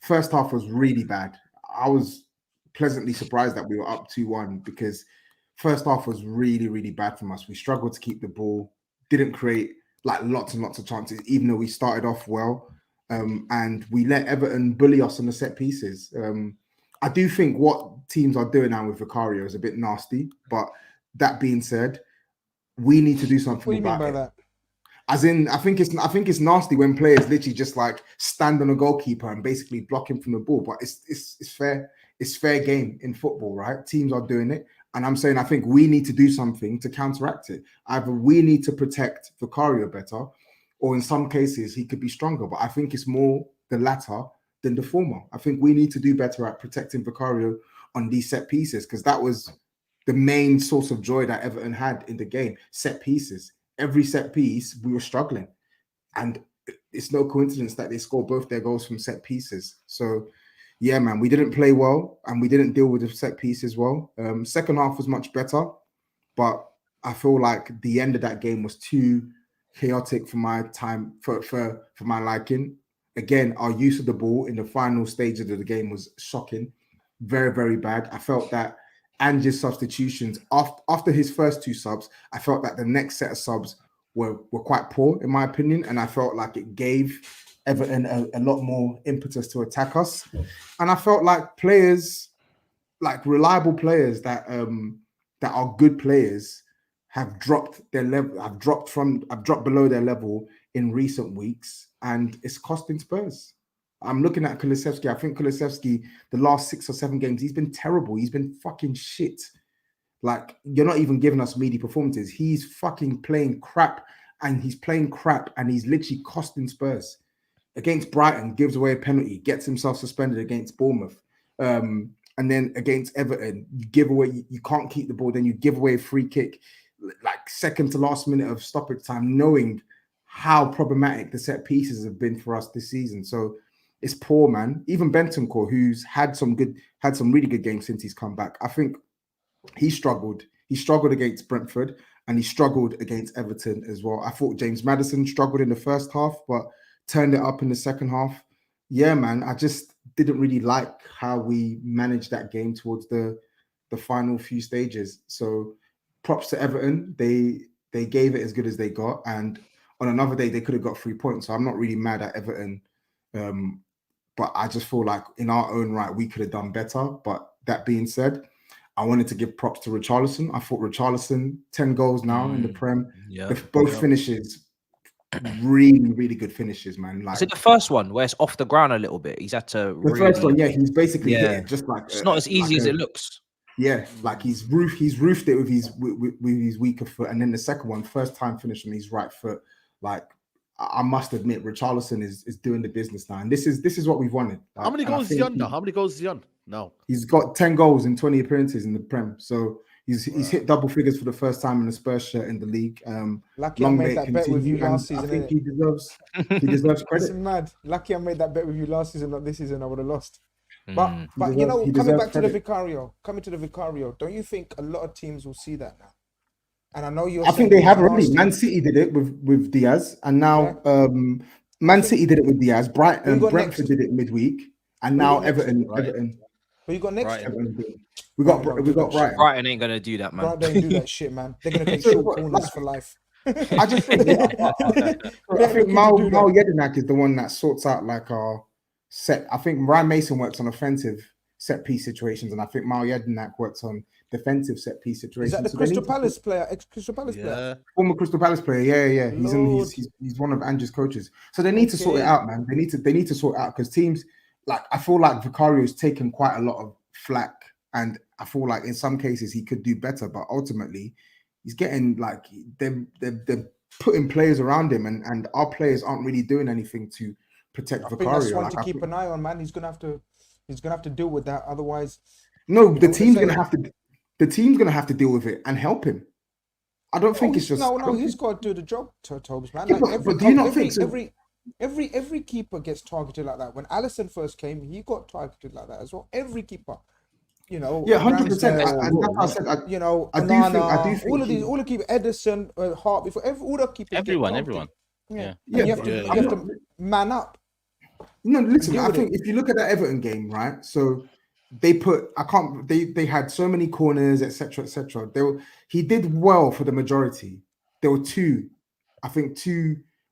First half was really bad. I was pleasantly surprised that we were up 2-1 because first half was really, really bad from us. We struggled to keep the ball, didn't create like lots and lots of chances, even though we started off well. And we let Everton bully us on the set pieces. I do think what teams are doing now with Vicario is a bit nasty. But that being said, we need to do something What do you mean about by it. that? As in, I think it's nasty when players literally just like stand on a goalkeeper and basically block him from the ball. But it's fair. It's fair game in football, right? Teams are doing it. And I'm saying I think we need to do something to counteract it. Either we need to protect Vicario better, or in some cases he could be stronger. But I think it's more the latter than the former. I think we need to do better at protecting Vicario on these set pieces, because that was the main source of joy that Everton had in the game. Set pieces. Every set piece, we were struggling. And it's no coincidence that they scored both their goals from set pieces. So, yeah, man, we didn't play well and we didn't deal with the set pieces well. Second half was much better, but I feel like the end of that game was too chaotic for my time, for my liking. Again, our use of the ball in the final stages of the game was shocking. Very, very bad. I felt that Ange's substitutions, after his first two subs, I felt that the next set of subs were quite poor, in my opinion, and I felt like it gave Everton a lot more impetus to attack us. And I felt like players, like reliable players that are good players, have dropped their level, have dropped below their level in recent weeks, and it's costing Spurs. I'm looking at Kulusevski. I think Kulusevski, the last 6 or 7 games, he's been terrible. He's been fucking shit. Like, you're not even giving us meaty performances. He's fucking playing crap, and he's literally costing Spurs. Against Brighton, gives away a penalty, gets himself suspended against Bournemouth. And then against Everton, you can't keep the ball, then you give away a free kick, like second to last minute of stoppage time, knowing how problematic the set pieces have been for us this season. So it's poor, man. Even Bentancur, who's had some really good games since he's come back. I think he struggled. He struggled against Brentford and he struggled against Everton as well. I thought James Maddison struggled in the first half, but turned it up in the second half. Yeah, man, I just didn't really like how we managed that game towards the final few stages. So props to Everton. They gave it as good as they got. And on another day, they could have got 3 points. So I'm not really mad at Everton. But I just feel like in our own right, we could have done better. But that being said, I wanted to give props to Richarlison. I thought Richarlison, 10 goals now in the Prem. Both finishes, really, really good finishes, man. Like, is it the first one where it's off the ground a little bit? He's had to. The first one, yeah, he's basically hit it just like it's not as easy as it looks. Yeah, like he's roofed it with his weaker foot, and then the second one, first time finish on his right foot. Like, I must admit, Richarlison is doing the business now, and this is what we've wanted. Like, how many goals is he on now? How many goals is he on now? He's got 10 goals in 20 appearances in the Prem, so he's hit double figures for the first time in a Spurs shirt in the league. Lucky I made that bet with you last season. I think he deserves credit. It's mad. Lucky I made that bet with you last season. Not this season, I would have lost. But you know, coming back to the Vicario, don't you think a lot of teams will see that now? And I know you're. I think they have already. Man City did it with Diaz, and now Man City did it with Diaz. Brentford did it midweek, and now Everton. Who you got next? We got Brighton. Brighton ain't gonna do that, man. Brighton ain't do that shit, man. They're gonna take short corners for life. I just think I think Mal Jedinak is the one that sorts out like our set. I think Ryan Mason works on offensive set piece situations, and I think Mal Jedinak works on defensive set piece situations. Is that the Crystal Palace player? Ex-Crystal Palace player? Former Crystal Palace player. Yeah. He's one of Andrew's coaches. So they need to sort it out, man. They need to sort it out because teams like I feel like Vicario's taken quite a lot of flack, and I feel like in some cases he could do better, but ultimately he's getting like they're putting players around him, and our players aren't really doing anything to protect Vicario. That's one to keep an eye on, man. He's gonna have to deal with that. Otherwise, no, the team's gonna have to. The team's gonna have to deal with it and help him. I don't think it's just he's got to do the job, Tobes, man. Yeah, like but do you not think so? Every keeper gets targeted like that. When Alisson first came, he got targeted like that as well. Every keeper, you know. Yeah, 100%. You know, I do think all the keepers, Edison, Hart, before all the keepers. Everyone. Yeah. You have to man up. No, listen. I think if you look at that Everton game, right? So they had so many corners, etc. He did well for the majority. There were two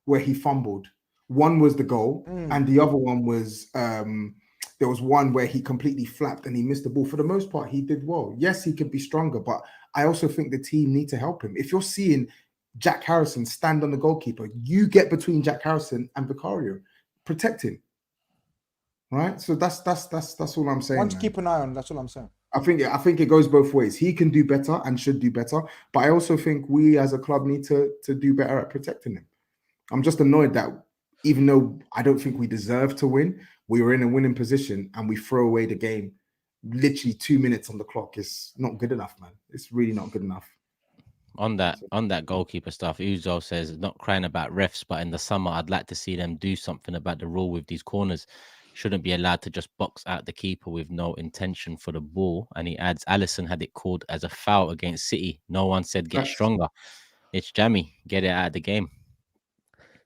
where he fumbled. One was the goal, and the other one was there was one where he completely flapped and he missed the ball. For the most part, he did well. Yes, he could be stronger, but I also think the team need to help him. If you're seeing Jack Harrison stand on the goalkeeper, you get between Jack Harrison and Vicario, protect him. Right, so that's all I'm saying. One to keep an eye on. That's all I'm saying. I think it goes both ways. He can do better and should do better, but I also think we as a club need to do better at protecting him. I'm just annoyed that even though I don't think we deserve to win, we were in a winning position and we throw away the game. Literally 2 minutes on the clock is not good enough, man. It's really not good enough. On that goalkeeper stuff, Uzo says not crying about refs, but in the summer I'd like to see them do something about the rule with these corners. Shouldn't be allowed to just box out the keeper with no intention for the ball. And he adds, Alisson had it called as a foul against City. No one said get stronger. It's jammy. Get it out of the game.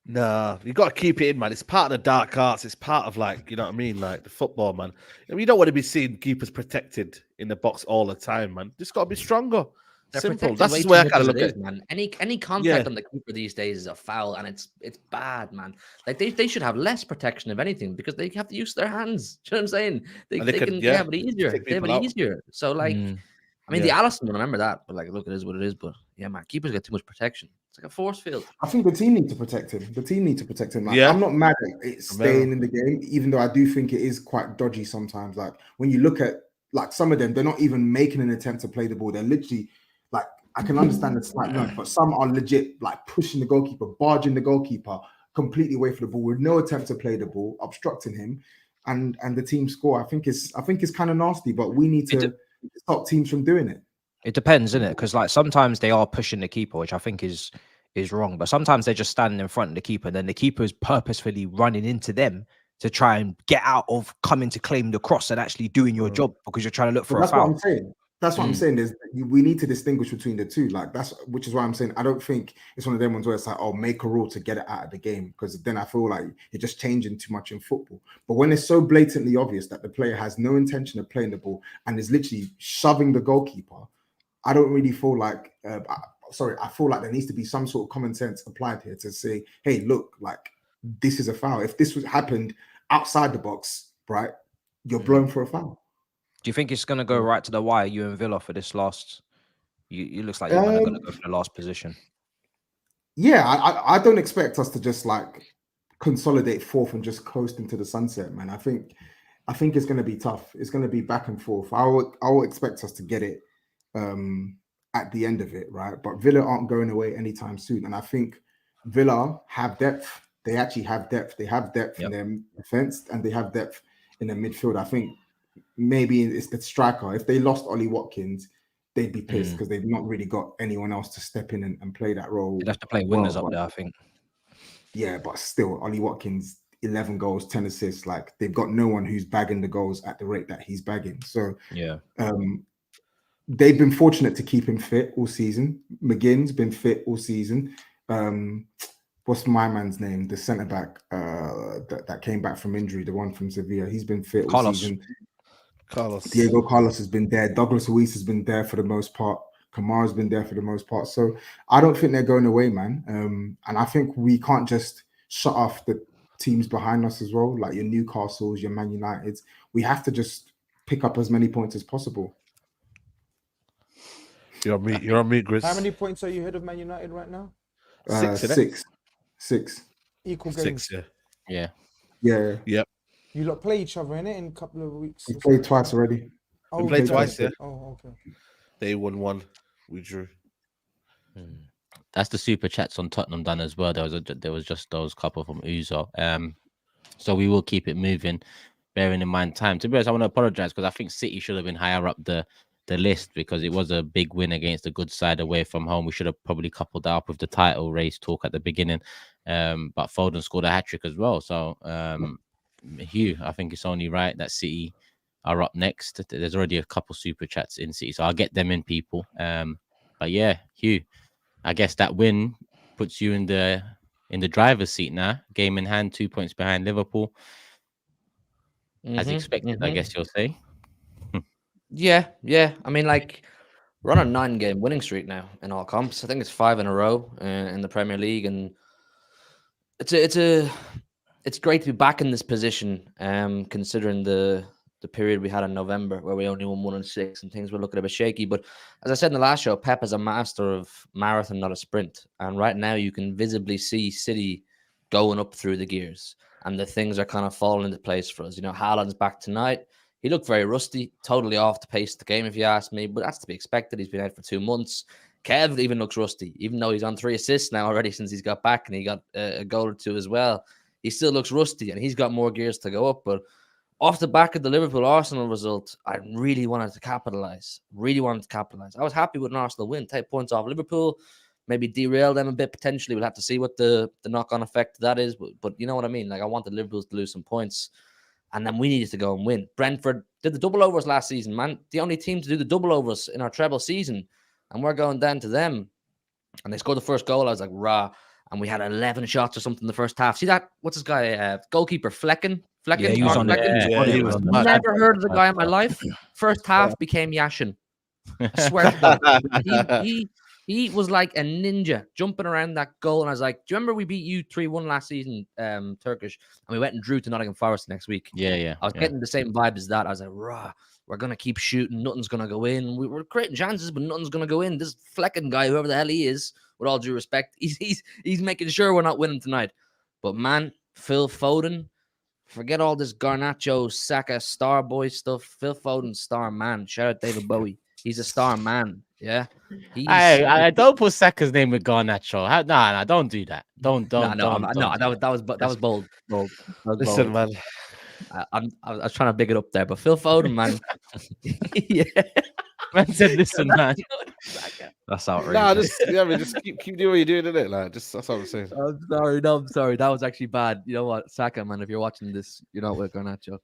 Nah, you got to keep it in, man. It's part of the dark arts. It's part of, like, you know what I mean? Like the football, man. You don't want to be seeing keepers protected in the box all the time, man. Just got to be stronger. They're simple. That's the way I kind of look at it, man. Any contact on the keeper these days is a foul, and it's bad, man. Like they should have less protection of anything because they have to use their hands. Do you know what I'm saying? They can have it easier. They have it easier. So like, I mean, the Alisson, remember that, but like, look, it is what it is. But yeah, man, keepers get too much protection. It's like a force field. I think the team need to protect him. Like, I'm not mad at it staying in the game, even though I do think it is quite dodgy sometimes. Like when you look at like some of them, they're not even making an attempt to play the ball. They're literally like, I can understand the slight nudge, but some are legit like pushing the goalkeeper, barging the goalkeeper completely away from the ball with no attempt to play the ball, obstructing him, and the team score. I think it's kind of nasty, but we need to stop teams from doing it. It depends, isn't it? Because like sometimes they are pushing the keeper, which I think is wrong, but sometimes they're just standing in front of the keeper, and then the keeper is purposefully running into them to try and get out of coming to claim the cross and actually doing your job because you're trying to look for a foul. That's what I'm saying. That's what I'm saying. We need to distinguish between the two. Like which is why I'm saying I don't think it's one of them ones where it's like, oh, make a rule to get it out of the game, because then I feel like you're just changing too much in football. But when it's so blatantly obvious that the player has no intention of playing the ball and is literally shoving the goalkeeper, I don't really feel like. I feel like there needs to be some sort of common sense applied here to say, hey, look, like this is a foul. If this was happened outside the box, right, you're blown for a foul. Do you think it's going to go right to the wire, you and Villa, for this last? You looks like you're going to go for the last position. Yeah, I don't expect us to just like consolidate fourth and just coast into the sunset, man. I think it's going to be tough. It's going to be back and forth. I will expect us to get it at the end of it, right? But Villa aren't going away anytime soon, and I think Villa have depth. They actually have depth. They have depth in their defense, and they have depth in their midfield. I think. Maybe it's the striker. If they lost Ollie Watkins, they'd be pissed because they've not really got anyone else to step in and play that role. They'd have to play wingers up there, I think. Yeah, but still, Ollie Watkins, 11 goals, 10 assists. Like, they've got no one who's bagging the goals at the rate that he's bagging. So yeah, they've been fortunate to keep him fit all season. McGinn's been fit all season. What's my man's name? The centre back that came back from injury, the one from Sevilla. He's been fit all season. Diego Carlos has been there. Douglas Luiz has been there for the most part. Kamara's been there for the most part. So I don't think they're going away, man. And I think we can't just shut off the teams behind us as well, like your Newcastles, your Man Uniteds. We have to just pick up as many points as possible. You're on mute, Grizz. How many points are you ahead of Man United right now? Six. Equal games. 6, Yeah. Yep. You lot play each other in it in a couple of weeks. We played twice already. We played twice, yeah. Oh, okay. They won 1. We drew. That's the super chats on Tottenham done as well. There was just those couple from Uzo. So we will keep it moving, bearing in mind time. To be honest, I want to apologize because I think City should have been higher up the list because it was a big win against a good side away from home. We should have probably coupled that up with the title race talk at the beginning. But Foden scored a hat-trick as well. So Hugh, I think it's only right that City are up next. There's already a couple super chats in City, so I'll get them in, people. But yeah, Hugh, I guess that win puts you in the driver's seat now. Game in hand, 2 points behind Liverpool. As expected, I guess you'll say. Yeah. I mean, like, we're on a 9-game winning streak now in all comps. I think it's 5 in a row in the Premier League, and it's great to be back in this position, considering the period we had in November where we only won 1 and 6 and things were looking a bit shaky. But as I said in the last show, Pep is a master of marathon, not a sprint. And right now you can visibly see City going up through the gears, and the things are kind of falling into place for us. You know, Haaland's back tonight. He looked very rusty, totally off the pace of the game, if you ask me, but that's to be expected. He's been out for 2 months. Kev even looks rusty, even though he's on 3 assists now already since he's got back, and he got a goal or 2 as well. He still looks rusty, and he's got more gears to go up. But off the back of the Liverpool-Arsenal result, I really wanted to capitalize. I was happy with an Arsenal win. Take points off Liverpool, maybe derail them a bit potentially. We'll have to see what the knock-on effect of that is. But you know what I mean? Like, I wanted Liverpool to lose some points, and then we needed to go and win. Brentford did the double overs last season, man. The only team to do the double overs in our treble season, and we're going down to them. And they scored the first goal. I was like, rah. And we had 11 shots or something in the first half. See that? What's this guy? Goalkeeper Flecken? Yeah, he was on Flecken. He was on Never heard of the guy in my life. First half became Yashin. I swear to God. He was like a ninja jumping around that goal. And I was like, do you remember we beat you 3-1 last season, Turkish? And we went and drew to Nottingham Forest next week. Yeah. I was getting the same vibe as that. I was like, rah, we're going to keep shooting. Nothing's going to go in. We're creating chances, but nothing's going to go in. This Flecken guy, whoever the hell he is, with all due respect, he's making sure we're not winning tonight. But man, Phil Foden, forget all this Garnacho, Saka, star boy stuff. Phil Foden, star man. Shout out David Bowie. He's a star man. Yeah. I don't put Saka's name with Garnacho. No, don't do that. Don't. That was bold. Listen, man. I was trying to big it up there, but Phil Foden, man. Yeah. Man said, "Listen, man." That's outrageous. Nah, just keep doing what you're doing, innit? Like, that's what I'm saying. I'm sorry, no, I'm sorry. That was actually bad. You know what, Saka, man, if you're watching this, you know we're going at you.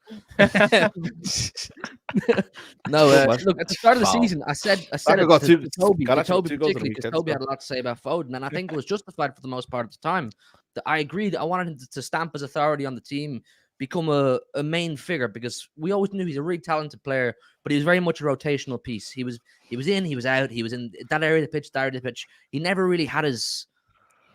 No, look, at the start of the season, I said it got to two- Toby, Ganacho Toby 2 goals on the particularly, because weekend, Toby so. had a lot to say about Foden, and I think it was justified for the most part of the time. That I agreed. I wanted him to stamp his authority on the team, become a main figure, because we always knew he's a really talented player, but he was very much a rotational piece. He was in, he was out, he was in that area of the pitch, that area of the pitch. He never really had his,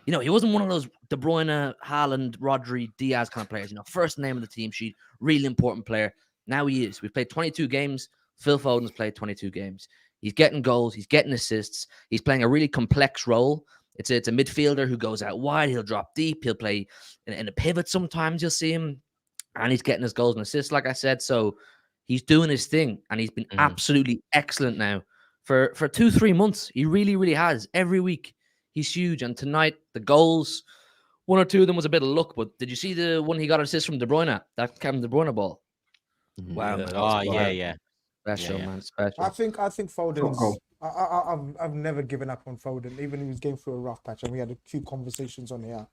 you know, he wasn't one of those De Bruyne, Haaland, Rodri, Diaz kind of players. You know, first name of the team sheet, really important player. Now he is. We've played 22 games. Phil Foden's played 22 games. He's getting goals. He's getting assists. He's playing a really complex role. It's a midfielder who goes out wide. He'll drop deep. He'll play in a pivot sometimes. You'll see him. And he's getting his goals and assists, like I said. So he's doing his thing. And he's been absolutely excellent now for 2-3 months. He really, really has. Every week, he's huge. And tonight, the goals, 1 or 2 of them was a bit of luck. But did you see the one he got an assist from De Bruyne? That Kevin De Bruyne ball. Wow. Man, yeah. Special, man. Special. I think Foden's. I've never given up on Foden, even if he was going through a rough patch, and we had a few conversations on here.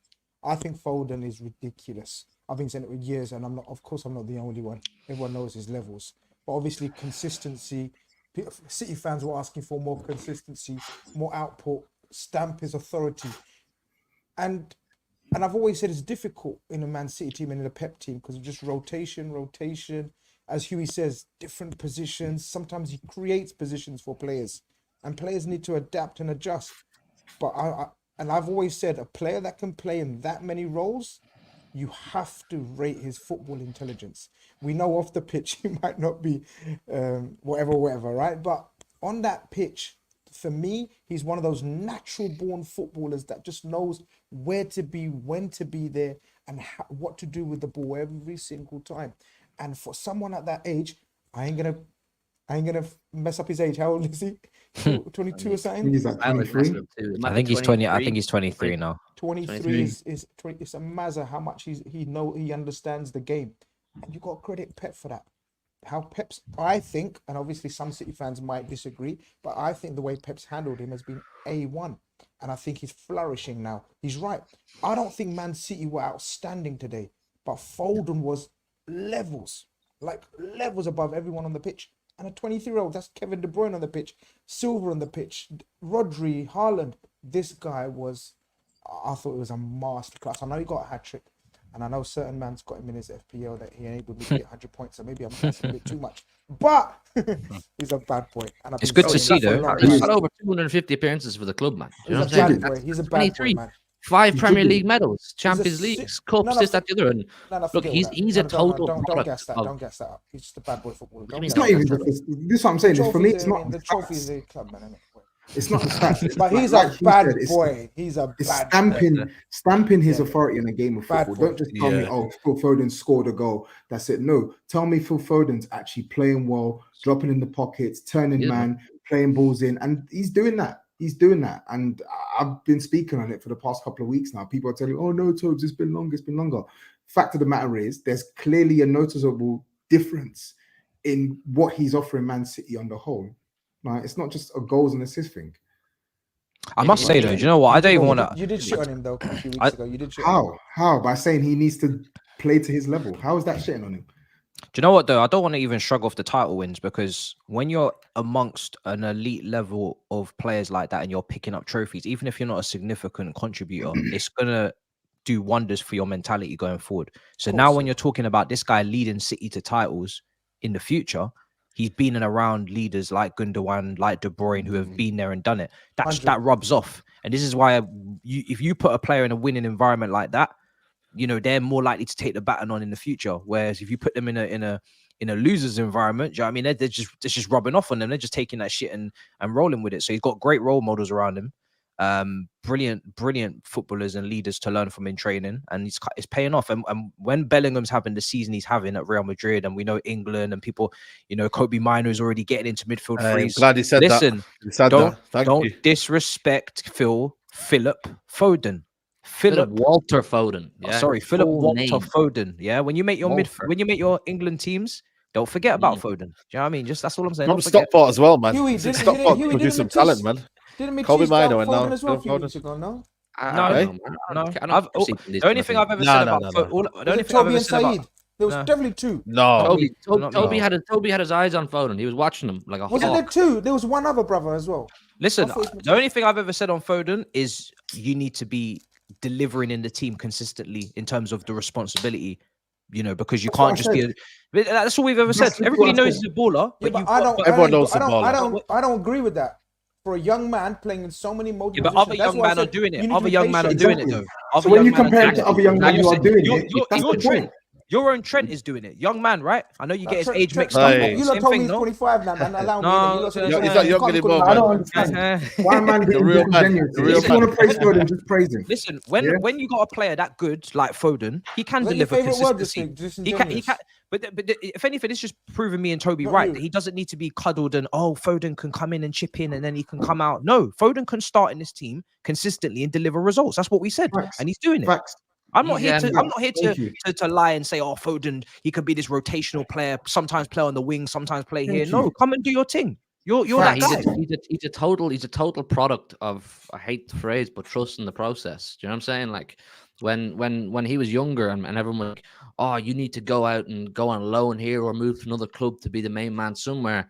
I think Foden is ridiculous. I've been saying it for years, and I'm not the only one. Everyone knows his levels, but obviously consistency. City fans were asking for more consistency, more output, stamp his authority, and I've always said it's difficult in a Man City team and in a Pep team because of just rotation. As Hughie says, different positions. Sometimes he creates positions for players, and players need to adapt and adjust. But I've always said a player that can play in that many roles, you have to rate his football intelligence. We know off the pitch he might not be whatever, right? But on that pitch, for me, he's one of those natural-born footballers that just knows where to be, when to be there, and what to do with the ball every single time. And for someone at that age, I ain't gonna mess up his age. How old is he? 22 or something? He's like 23. I think he's 20. I think he's 23 now. 23 is it's a mazza how much he understands the game, and you got to credit Pep for that. How Pep's, I think, and obviously some City fans might disagree, but I think the way Pep's handled him has been A1, and I think he's flourishing now. He's right. I don't think Man City were outstanding today, but Foden was levels above everyone on the pitch. And a 23-year-old, that's Kevin De Bruyne on the pitch, Silva on the pitch, Rodri, Haaland. This guy was, I thought it was a masterclass. I know he got a hat-trick, and I know certain man's got him in his FPL that he enabled me to get 100 points, so maybe I'm asking a bit too much. But he's a bad boy. And it's good to see, though. He's got over 250 appearances for the club, man. He's a bad boy. He's a bad boy, man. 5 Premier League medals, Champions Leagues, Cups, this, that, the other. And look, he's a total. Don't guess that. Don't guess that up. He's just a bad boy footballer. It's not even. This is what I'm saying. For me, it's not the trophy's a club, man. It's not the stats. But he's a bad boy. He's a bad stamping his authority in a game of football. Don't just tell me, oh, Phil Foden scored a goal. That's it. No, tell me Phil Foden's actually playing well, dropping in the pockets, turning man, playing balls in, and he's doing that. He's doing that, and I've been speaking on it for the past couple of weeks now. People are telling, "Oh no, Tobes, it's been longer. It's been longer." Fact of the matter is, there's clearly a noticeable difference in what he's offering Man City on the whole. Like, it's not just a goals and assist thing. I must say though, do you know what? I don't even want to. You did shit on him though a few weeks ago. You did shit. How? By saying he needs to play to his level. How is that shitting on him? Do you know what though? I don't want to even shrug off the title wins, because when you're amongst an elite level of players like that and you're picking up trophies, even if you're not a significant contributor, it's gonna do wonders for your mentality going forward. So now when you're talking about this guy leading City to titles in the future, he's been in around leaders like Gundogan, like De Bruyne, who have been there and done it. That rubs off. And this is why if you put a player in a winning environment like that, you know, they're more likely to take the baton on in the future. Whereas if you put them in a loser's environment, do you know what I mean? They're just rubbing off on them. They're just taking that shit and rolling with it. So he's got great role models around him. Brilliant footballers and leaders to learn from in training, and it's paying off. And when Bellingham's having the season he's having at Real Madrid, and we know England and people, you know, Kobe Mino is already getting into midfield freeze. Glad he said Listen, that. Don't disrespect Philip Foden. Philip Walter Foden. Yeah. Philip Walter Foden. Yeah, when you make your when you make your England teams, Don't forget about Foden. Do you know what I mean? Just that's all I'm saying. From Don't forget. Stockport as well, man. Hughie, Stockport produced some talent, man. Didn't Kobe Matisse go Mino out and Foden now as well a Phil few Foden. weeks ago, no? No. The only thing I've ever No, said no, about no, Foden, no. the only Was it thing I've Toby ever and said about SAEED? There was definitely two. No. Toby had his eyes on Foden. He was watching him like a Wasn't hawk. there two? There was one other brother as well. Listen, I thought it was the only thing I've ever said on Foden is you need to be delivering in the team consistently in terms of the responsibility, you know, because you can't just be. That's all we've ever said. Everybody knows he's a baller, Yeah, but but I don't agree with that. For a young man playing in so many multiple but other positions, young men are doing it. Other young men are doing it though. So when you compare it to other young men who are doing it, that's the point. Your own Trent is doing it. Young man, right? I know you get his age mixed Trent, up. you You lot told me he's 25 now, man. Allow me. He's not younger than Bob. I don't understand. Why am I being disingenuous? If you want to praise Foden, just praise him. Listen, when you got a player that good like Foden, he can deliver consistency. He can. But if anything, it's just proving me and Toby right that he doesn't need to be cuddled and Foden can come in and chip in and then he can come out. No, Foden can start in this team consistently and deliver results. That's what we said, and he's doing it. I'm not here to lie and say, Foden, he could be this rotational player, sometimes play on the wing, sometimes play here. No, come and do your thing. You're that guy. He's a total product of, I hate the phrase, but trust in the process. Do you know what I'm saying? Like when he was younger and everyone was like, you need to go out and go on loan here or move to another club to be the main man somewhere.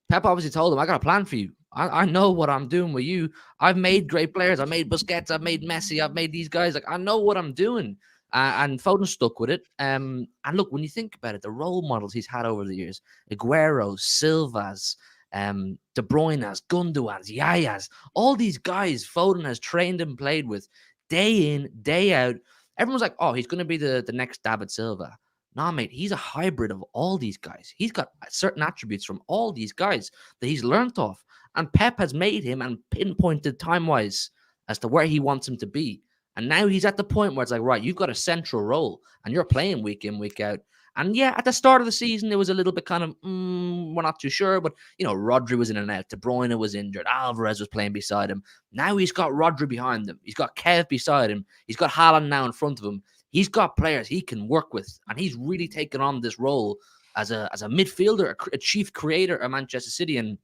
Pep obviously told him, I got a plan for you. I know what I'm doing with you. I've made great players. I made Busquets. I've made Messi. I've made these guys. Like, I know what I'm doing. And Foden stuck with it. And look, when you think about it, the role models he's had over the years, Aguero, Silvas, De Bruyne's, Gundogan's, Yaya's, all these guys Foden has trained and played with day in, day out. Everyone's like, he's going to be the next David Silva. Nah, mate, he's a hybrid of all these guys. He's got certain attributes from all these guys that he's learnt off. And Pep has made him and pinpointed time-wise as to where he wants him to be. And now he's at the point where it's like, right, you've got a central role and you're playing week in, week out. And yeah, at the start of the season, it was a little bit kind of, we're not too sure. But, Rodri was in and out. De Bruyne was injured. Alvarez was playing beside him. Now he's got Rodri behind him. He's got Kev beside him. He's got Haaland now in front of him. He's got players he can work with. And he's really taken on this role as a midfielder, a chief creator at Manchester City. And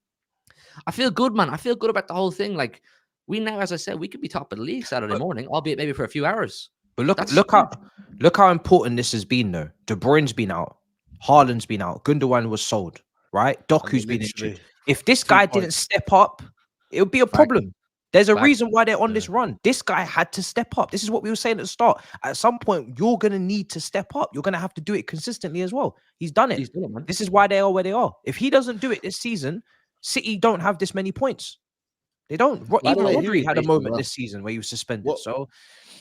I feel good, man. I feel good about the whole thing. Like, we now, as I said, we could be top of the league Saturday morning, albeit maybe for a few hours. But look how important this has been, though. De Bruyne's been out, Haaland's been out, Gundogan was sold, right? Doku's been injured. If this guy didn't step up, it would be a problem. There's a reason why they're on this run. This guy had to step up. This is what we were saying at the start. At some point, you're going to need to step up. You're going to have to do it consistently as well. He's done it. Man. This is why they are where they are. If he doesn't do it this season, City don't have this many points. They don't. Even Rodri had a moment this season where he was suspended.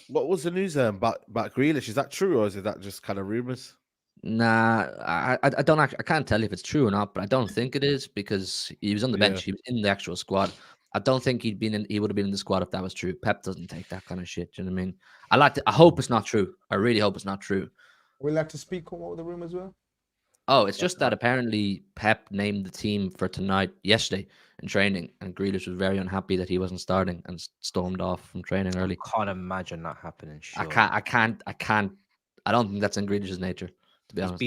What was the news about Grealish? Is that true or is that just kind of rumors? Nah, I don't actually. I can't tell you if it's true or not, but I don't think it is because he was on the bench. He was in the actual squad. I don't think he would have been in the squad if that was true. Pep doesn't take that kind of shit. Do you know what I mean? I hope it's not true. I really hope it's not true. We like to speak on what the rumors were. Oh, it's just that apparently Pep named the team for tonight yesterday in training, and Grealish was very unhappy that he wasn't starting and stormed off from training early. I can't imagine that happening. Sure. I can't. I don't think that's in Grealish's nature. To be honest,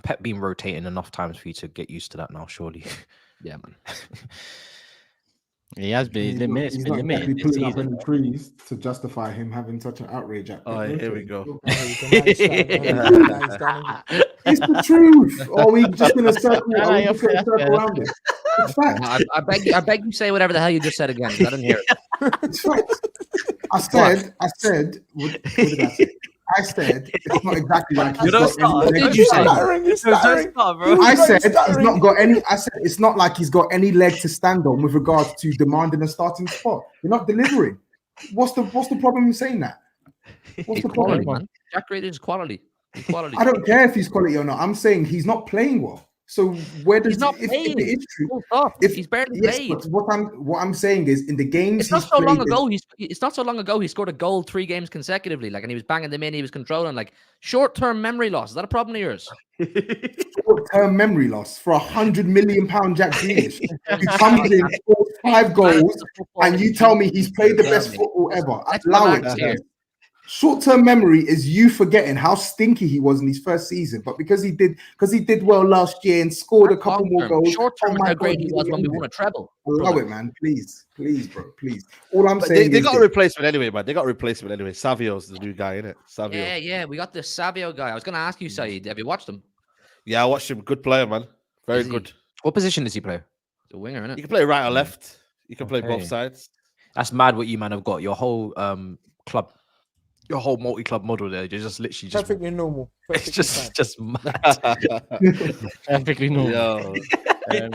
Pep been rotating enough times for you to get used to that now. Surely, yeah, man. He has been. He's not exactly pulling up in the trees to justify him having such an outrage. Here we go. It's the truth. Or we just in a circle. Around it. It's fact. No, I beg you say whatever the hell you just said again. I didn't hear it. It's fact. I said. What did I say? I said it's not exactly like he's got any. What did you say? I said he's not got any. I said it's not like he's got any leg to stand on with regards to demanding a starting spot. You're not delivering. What's the problem in saying that? What's the problem, man? Jack Grealish is quality. I don't care if he's quality or not. I'm saying he's not playing well. So where does he's not if playing? If it is true, if he's barely played. But what I'm saying is in the games it's not so long ago. It's not so long ago he scored a goal 3 games consecutively, and he was banging them in. He was controlling. Like, short-term memory loss. Is that a problem of yours? Short-term memory loss for £100 million Jack Grealish, who comes in, scores 5 goals, and you tell me he's played the best football ever. Allow it. Short-term memory is you forgetting how stinky he was in his first season, but because he did well last year and scored a couple more goals. Short-term is how great he was when we won a treble. Allow it, man. Please, bro, please. All I'm saying they is got a replacement anyway, man. They got a replacement anyway. Savio's the new guy, innit? Savio. Yeah. We got this Savio guy. I was going to ask you, Saeed, have you watched him? Yeah, I watched him. Good player, man. Very good. What position does he play? He's a winger, innit? You can play right or left. You can play both sides. That's mad what you man have got. Your whole club, your whole multi-club model there. You're just literally just perfectly normal. It's just mad. Perfectly normal. Let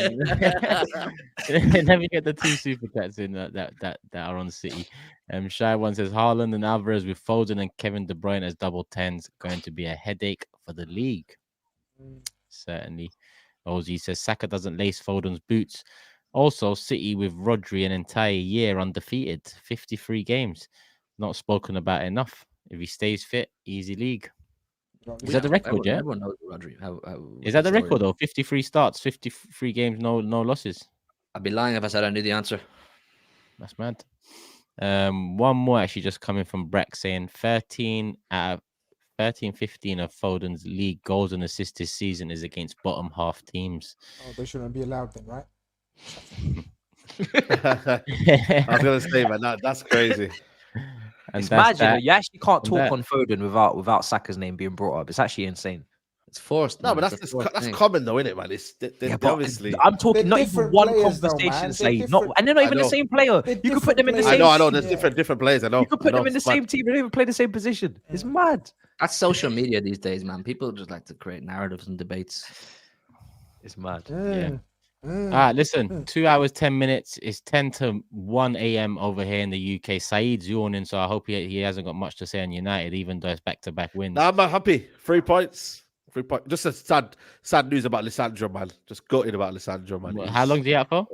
me get the 2 super chats in that are on City. Shy one says Haaland and Alvarez with Foden and Kevin De Bruyne as double 10s going to be a headache for the league. Certainly. Ozzy says Saka doesn't lace Foden's boots. Also, City with Rodri an entire year undefeated, 53 games. Not spoken about enough. If he stays fit, easy league. Is that the record? Yeah. Everyone knows Rodri. Is that the record though? 53 starts, 53 games, no losses. I'd be lying if I said I knew the answer. That's mad. One more actually just coming from Breck saying 13 out of 15 of Foden's league goals and assists this season is against bottom half teams. Oh, they shouldn't be allowed then, right? I was gonna say, man, that's crazy. And it's mad, you actually can't talk on Foden without Saka's name being brought up. It's actually insane. It's forced. No, but that's common though, isn't it, man? It's obviously. I'm talking not even one conversation. Say not, and they're not even the same player. You could put them in the same. I know. There's different players. I know. You could put them in the same team. They don't even play the same position. It's mad. That's social media these days, man. People just like to create narratives and debates. It's mad. Yeah. All right, listen, 2 hours, 10 minutes. It's 10 to 1 a.m. over here in the UK. Saeed's yawning, so I hope he hasn't got much to say on United, even though it's back-to-back wins. Nah, I'm happy. 3 points. 3 points. Just a sad news about Lisandro, man. Just gutted about Lisandro, man. Well, how long is he out for?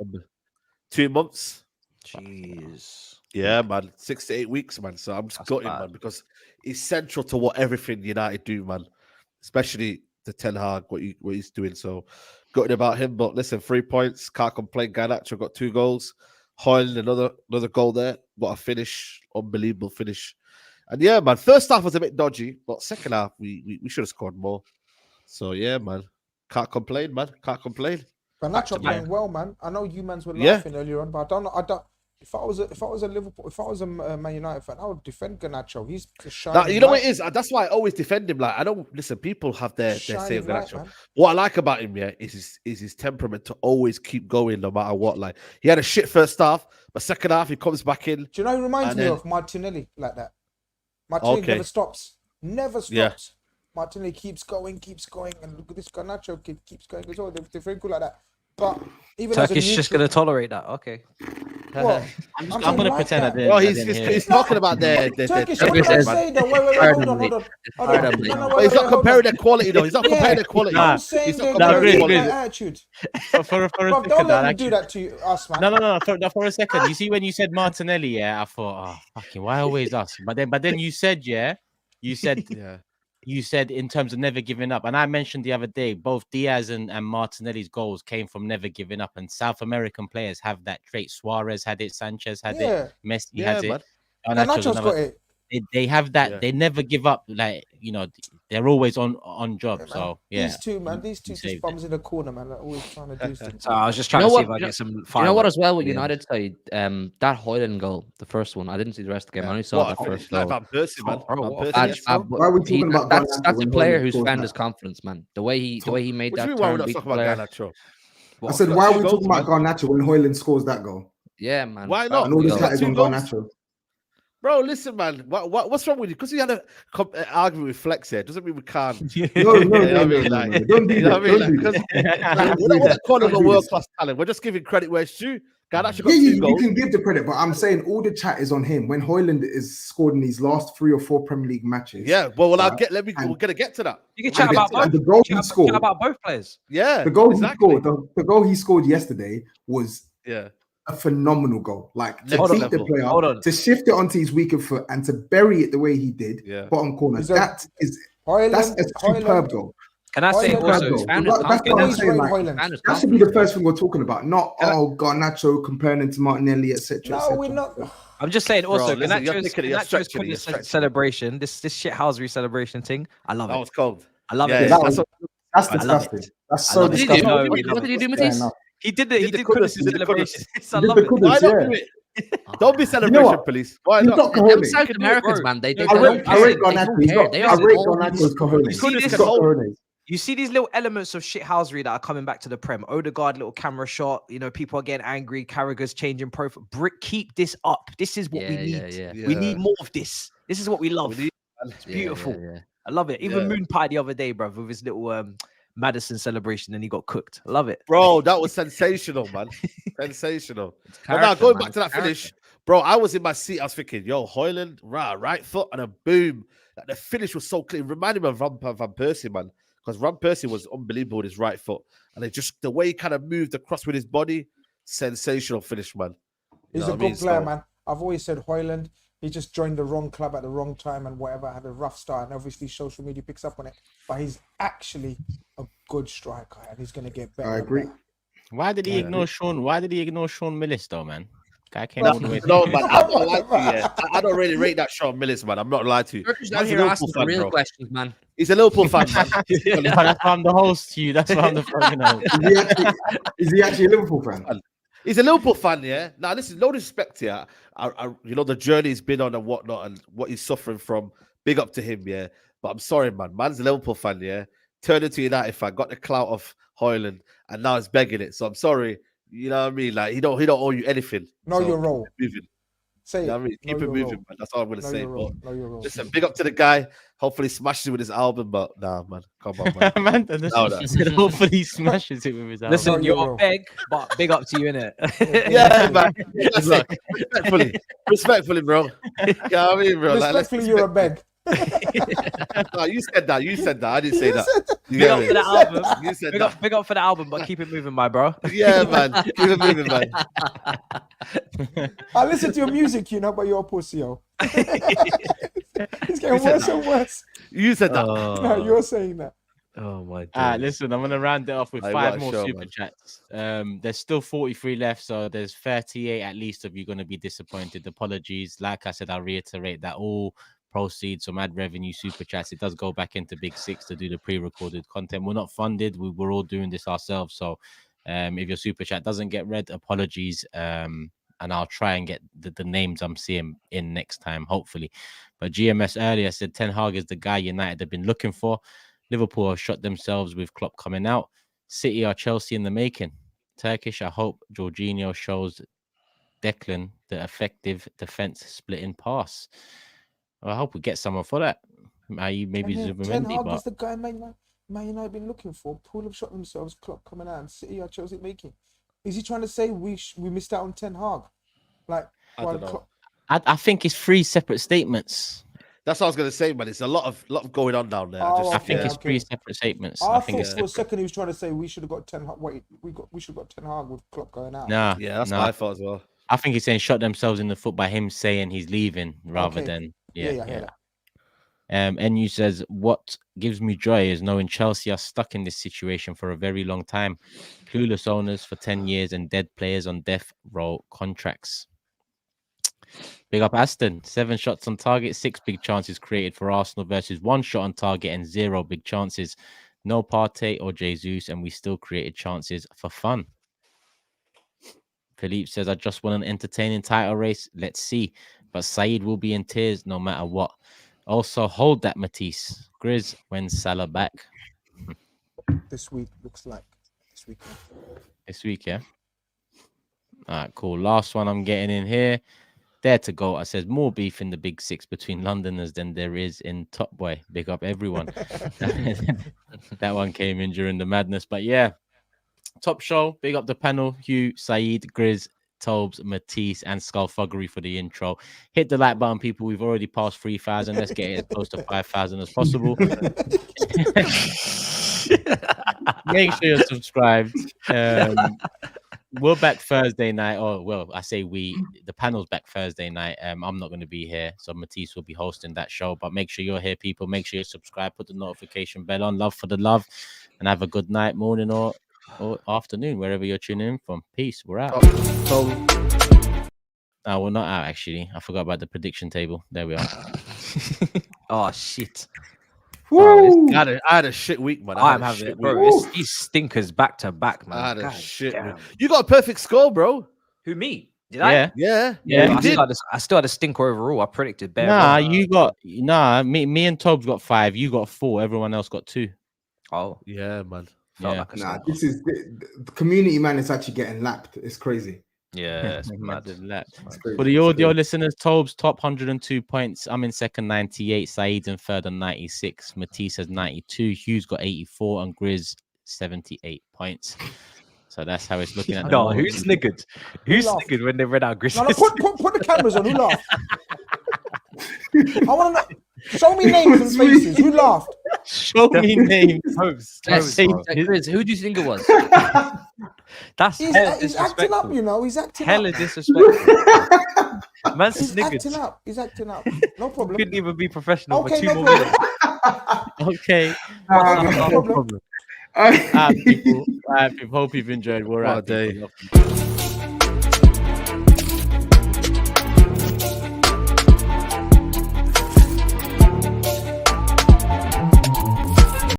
2 months. Jeez. Yeah, man. 6 to 8 weeks, man. So I'm just gutted, man, because he's central to what everything United do, man. Especially the Ten Hag, what he's doing. So gutted about him. But listen, 3 points. Can't complain. Garnacho got 2 goals. Hoyle, another goal there. What a finish. Unbelievable finish. And yeah, man, first half was a bit dodgy, but second half, we should have scored more. So yeah, man. Can't complain, man. Can't complain. Garnacho playing well, man. I know you mans were laughing earlier on, but I don't. If I was a Liverpool, if I was a Man United fan, I would defend Garnacho. He's the shining. You know what it is? That's why I always defend him. Like, I don't listen. People have their say of Garnacho. What I like about him, yeah, is his temperament to always keep going no matter what. Like, he had a shit first half, but second half he comes back in. Do you know who reminds me of Martinelli like that? Martinelli never stops. Never stops. Yeah. Martinelli keeps going, and look at this Garnacho kid keeps going as well. They're very good like that. But even Turkish just gonna tolerate that. Okay. What? I'm gonna pretend I did. Well, he's talking about their Turkish. What did I say though? Wait, hold on. He's not comparing their quality though. He's not comparing their quality. I'm saying their attitude. For a Bro, second, don't let me do that to us, man. No. For a second, you see when you said Martinelli, yeah, I thought, oh, fucking, why always us? But then you said, You said in terms of never giving up. And I mentioned the other day, both Diaz and Martinelli's goals came from never giving up. And South American players have that trait. Suarez had it. Sanchez had it. Messi has it. Garnacho's got it. They have that. They never give up. Like, you know, they're always on job. So, yeah. These two, man. These two just bums in the corner, man. They're always trying to do stuff. So I was just trying to see if I get some fire. You know what as well with United side? That Hoyland goal, the first one. I didn't see the rest of the game. I only saw that first goal. Van Persie, man. Why are we talking about That's a player who's found his confidence, man. The way he made that turn. I said, why are we talking about Garnacho when Hoyland scores that goal? Yeah, man. Why not? And all this is on Garnacho. Bro, listen, man. What's wrong with you? Because you had an argument with Flex here, doesn't mean we can't. No. Don't do that. We're not calling him a world-class talent. We're just giving credit where it's due. You can give the credit, but I'm saying all the chat is on him. When Hoyland is scored in these last 3 or 4 Premier League matches. Yeah, well, we're gonna get to that. You can chat about both. The goal he scored. Chat about both players. Yeah, the goal he scored. The goal he scored yesterday was a phenomenal goal. Like to beat the player, to shift it onto his weaker foot, and to bury it the way he did, bottom corner. That's a superb goal. Can I say also? That's what I'm saying. Like, that should be the first thing we're talking about, not Garnacho comparing him to Martinelli, etc. No, we're not. I'm just saying. Also, Bro, listen, you're stretching it. Celebration, this shithousery celebration thing. I love it. That was cold. I love Yeah, it. That's disgusting. That's so disgusting. What did you do, Matisse? He did it. He did Kudus celebration. I love it. Why not do it? Don't be celebration, police. Why not? Them South Americans, man, they don't I rate care. They Garnacho's cojones. You see these little elements of shithousery that are coming back to the Prem. Odegaard, little camera shot. You know, people are getting angry. Carragher's changing profile. Keep this up. This is what we need. We need more of this. This is what we love. It's beautiful. I love it. Even Moon Pie the other day, bruv, with his little Madison celebration, and he got cooked. I love it. Bro, that was sensational, man. Sensational. But now, going back to that finish, bro, I was in my seat. I was thinking, yo, Højlund, right foot, and a boom. Like, the finish was so clean. It reminded me of Van Persie, man. Because Van Persie was unbelievable with his right foot. And it just, the way he kind of moved across with his body, sensational finish, man. He's a good player, man. I've always said Højlund, he just joined the wrong club at the wrong time and whatever, had a rough start. And obviously social media picks up on it. But he's actually a good striker and he's going to get better. I agree. Why did he ignore Sean? Why did he ignore Sean Millis, though, man? Guy came all the way. No, man, I'm not lying to you. Yeah. I don't really rate that Sean Millis, man. I'm not lying to you. Turkish down here asking for real questions, man. He's a Liverpool fan, man. That's why I'm the host to you. That's why I'm the fucking host. Is he actually a Liverpool fan? He's a Liverpool fan, yeah. Now, listen, no disrespect here. You know, the journey he's been on and whatnot and what he's suffering from. Big up to him, yeah. But I'm sorry, man. Man's a Liverpool fan, yeah. Turned into a United fan, got the clout of Højlund, and now he's begging it. So I'm sorry. You know what I mean? Like, he don't owe you anything. Know so your role. Moving. Say you know what I mean? Keep it moving, role. man. That's all I'm gonna say. Know But your role. listen, big up to the guy. Hopefully he smashes it with his album, but nah, man. Come on, man. Hopefully he smashes it with his album. Listen, you're a beg, but big up to you, innit? Yeah, man. Respectfully, bro. You know what I mean, bro? Respectfully, you're a beg. No, you said that. You said that. I didn't say that. Big up for the album. You said big up for the album, but keep it moving, my bro. Yeah, man. Keep it moving, man. I listen to your music, you know, but you're a pussy, yo. It's getting worse and worse. You said that. No, you're saying that. Oh my god. Listen, I'm gonna round it off with 5 more super chats. There's still 43 left, so there's 38 at least of you gonna be disappointed. Apologies. Like I said, I'll reiterate that all proceeds from ad revenue super chats, it does go back into Big Six to do the pre-recorded content. We're not funded. We're all doing this ourselves. So if your super chat doesn't get read, apologies. And I'll try and get the names I'm seeing in next time, hopefully. But GMS earlier said Ten Hag is the guy United have been looking for. Liverpool have shot themselves with Klopp coming out. City are Chelsea in the making. Turkish, I hope Jorginho shows Declan the effective defense splitting pass. Well, I hope we get someone for that. Maybe Ten Hag is the guy Man United been looking for. Pool have shot themselves, Klopp coming out, and City are Chelsea making. Is he trying to say we missed out on Ten Hag? Like, I don't know. I think it's 3 separate statements. That's what I was gonna say, man. It's a lot of going on down there. I think it's 3 separate statements. I think for a second he was trying to say we should have got Ten Hag. Wait, we should have got Ten Hag with Klopp going out. Nah, yeah, that's what I thought as well. I think he's saying shot themselves in the foot by him saying he's leaving rather than yeah. NU says, what gives me joy is knowing Chelsea are stuck in this situation for a very long time. Clueless owners for 10 years and dead players on death row contracts. Big up Aston. 7 shots on target, 6 big chances created for Arsenal versus 1 shot on target and 0 big chances. No Partey or Jesus, and we still created chances for fun. Philippe says, I just want an entertaining title race. Let's see. But SAEED will be in tears no matter what. Also, hold that, Matisse. GRIZZ, when's Salah back? This week, looks like. This week. This week, yeah? All right, cool. Last one I'm getting in here. Dare to go. I says, more beef in the Big Six between Londoners than there is in Top Boy. Big up everyone. That one came in during the madness. But yeah, top show. Big up the panel. Hugh, SAEED, GRIZZ, Tobes, Matisse, and Thuggery for the intro. Hit the like button, people. We've already passed 3,000. Let's get it as close to 5,000 as possible. Make sure you're subscribed. we're back Thursday night. Oh well, I say we. The panel's back Thursday night. I'm not going to be here, so Matisse will be hosting that show. But make sure you're here, people. Make sure you subscribe, put the notification bell on. Love for the love, and have a good night, morning, or afternoon, wherever you're tuning in from. Peace. We're out. No, we're not out actually. I forgot about the prediction table. There we are. Oh shit. Bro, I had a shit week, man. I'm having it, bro. These stinkers back to back, man. I had a God shit damn. week. You got a perfect score, bro. Who, me? Did Yeah. Yeah. I still had a stinker overall. I predicted bare. Nah, you got me and Tob's got 5. You got 4. Everyone else got 2. Oh yeah, man. Yeah. This is the community, man. Is actually getting lapped. It's crazy. Yeah, it's mad. For the audio listeners, Tobes top 102 points. I'm in second, 98. Saeed's in third on 96. Matisse has 92. Hugh's got 84, and GRIZZ 78 points. So that's how it's looking at. No, who sniggered? Who sniggered when they read out GRIZZ? No, put the cameras on. Who laughed? I want to know. Show me names and faces. Who laughed? Show me names. GRIZZ, who do you think it was? He's acting up, you know. He's acting hella up. disrespectful. Man, He's sniggered. acting up. He's acting up. No problem. Couldn't even be professional Okay, for 2 no more problem. minutes. Okay. No problem. People. Hope you've enjoyed. We're out.